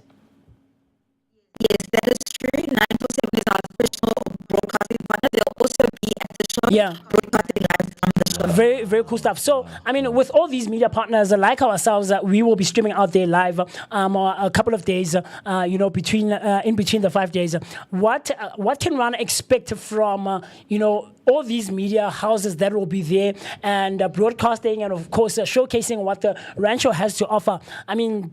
yes, that is true. 947 is our official broadcasting partner. They'll also be at the show broadcasting live from the show. Very, very cool stuff. So, I mean, with all these media partners like ourselves, we will be streaming out there live a couple of days, between in between the 5 days. What can one expect from, all these media houses that will be there and broadcasting and of course showcasing what the Rancho has to offer. I mean,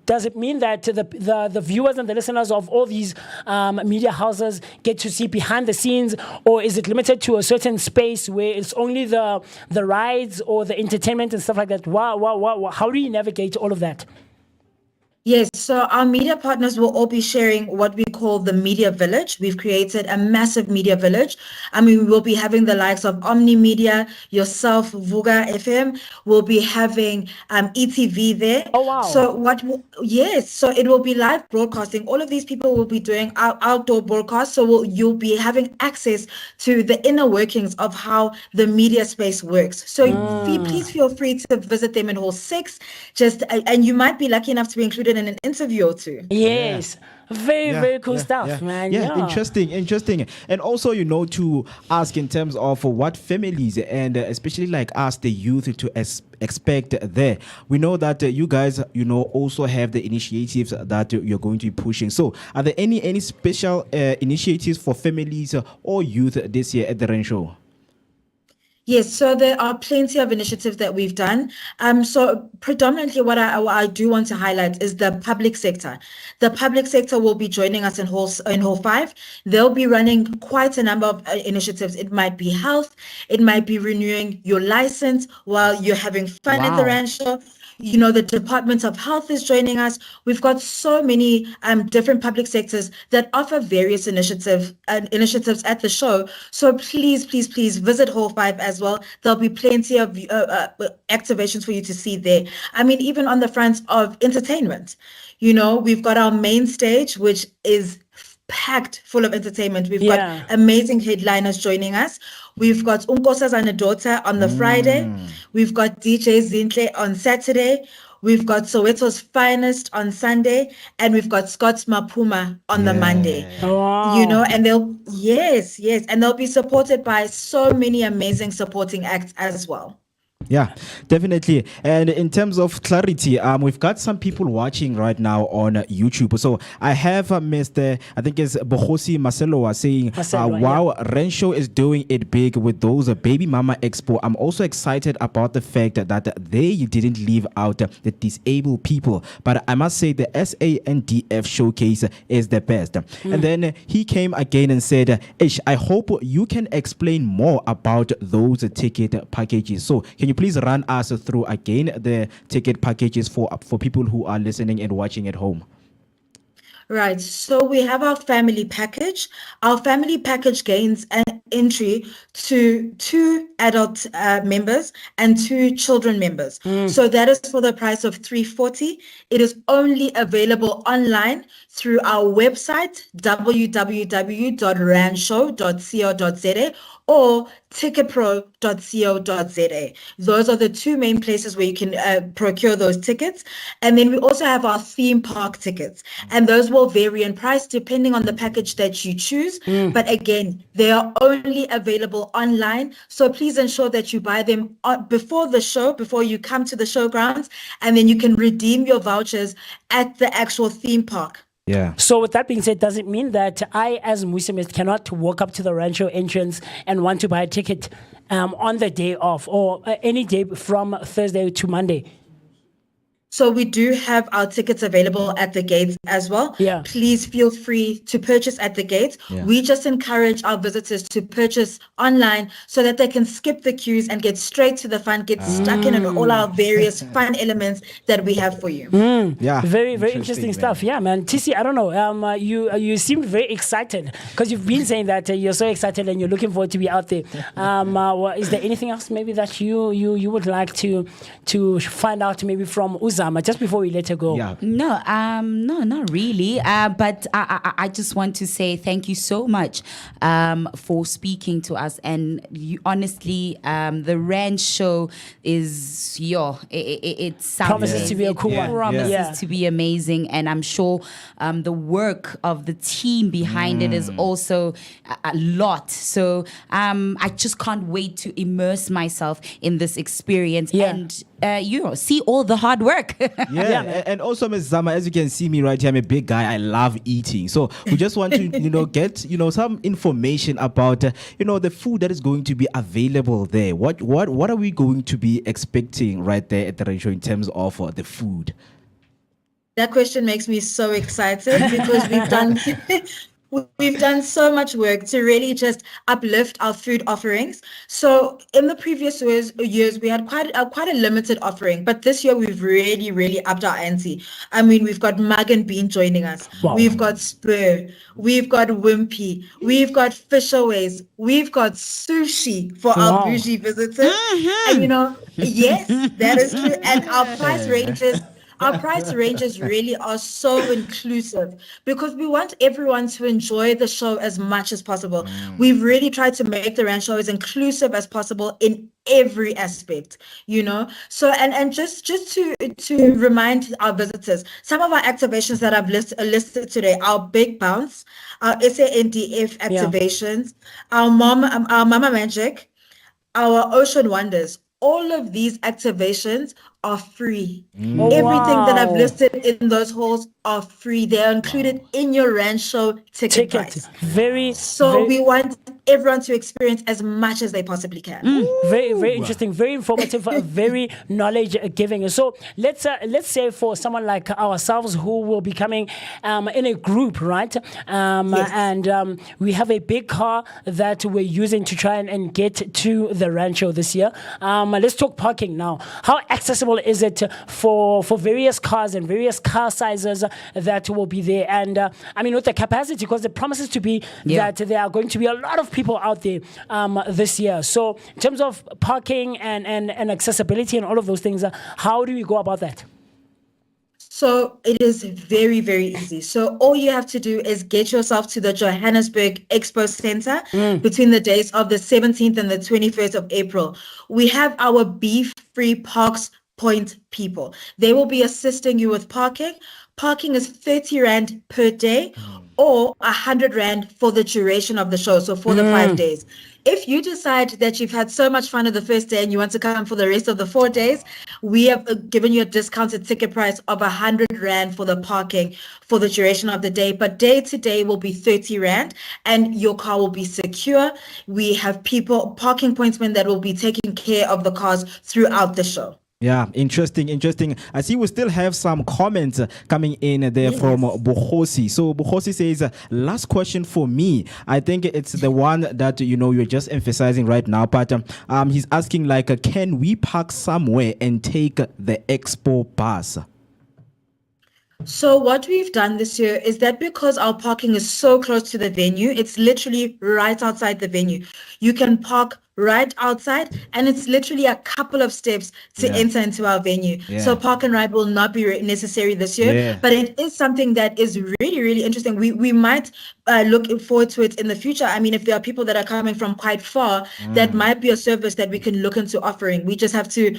does it mean that the viewers and the listeners of all these media houses get to see behind the scenes, or is it limited to a certain space where it's only the rides or the entertainment and stuff like that? How do you navigate all of that? Yes, so our media partners will all be sharing what we call the media village. We've created a massive media village. I mean, we will be having the likes of Omni Media, yourself, Vooka FM. We'll be having ETV there. Oh, wow. So so it will be live broadcasting. All of these people will be doing outdoor broadcasts. So you'll be having access to the inner workings of how the media space works. So please feel free to visit them in Hall 6. And you might be lucky enough to be included in an interview or two. Yes. Very cool stuff, man. Yeah, interesting. And also, to ask in terms of what families and especially like us, the youth, to expect there. We know that you guys, also have the initiatives that you're going to be pushing. So are there any special initiatives for families or youth this year at the Rancho? Yes, so there are plenty of initiatives that we've done. So predominantly what I do want to highlight is the public sector. The public sector will be joining us in Hall 5. They'll be running quite a number of initiatives. It might be health, it might be renewing your license while you're having fun at the Rancho. The Department of Health is joining us. We've got so many different public sectors that offer various initiatives at the show. So please visit Hall 5 as well. There'll be plenty of activations for you to see there. I mean, even on the front of entertainment, we've got our main stage, which is packed full of entertainment. We've got amazing headliners joining us. We've got Unkosazana Daughter on the Friday. We've got DJ Zintle on Saturday. We've got Soweto's Finest on Sunday. And we've got Scott's Mapuma on the Monday. Wow. And they'll be supported by so many amazing supporting acts as well. Yeah, definitely. And in terms of clarity, we've got some people watching right now on YouTube. So I have Mr. I think it's Bohosi Marcelo saying, wow, Rancho is doing it big with those Baby Mama Expo. I'm also excited about the fact that they didn't leave out the disabled people. But I must say the SANDF showcase is the best. And then he came again and said, Ish, I hope you can explain more about those ticket packages. So can you please run us through again the ticket packages for people who are listening and watching at home? Right. So we have our family package. Our family package gains an entry to 2 adult members and 2 children members. So that is for the price of $340. It is only available online through our website, www.rancho.co.za or ticketpro.co.za. Those are the 2 main places where you can procure those tickets. And then we also have our theme park tickets. And those will vary in price depending on the package that you choose. But again, they are only available online. So please ensure that you buy them before the show, before you come to the showgrounds, and then you can redeem your vouchers at the actual theme park. Yeah. So with that being said, does it mean that I, as Musimist, cannot walk up to the Rancho entrance and want to buy a ticket on the day off or any day from Thursday to Monday? So we do have our tickets available at the gates as well. Yeah. Please feel free to purchase at the gates. Yeah. We just encourage our visitors to purchase online so that they can skip the queues and get straight to the fun, get stuck in all our various fun elements that we have for you. Yeah. Very interesting stuff. Yeah, man. TC, I don't know. You seem very excited because you've been saying that you're so excited and you're looking forward to be out there. Is there anything else maybe that you would like to find out maybe from Uzama just before we let her go? Yeah. No, not really. But I just want to say thank you so much for speaking to us. And honestly, the Ranch show is it promises to be a cool one. Promises to be amazing, and I'm sure the work of the team behind it is also a lot. So I just can't wait to immerse myself in this experience. And see all the hard work. Yeah, and also Ms. Zama, as you can see me right here, I'm a big guy. I love eating. So we just want to, get, some information about, the food that is going to be available there. What are we going to be expecting right there at the ratio in terms of the food? That question makes me so excited because we've done so much work to really just uplift our food offerings. So in the previous years we had quite a limited offering, but this year we've really upped our ante. I mean, we've got Mug and Bean joining us. Wow. We've got Spur. We've got Wimpy. We've got Fishaways. We've got sushi for our bougie visitors. And yes, that is true. And our price ranges. Our price ranges really are so inclusive because we want everyone to enjoy the show as much as possible. We've really tried to make the Rand show as inclusive as possible in every aspect, So and just to remind our visitors, some of our activations that I've listed today, our Big Bounce, our SANDF activations, our Mama Magic, our Ocean Wonders. All of these activations are free. Everything that I've listed in those halls are free. They are included in your Rand show ticket price. We want everyone to experience as much as they possibly can. Very interesting, very informative, very knowledge giving. So let's say for someone like ourselves who will be coming in a group, right? And we have a big car that we're using to try and get to the Rand show this year. Let's talk parking now. How accessible is it for various cars and various car sizes that will be there? And with the capacity, because it promises to be that there are going to be a lot of people out there this year. So in terms of parking and accessibility and all of those things, how do we go about that? So it is very, very easy. So all you have to do is get yourself to the Johannesburg Expo Center between the days of the 17th and the 21st of April. We have our beef-free parks point people. They will be assisting you with parking. Parking is 30 Rand per day or 100 Rand for the duration of the show, so for the 5 days. If you decide that you've had so much fun on the first day and you want to come for the rest of the 4 days, we have given you a discounted ticket price of 100 Rand for the parking for the duration of the day. But day to day will be 30 Rand and your car will be secure. We have parking pointsmen that will be taking care of the cars throughout the show. Yeah, interesting. I see we still have some comments coming in there from Bukhosi. So Bukhosi says, last question for me. I think it's the one that, you're just emphasizing right now. But he's asking can we park somewhere and take the expo bus? So what we've done this year is that because our parking is so close to the venue, it's literally right outside the venue. You can park right outside and it's literally a couple of steps to enter into our venue. So park and ride will not be necessary this year, but it is something that is really, really interesting. We might look forward to it in the future. I mean, if there are people that are coming from quite far, that might be a service that we can look into offering. We just have to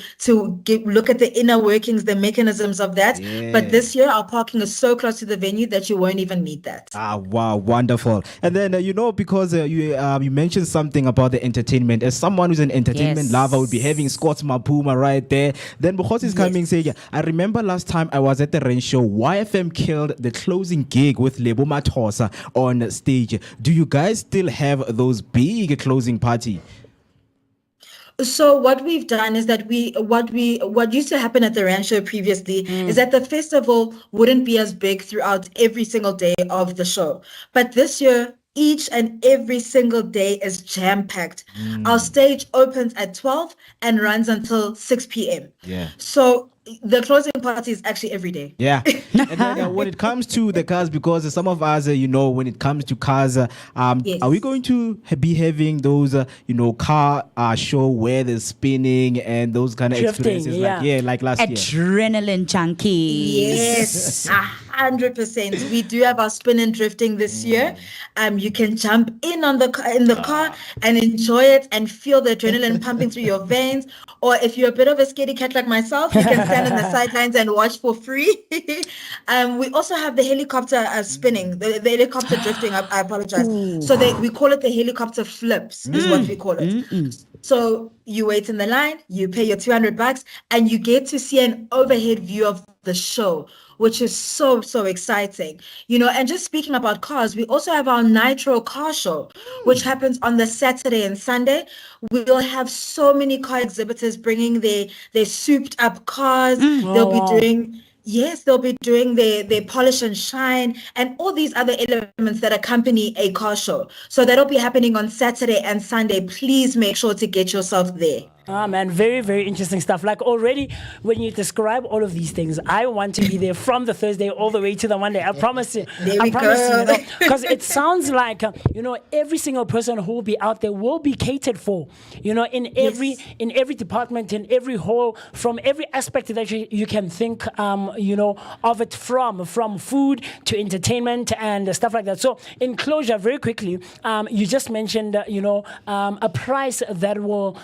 look at the inner workings, the mechanisms of that. But this year, our parking is so close to the venue that you won't even need that. Ah, wow, wonderful. And then, because you mentioned something about the entertainment. As someone who's an entertainment lover, would be having Scott's Mapuma right there. Then Bukhosi is coming saying, I remember last time I was at the Rand show, YFM killed the closing gig with Lebo Matosa on stage. Do you guys still have those big closing party? So what we've done is that what used to happen at the Rand show previously is that the festival wouldn't be as big throughout every single day of the show. But this year, each and every single day is jam-packed. Our stage opens at 12 and runs until 6 p.m. So the closing party is actually every day. Yeah. And then when it comes to the cars, because some of us, when it comes to cars, are we going to be having those, car show where they're spinning and those kind of Drifting, experiences? Like last year? Adrenaline junkie. Yes. 100%. We do have our spin and drifting this year. You can jump in on the car and enjoy it and feel the adrenaline pumping through your veins. Or if you're a bit of a scaredy cat like myself, you can stand on the sidelines and watch for free. We also have the helicopter spinning, the helicopter drifting. I apologize. So we call it the helicopter flips, is what we call it. So you wait in the line, you pay your $200, and you get to see an overhead view of the show, which is so exciting. And just speaking about cars, we also have our Nitro car show, which happens on the Saturday and Sunday. We'll have so many car exhibitors bringing their souped up cars. They'll be doing their polish and shine and all these other elements that accompany a car show. So that'll be happening on Saturday and Sunday. Please make sure to get yourself there. Man, very, very interesting stuff. Like already when you describe all of these things, I want to be there from the Thursday all the way to the Monday. I promise you. Because it sounds like, every single person who will be out there will be catered for, in every department, in every hall, from every aspect that you can think, of it from food to entertainment and stuff like that. So in closure, very quickly, you just mentioned, a price that will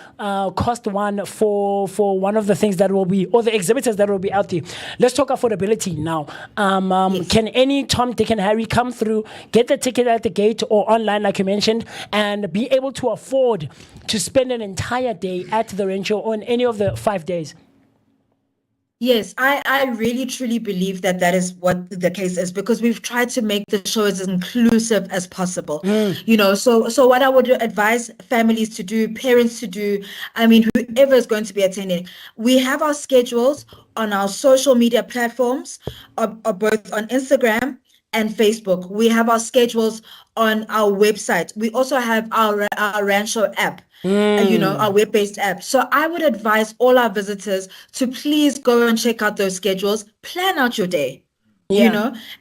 cost one for one of the things that will be, or the exhibitors that will be out there. Let's talk affordability now. Can any Tom, Dick, and Harry come through, get the ticket at the gate or online, like you mentioned, and be able to afford to spend an entire day at the rancho on any of the 5 days? Yes, I really truly believe that is what the case is, because we've tried to make the show as inclusive as possible. So what I would advise families to do, parents to do, whoever is going to be attending, we have our schedules on our social media platforms, both on Instagram and Facebook. We have our schedules on our website. We also have our Rancho app. Our web-based app. So I would advise all our visitors to please go and check out those schedules, plan out your day.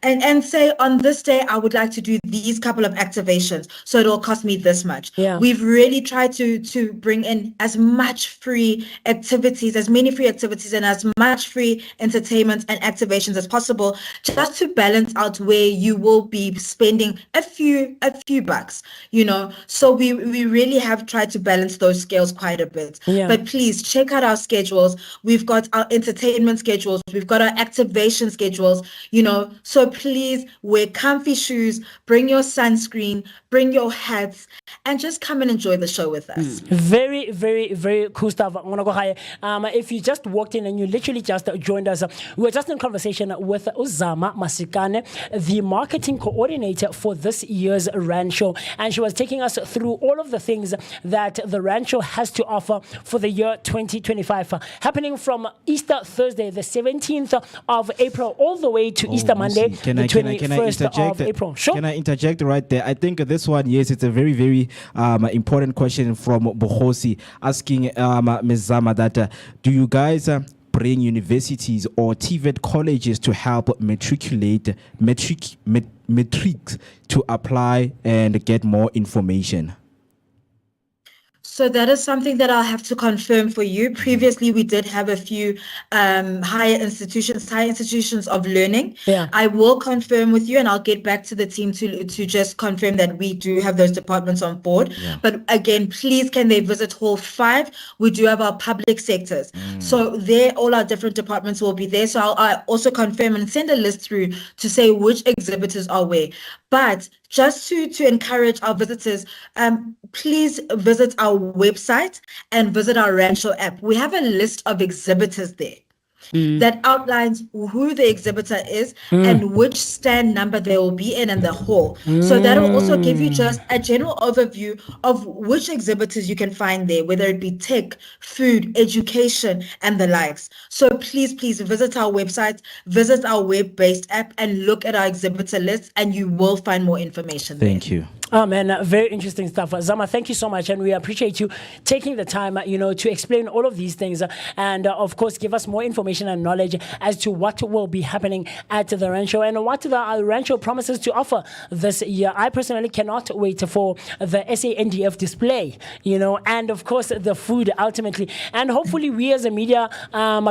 And say, on this day, I would like to do these couple of activations. So it'll cost me this much. Yeah. We've really tried to bring in as much free activities, as many free activities and as much free entertainment and activations as possible, just to balance out where you will be spending a few bucks, So we really have tried to balance those scales quite a bit. Yeah. But please check out our schedules. We've got our entertainment schedules. We've got our activation schedules. So please wear comfy shoes, bring your sunscreen, bring your hats, and just come and enjoy the show with us. Very, very, very cool stuff. If you just walked in and you literally just joined us, we were just in conversation with Uzama Masikane, the marketing coordinator for this year's Rancho, and she was taking us through all of the things that the Rancho has to offer for the year 2025, happening from Easter Thursday, the 17th of April, all the way to Easter Monday, the 21st of April. Sure. Can I interject right there? I think this one, yes, it's a very, very important question from Bohosi asking Ms. Zama that do you guys bring universities or TVET colleges to help matriculate matrics to apply and get more information? So that is something that I'll have to confirm for you. Previously, we did have a few higher institutions of learning. Yeah. I will confirm with you, and I'll get back to the team to just confirm that we do have those departments on board. Yeah. But again, please, can they visit Hall 5? We do have our public sectors. So there, all our different departments will be there. So I'll also confirm and send a list through to say which exhibitors are where. But just to encourage our visitors, please visit our website and visit our Rancho app. We have a list of exhibitors there that outlines who the exhibitor is and which stand number they will be in the hall. So that will also give you just a general overview of which exhibitors you can find there, whether it be tech, food, education, and the likes. So please visit our website, visit our web-based app, and look at our exhibitor list, and you will find more information there. Thank you. Oh man, very interesting stuff. Zama, thank you so much, and we appreciate you taking the time, to explain all of these things, and of course, give us more information and knowledge as to what will be happening at the Rancho and what the Rancho promises to offer this year. I personally cannot wait for the SANDF display, and of course the food ultimately, and hopefully we as a media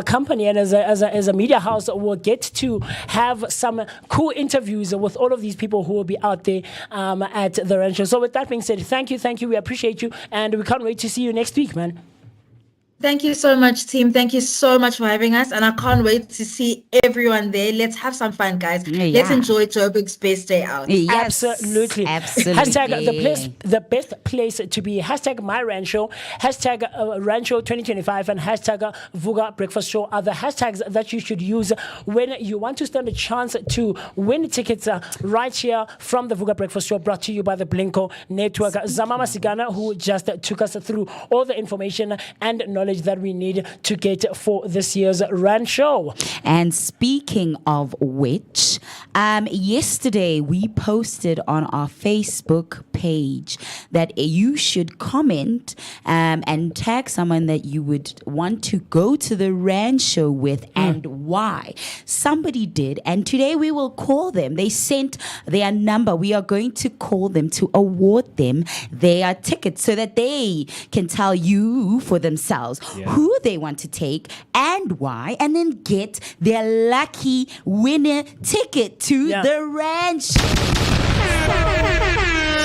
company and as a media house will get to have some cool interviews with all of these people who will be out there at the Rancho. So with that being said, thank you. We appreciate you, and we can't wait to see you next week, man. Thank you so much, team. Thank you so much for having us. And I can't wait to see everyone there. Let's have some fun, guys. Let's enjoy Joburg's best day out. Yes, absolutely. Hashtag the best place to be. Hashtag my Rancho. Hashtag Rancho 2025 and hashtag Vooka Breakfast Show are the hashtags that you should use when you want to stand a chance to win tickets right here from the Vooka Breakfast Show, brought to you by the Blinko Network. Zamama Sigana, who just took us through all the information and knowledge that we need to get for this year's Rancho. And speaking of which, yesterday we posted on our Facebook page that you should comment and tag someone that you would want to go to the Rancho with and why. Somebody did, and today we will call them. They sent their number. We are going to call them to award them their tickets so that they can tell you for themselves who they want to take and why, and then get their lucky winner ticket to the ranch. Just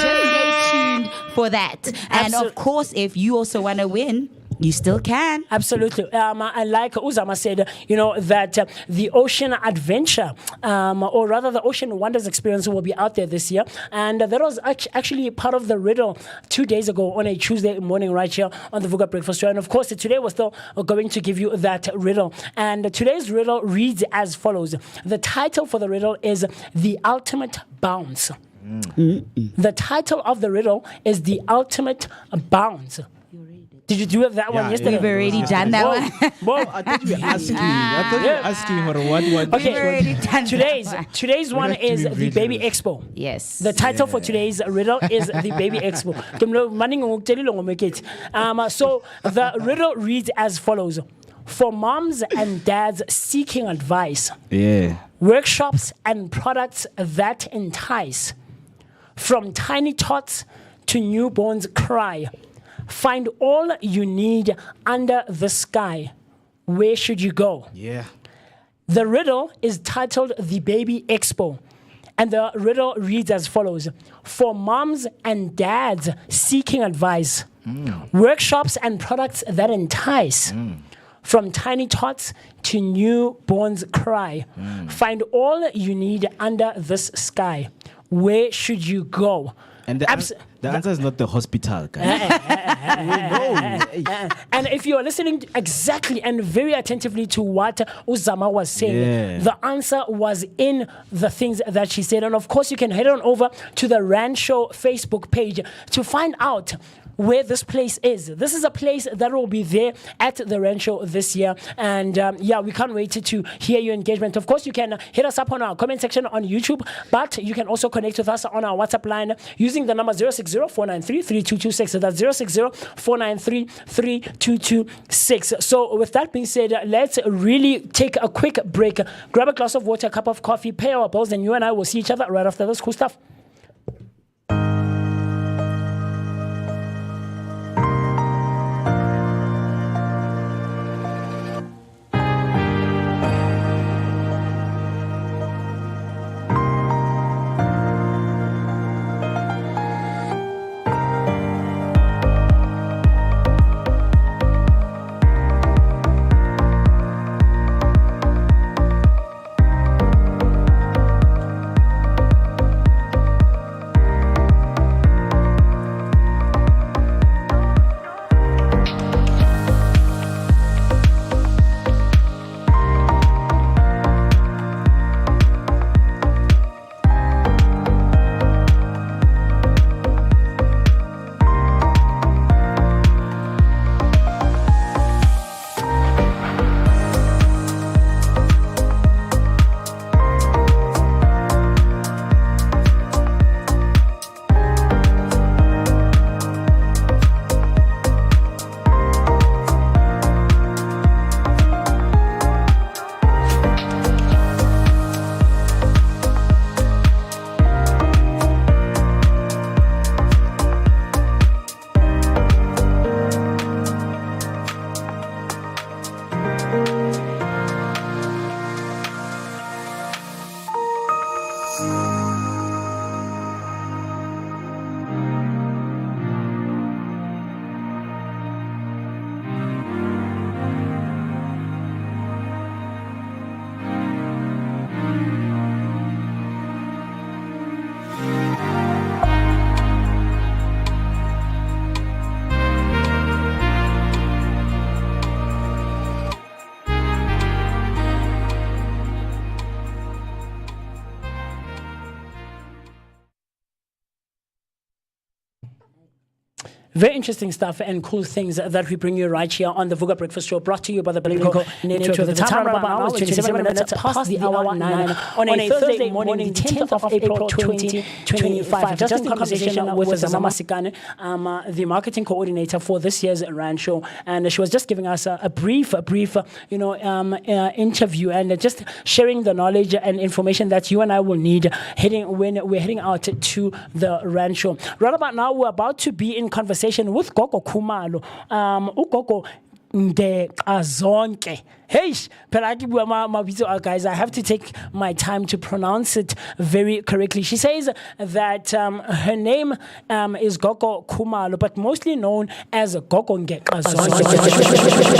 stay tuned for that. And of course, if you also want to win, you still can. Absolutely. And like Uzama said, that the Ocean Adventure, or rather the Ocean Wonders experience will be out there this year. And that was actually part of the riddle 2 days ago on a Tuesday morning right here on the Vooka Breakfast Show. And of course, today we're still going to give you that riddle. And today's riddle reads as follows. The title for the riddle is The Ultimate Bounce. The title of the riddle is The Ultimate Bounce. Did you do that one yesterday? We've already done that one. I thought you were asking. I thought you were asking for what. Okay, today's one is the Baby Expo. Yes. The title for today's riddle is the Baby Expo. So the riddle reads as follows. For moms and dads seeking advice, workshops and products that entice, from tiny tots to newborns cry, find all you need under the sky. Where should you go? Yeah. The riddle is titled The Baby Expo. And the riddle reads as follows. For moms and dads seeking advice, workshops and products that entice, from tiny tots to newborns cry, find all you need under this sky. Where should you go? And the answer is not the hospital, guys. And if you are listening exactly and very attentively to what Uzama was saying, the answer was in the things that she said. And of course, you can head on over to the Rancho Facebook page to find out where this place is. This is a place that will be there at the Rancho this year. And we can't wait to hear your engagement. Of course, you can hit us up on our comment section on YouTube, but you can also connect with us on our WhatsApp line using the number 060-493-3226. So that's 060-493-3226. So with that being said, let's really take a quick break, grab a glass of water, a cup of coffee, pay our bills, and you and I will see each other right after this cool stuff. Very interesting stuff and cool things that we bring you right here on the Vooka Breakfast Show, brought to you by the Bilingual Network. The time right now is 27 minutes past the hour 9 on a Thursday morning, the 10th of April 2025. Just in conversation with Zama Sikane, the marketing coordinator for this year's Rand Show, and she was just giving us a brief interview and just sharing the knowledge and information that you and I will need when we're heading out to the Rand Show. Right about now, we're about to be in conversation with Gogo Khumalo. Ugogo de azonke. Hey, guys, I have to take my time to pronounce it very correctly. She says that her name is Gogo Khumalo, but mostly known as Gogo Nge Azonke.